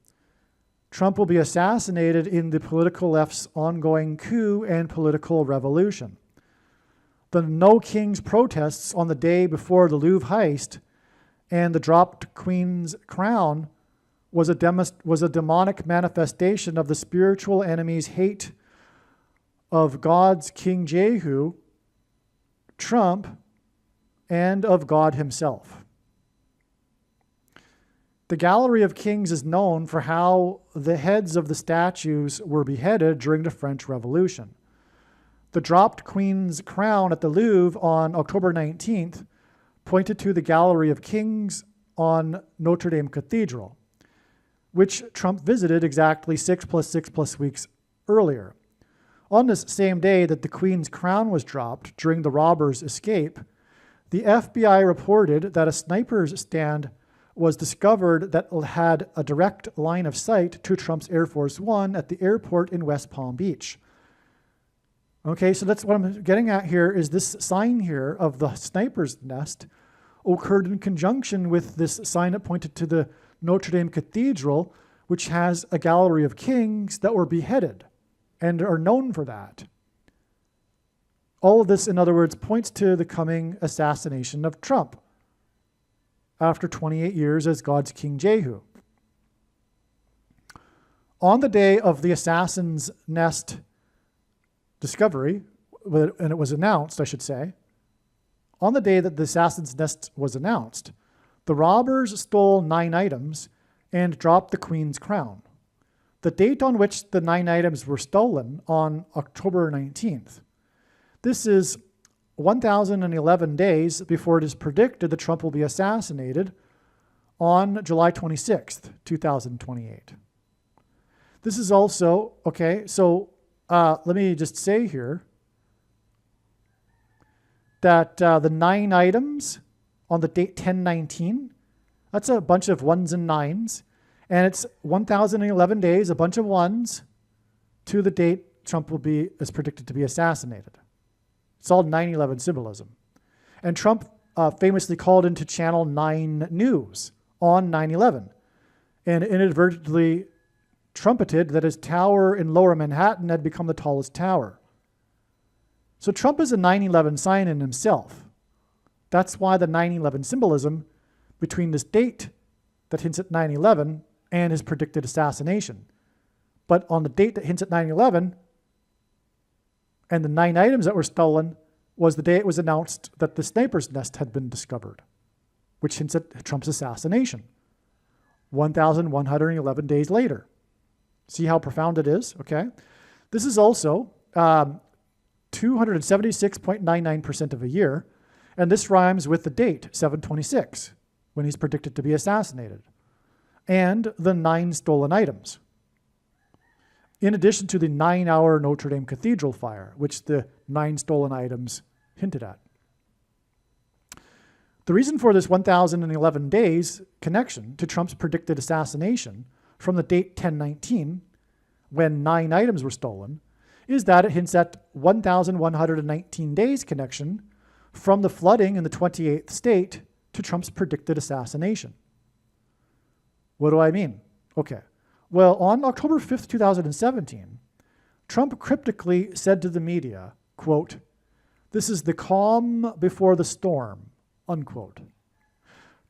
S1: Trump will be assassinated in the political left's ongoing coup and political revolution. The No Kings protests on the day before the Louvre heist and the dropped Queen's crown was a demonic manifestation of the spiritual enemy's hate of God's King Jehu, Trump, and of God himself. The Gallery of Kings is known for how the heads of the statues were beheaded during the French Revolution. The dropped Queen's crown at the Louvre on October 19th pointed to the Gallery of Kings on Notre Dame Cathedral, which Trump visited exactly 6 + 6 + weeks earlier. On this same day that the Queen's crown was dropped during the robbers' escape, the FBI reported that a sniper's stand was discovered that had a direct line of sight to Trump's Air Force One at the airport in West Palm Beach. Okay, so that's what I'm getting at here is this sign here of the sniper's nest occurred in conjunction with this sign that pointed to the Notre Dame Cathedral, which has a gallery of kings that were beheaded and are known for that. All of this, in other words, points to the coming assassination of Trump after 28 years as God's King Jehu. On the day of the assassin's nest discovery, and it was announced, I should say, on the day that the assassin's nest was announced, the robbers stole 9 items and dropped the Queen's crown. The date on which the 9 items were stolen, on October 19th. This is 1,011 days before it is predicted that Trump will be assassinated on July 26th, 2028. This is also, okay, so let me just say here that the 9 items on the date 10/19, that's a bunch of 1s and 9s, and it's 1,011 days, a bunch of 1s, to the date Trump is predicted to be assassinated. It's all 9/11 symbolism. And Trump famously called into Channel 9 News on 9/11 and inadvertently trumpeted that his tower in Lower Manhattan had become the tallest tower. So Trump is a 9/11 sign in himself. That's why the 9/11 symbolism between this date that hints at 9/11 and his predicted assassination. But on the date that hints at 9/11 and the 9 items that were stolen was the day it was announced that the sniper's nest had been discovered, which hints at Trump's assassination, 1,111 days later. See how profound it is? Okay. This is also 276.99% of a year, and this rhymes with the date, 7/26, when he's predicted to be assassinated, and the 9 stolen items, in addition to the 9-hour Notre Dame Cathedral fire, which the 9 stolen items hinted at. The reason for this 1,011 days connection to Trump's predicted assassination from the date 10/19, when 9 items were stolen, is that it hints at 1,119 days connection from the flooding in the 28th state to Trump's predicted assassination. What do I mean? Okay. Well, on October 5th, 2017, Trump cryptically said to the media, quote, "This is the calm before the storm," unquote.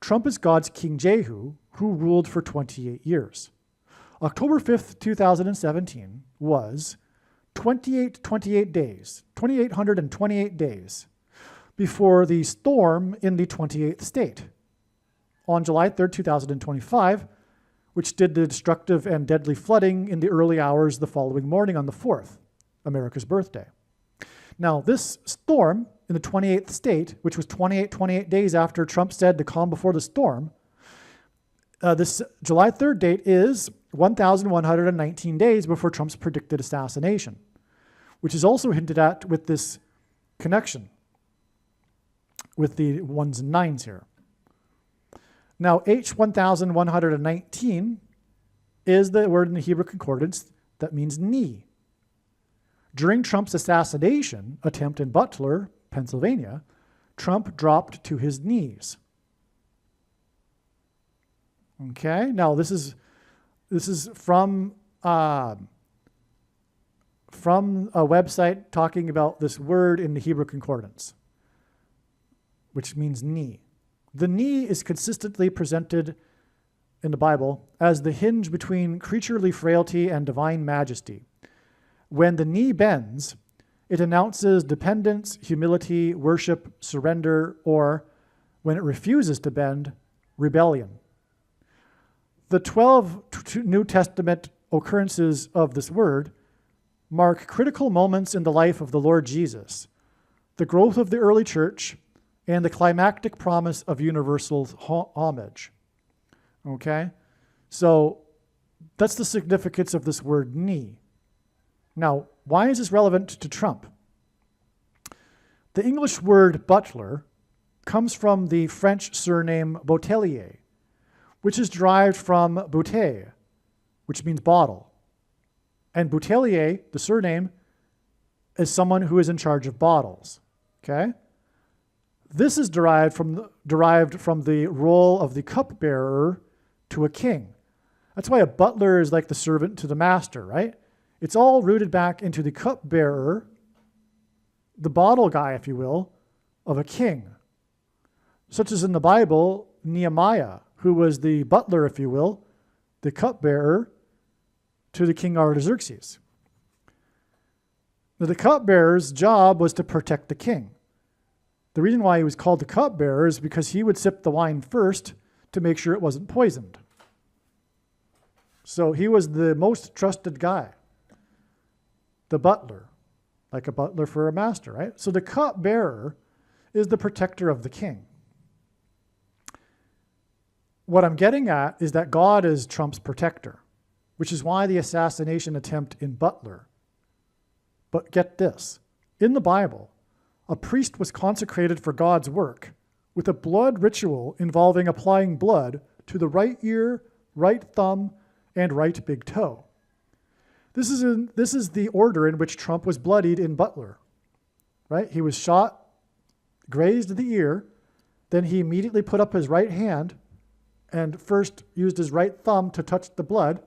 S1: Trump is God's King Jehu, who ruled for 28 years. October 5th, 2017 was 2,828 days before the storm in the 28th state. On July 3rd, 2025, which did the destructive and deadly flooding in the early hours the following morning on the 4th, America's birthday. Now, this storm in the 28th state, which was 28 days after Trump said the calm before the storm, this July 3rd date is 1,119 days before Trump's predicted assassination, which is also hinted at with this connection with the 1s and 9s here. Now, H1119 is the word in the Hebrew concordance that means knee. During Trump's assassination attempt in Butler, Pennsylvania, Trump dropped to his knees. Okay, now this is from a website talking about this word in the Hebrew concordance, which means knee. The knee is consistently presented in the Bible as the hinge between creaturely frailty and divine majesty. When the knee bends, it announces dependence, humility, worship, surrender, or, when it refuses to bend, rebellion. The 12 New Testament occurrences of this word mark critical moments in the life of the Lord Jesus, the growth of the early church, and the climactic promise of universal homage. Okay? So that's the significance of this word knee. Now, why is this relevant to Trump? The English word butler comes from the French surname Boutellier, which is derived from bouteille, which means bottle. And Boutellier, the surname, is someone who is in charge of bottles. Okay? This is derived from the role of the cupbearer to a king. That's why a butler is like the servant to the master, right? It's all rooted back into the cupbearer, the bottle guy, if you will, of a king. Such as in the Bible, Nehemiah, who was the butler, if you will, the cupbearer to the king Artaxerxes. Now, the cupbearer's job was to protect the king. The reason why he was called the cupbearer is because he would sip the wine first to make sure it wasn't poisoned. So he was the most trusted guy, the butler, like a butler for a master, right? So the cupbearer is the protector of the king. What I'm getting at is that God is Trump's protector, which is why the assassination attempt in Butler. But get this, in the Bible, a priest was consecrated for God's work with a blood ritual involving applying blood to the right ear, right thumb, and right big toe. This is the order in which Trump was bloodied in Butler, right? He was shot, grazed the ear, then he immediately put up his right hand and first used his right thumb to touch the blood,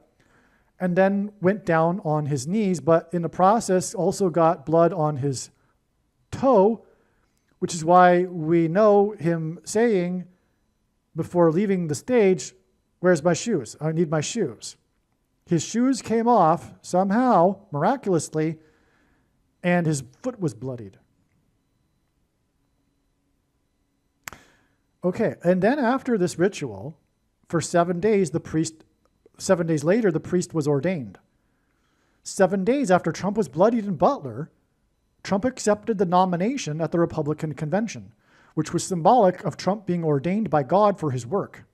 S1: and then went down on his knees, but in the process also got blood on his toe, which is why we know him saying before leaving the stage, "Where's my shoes? I need my shoes." His shoes came off somehow, miraculously, and his foot was bloodied. Okay, and then after this ritual, for 7 days, 7 days later, the priest was ordained. 7 days after Trump was bloodied in Butler, Trump accepted the nomination at the Republican convention, which was symbolic of Trump being ordained by God for his work.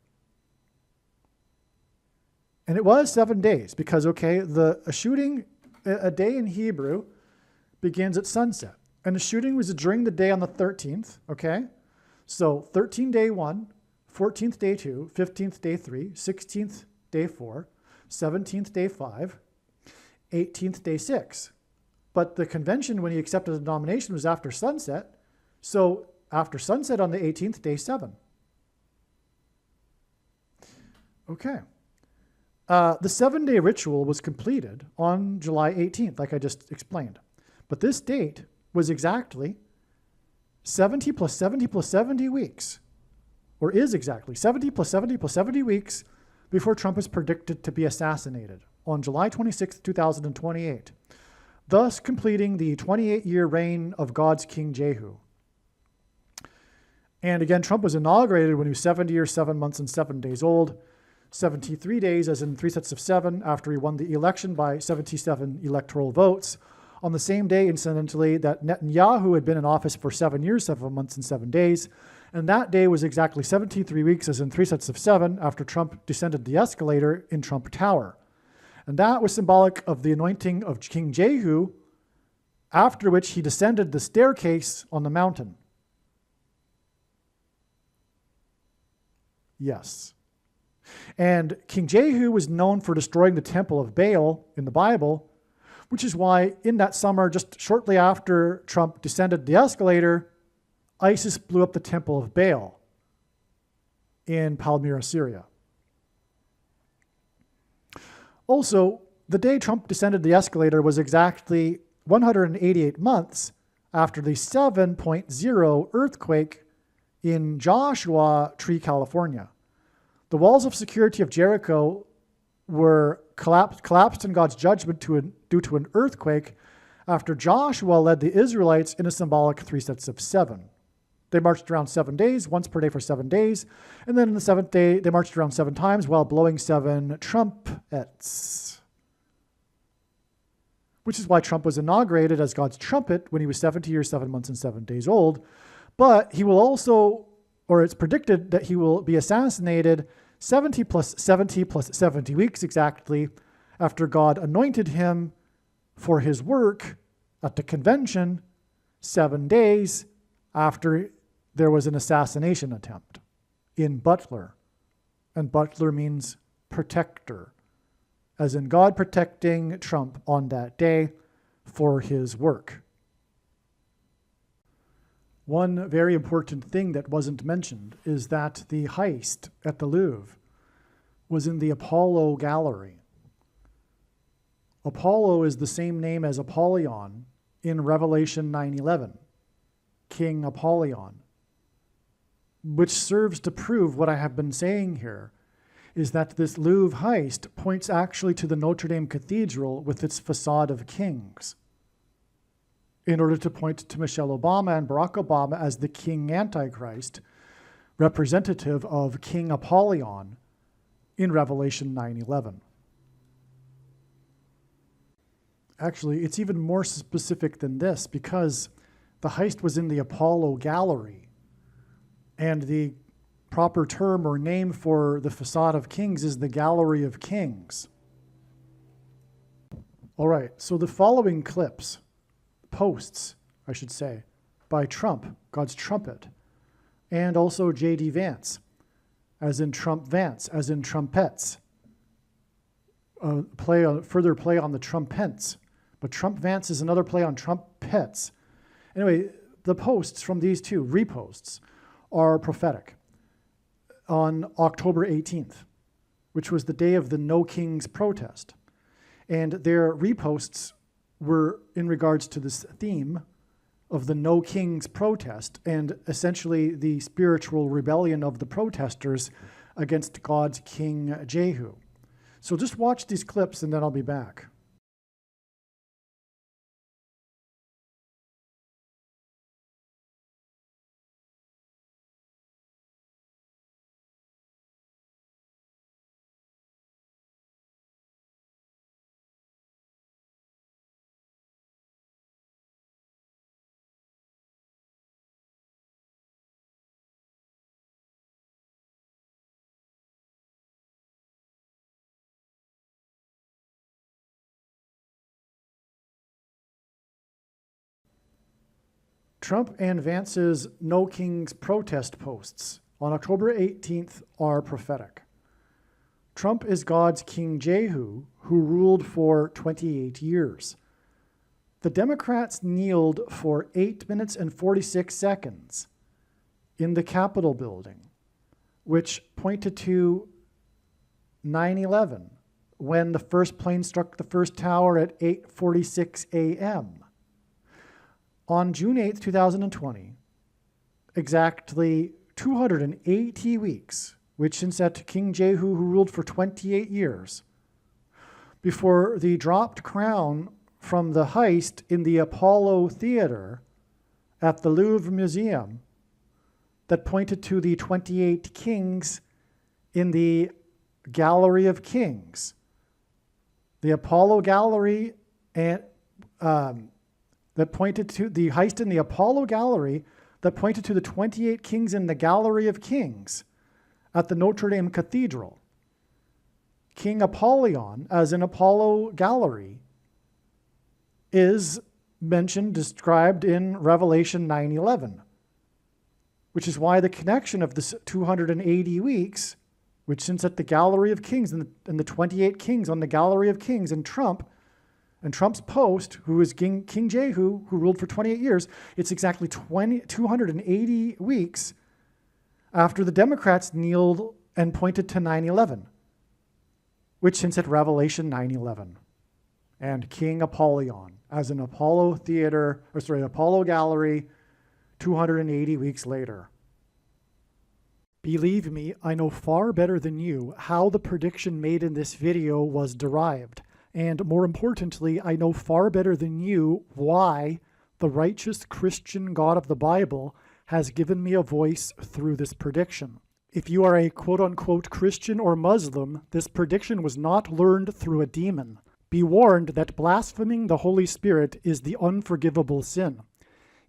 S1: And it was 7 days because, a shooting, a day in Hebrew, begins at sunset. And the shooting was during the day on the 13th, okay? So 13th day 1, 14th day 2, 15th day 3, 16th day 4, 17th day 5, 18th day 6. But the convention, when he accepted the nomination, was after sunset. So after sunset on the 18th, day 7. Okay. The 7-day ritual was completed on July 18th, like I just explained. But this date was exactly 70 plus 70 plus 70 weeks, or is exactly 70 plus 70 plus 70 weeks before Trump is predicted to be assassinated on July 26, 2028, thus completing the 28-year reign of God's King Jehu. And again, Trump was inaugurated when he was 70 years, 7 months, and 7 days old. 73 days, as in 3 sets of 7, after he won the election by 77 electoral votes. On the same day, incidentally, that Netanyahu had been in office for 7 years, 7 months, and 7 days. And that day was exactly 73 weeks, as in 3 sets of 7, after Trump descended the escalator in Trump Tower. And that was symbolic of the anointing of King Jehu, after which he descended the staircase on the mountain. Yes. And King Jehu was known for destroying the temple of Baal in the Bible, which is why in that summer, just shortly after Trump descended the escalator, ISIS blew up the temple of Baal in Palmyra, Syria. Also, the day Trump descended the escalator was exactly 188 months after the 7.0 earthquake in Joshua Tree, California. The walls of security of Jericho were collapsed in God's judgment due to an earthquake after Joshua led the Israelites in a symbolic 3 sets of 7. They marched around 7 days, once per day for 7 days. And then on the 7th day, they marched around 7 times while blowing 7 trumpets. Which is why Trump was inaugurated as God's trumpet when he was 70 years, 7 months, and 7 days old. But he will also, or it's predicted that he will be assassinated 70 plus 70 plus 70 weeks exactly after God anointed him for his work at the convention 7 days after there was an assassination attempt in Butler. And Butler means protector, as in God protecting Trump on that day for his work. One very important thing that wasn't mentioned is that the heist at the Louvre was in the Apollo Gallery. Apollo is the same name as Apollyon in Revelation 9:11, King Apollyon, which serves to prove what I have been saying here, is that this Louvre heist points actually to the Notre Dame Cathedral with its facade of kings, in order to point to Michelle Obama and Barack Obama as the King Antichrist, representative of King Apollyon in Revelation 9:11. Actually, it's even more specific than this because the heist was in the Apollo Gallery, and the proper term or name for the facade of kings is the Gallery of Kings. All right, so the following posts, I should say, by Trump, God's trumpet, and also J.D. Vance, as in Trump Vance, as in trumpets, further play on the trumpets, but Trump Vance is another play on trumpets. Anyway, the posts from these two reposts are prophetic. On October 18th, which was the day of the No Kings protest, and their reposts were in regards to this theme of the No Kings protest and essentially the spiritual rebellion of the protesters against God's King Jehu. So just watch these clips and then I'll be back. Trump and Vance's No Kings protest posts on October 18th are prophetic. Trump is God's King Jehu, who ruled for 28 years. The Democrats kneeled for 8 minutes and 46 seconds in the Capitol building, which pointed to 9/11, when the first plane struck the first tower at 8:46 a.m. On June 8th, 2020, exactly 280 weeks, which since at King Jehu, who ruled for 28 years, before the dropped crown from the heist in the Apollo Theater at the Louvre Museum that pointed to the 28 kings in the Gallery of Kings. The Apollo Gallery and that pointed to the heist in the Apollo Gallery that pointed to the 28 kings in the Gallery of Kings at the Notre Dame Cathedral. King Apollyon, as in Apollo Gallery, is mentioned, described in Revelation 9:11, which is why the connection of this 280 weeks, which since at the Gallery of Kings and the 28 kings on the Gallery of Kings and Trump's post, who is King Jehu, who ruled for 28 years, it's exactly 280 weeks after the Democrats kneeled and pointed to 9/11, which hints at Revelation 9:11. And King Apollyon, as in Apollo Gallery, 280 weeks later. Believe me, I know far better than you how the prediction made in this video was derived. And more importantly, I know far better than you why the righteous Christian God of the Bible has given me a voice through this prediction. If you are a quote-unquote Christian or Muslim, this prediction was not learned through a demon. Be warned that blaspheming the Holy Spirit is the unforgivable sin.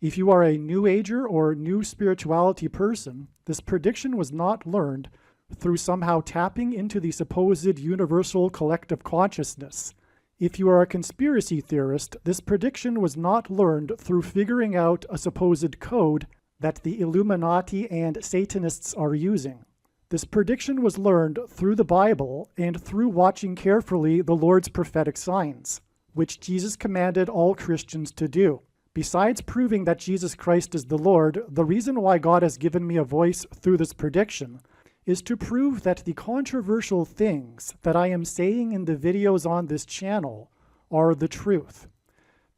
S1: If you are a New Ager or New Spirituality person, this prediction was not learned through somehow tapping into the supposed universal collective consciousness. If you are a conspiracy theorist, this prediction was not learned through figuring out a supposed code that the Illuminati and Satanists are using. This prediction was learned through the Bible and through watching carefully the Lord's prophetic signs, which Jesus commanded all Christians to do. Besides proving that Jesus Christ is the Lord, the reason why God has given me a voice through this prediction is to prove that the controversial things that I am saying in the videos on this channel are the truth.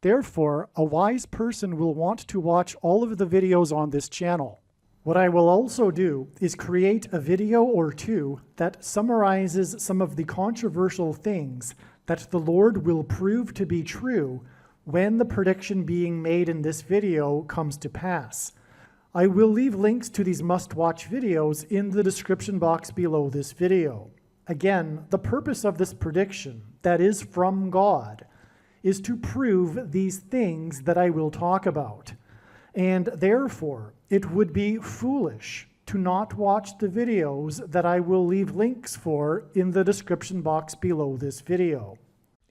S1: Therefore, a wise person will want to watch all of the videos on this channel. What I will also do is create a video or two that summarizes some of the controversial things that the Lord will prove to be true when the prediction being made in this video comes to pass. I will leave links to these must-watch videos in the description box below this video. Again, the purpose of this prediction, that is from God, is to prove these things that I will talk about. And therefore, it would be foolish to not watch the videos that I will leave links for in the description box below this video.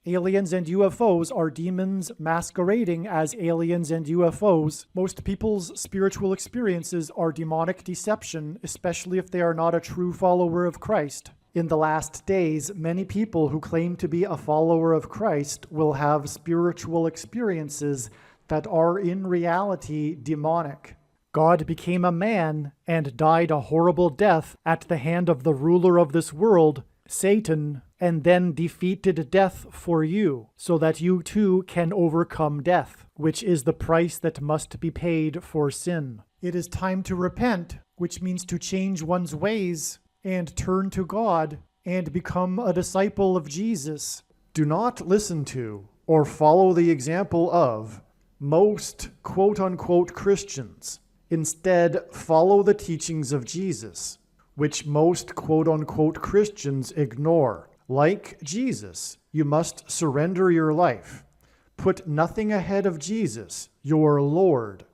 S1: Aliens and UFOs are demons masquerading as aliens and UFOs. Most people's spiritual experiences are demonic deception, especially if they are not a true follower of Christ. In the last days, many people who claim to be a follower of Christ will have spiritual experiences that are in reality demonic. God became a man and died a horrible death at the hand of the ruler of this world, Satan, and then defeated death for you, so that you too can overcome death, which is the price that must be paid for sin. It is time to repent, which means to change one's ways and turn to God and become a disciple of Jesus. Do not listen to or follow the example of most quote-unquote Christians. Instead, follow the teachings of Jesus, which most quote-unquote Christians ignore. Like Jesus, you must surrender your life. Put nothing ahead of Jesus, your Lord.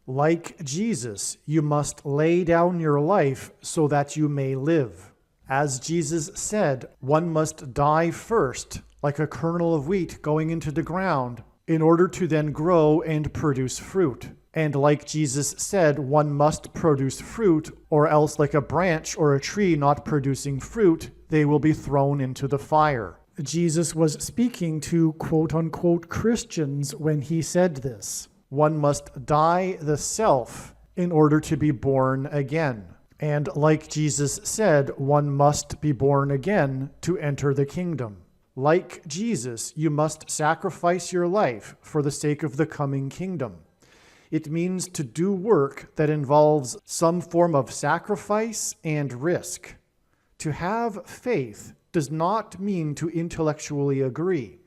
S1: Like Jesus, you must lay down your life so that you may live. As Jesus said, one must die first, like a kernel of wheat going into the ground, in order to then grow and produce fruit. And like Jesus said, one must produce fruit, or else like a branch or a tree not producing fruit, they will be thrown into the fire. Jesus was speaking to quote-unquote Christians when he said this. One must die the self in order to be born again. And like Jesus said, one must be born again to enter the kingdom. Like Jesus, you must sacrifice your life for the sake of the coming kingdom. It means to do work that involves some form of sacrifice and risk. To have faith does not mean to intellectually agree.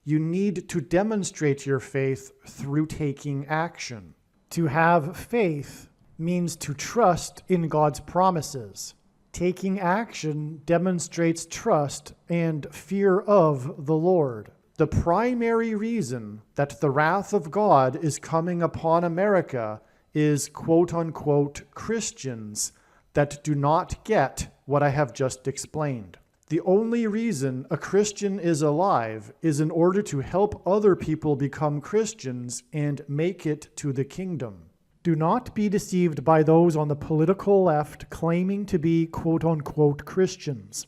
S1: You need to demonstrate your faith through taking action. To have faith means to trust in God's promises. Taking action demonstrates trust and fear of the Lord. The primary reason that the wrath of God is coming upon America is quote-unquote Christians that do not get what I have just explained. The only reason a Christian is alive is in order to help other people become Christians and make it to the kingdom. Do not be deceived by those on the political left claiming to be quote-unquote Christians.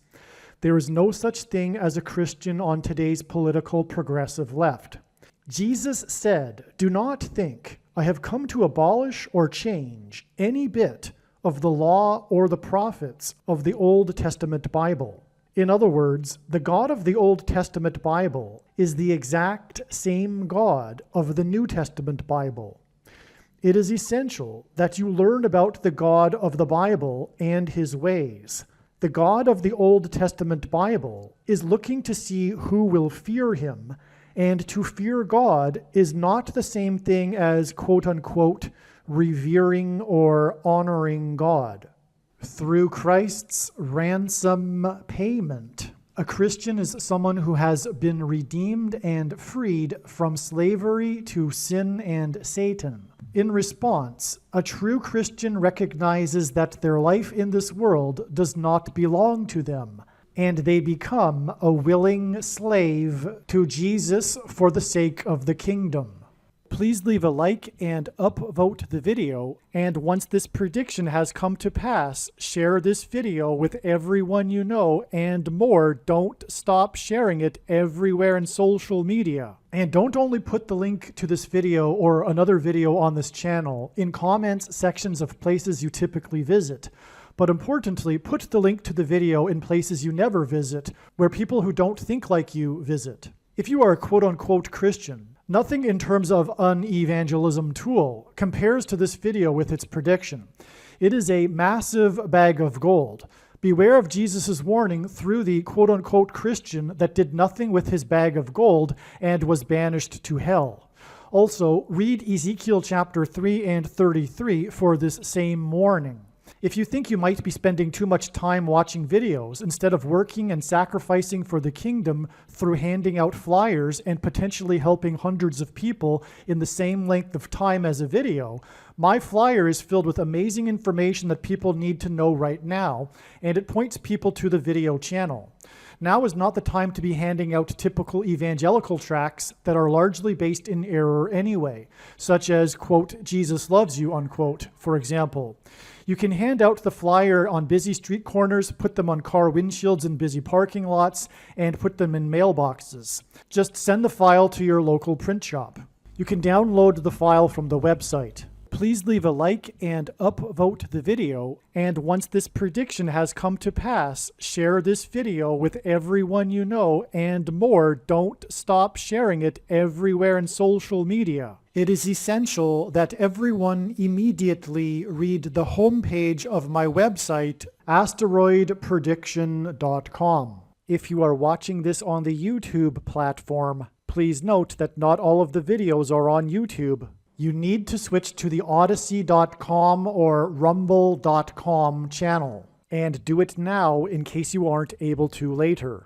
S1: There is no such thing as a Christian on today's political progressive left. Jesus said, "Do not think I have come to abolish or change any bit of the law or the prophets of the Old Testament Bible." In other words, the God of the Old Testament Bible is the exact same God of the New Testament Bible. It is essential that you learn about the God of the Bible and his ways. The God of the Old Testament Bible is looking to see who will fear him, and to fear God is not the same thing as quote-unquote revering or honoring God. Through Christ's ransom payment, a Christian is someone who has been redeemed and freed from slavery to sin and Satan. In response, a true Christian recognizes that their life in this world does not belong to them, and they become a willing slave to Jesus for the sake of the kingdom. Please leave a like and upvote the video, and once this prediction has come to pass, share this video with everyone you know, and more, don't stop sharing it everywhere in social media. And don't only put the link to this video or another video on this channel in comments sections of places you typically visit, but importantly, put the link to the video in places you never visit, where people who don't think like you visit. If you are a quote-unquote Christian, nothing in terms of an evangelism tool compares to this video with its prediction. It is a massive bag of gold. Beware of Jesus' warning through the quote-unquote Christian that did nothing with his bag of gold and was banished to hell. Also, read Ezekiel chapter 3 and 33 for this same warning. If you think you might be spending too much time watching videos instead of working and sacrificing for the kingdom through handing out flyers and potentially helping hundreds of people in the same length of time as a video, my flyer is filled with amazing information that people need to know right now, and it points people to the video channel. Now is not the time to be handing out typical evangelical tracts that are largely based in error anyway, such as, quote, Jesus loves you, unquote, for example. You can hand out the flyer on busy street corners, put them on car windshields in busy parking lots, and put them in mailboxes. Just send the file to your local print shop. You can download the file from the website. Please leave a like and upvote the video, and once this prediction has come to pass, share this video with everyone you know, and more, don't stop sharing it everywhere in social media. It is essential that everyone immediately read the homepage of my website, asteroidprediction.com. If you are watching this on the YouTube platform, please note that not all of the videos are on YouTube. You need to switch to the Odyssey.com or Rumble.com channel, and do it now in case you aren't able to later.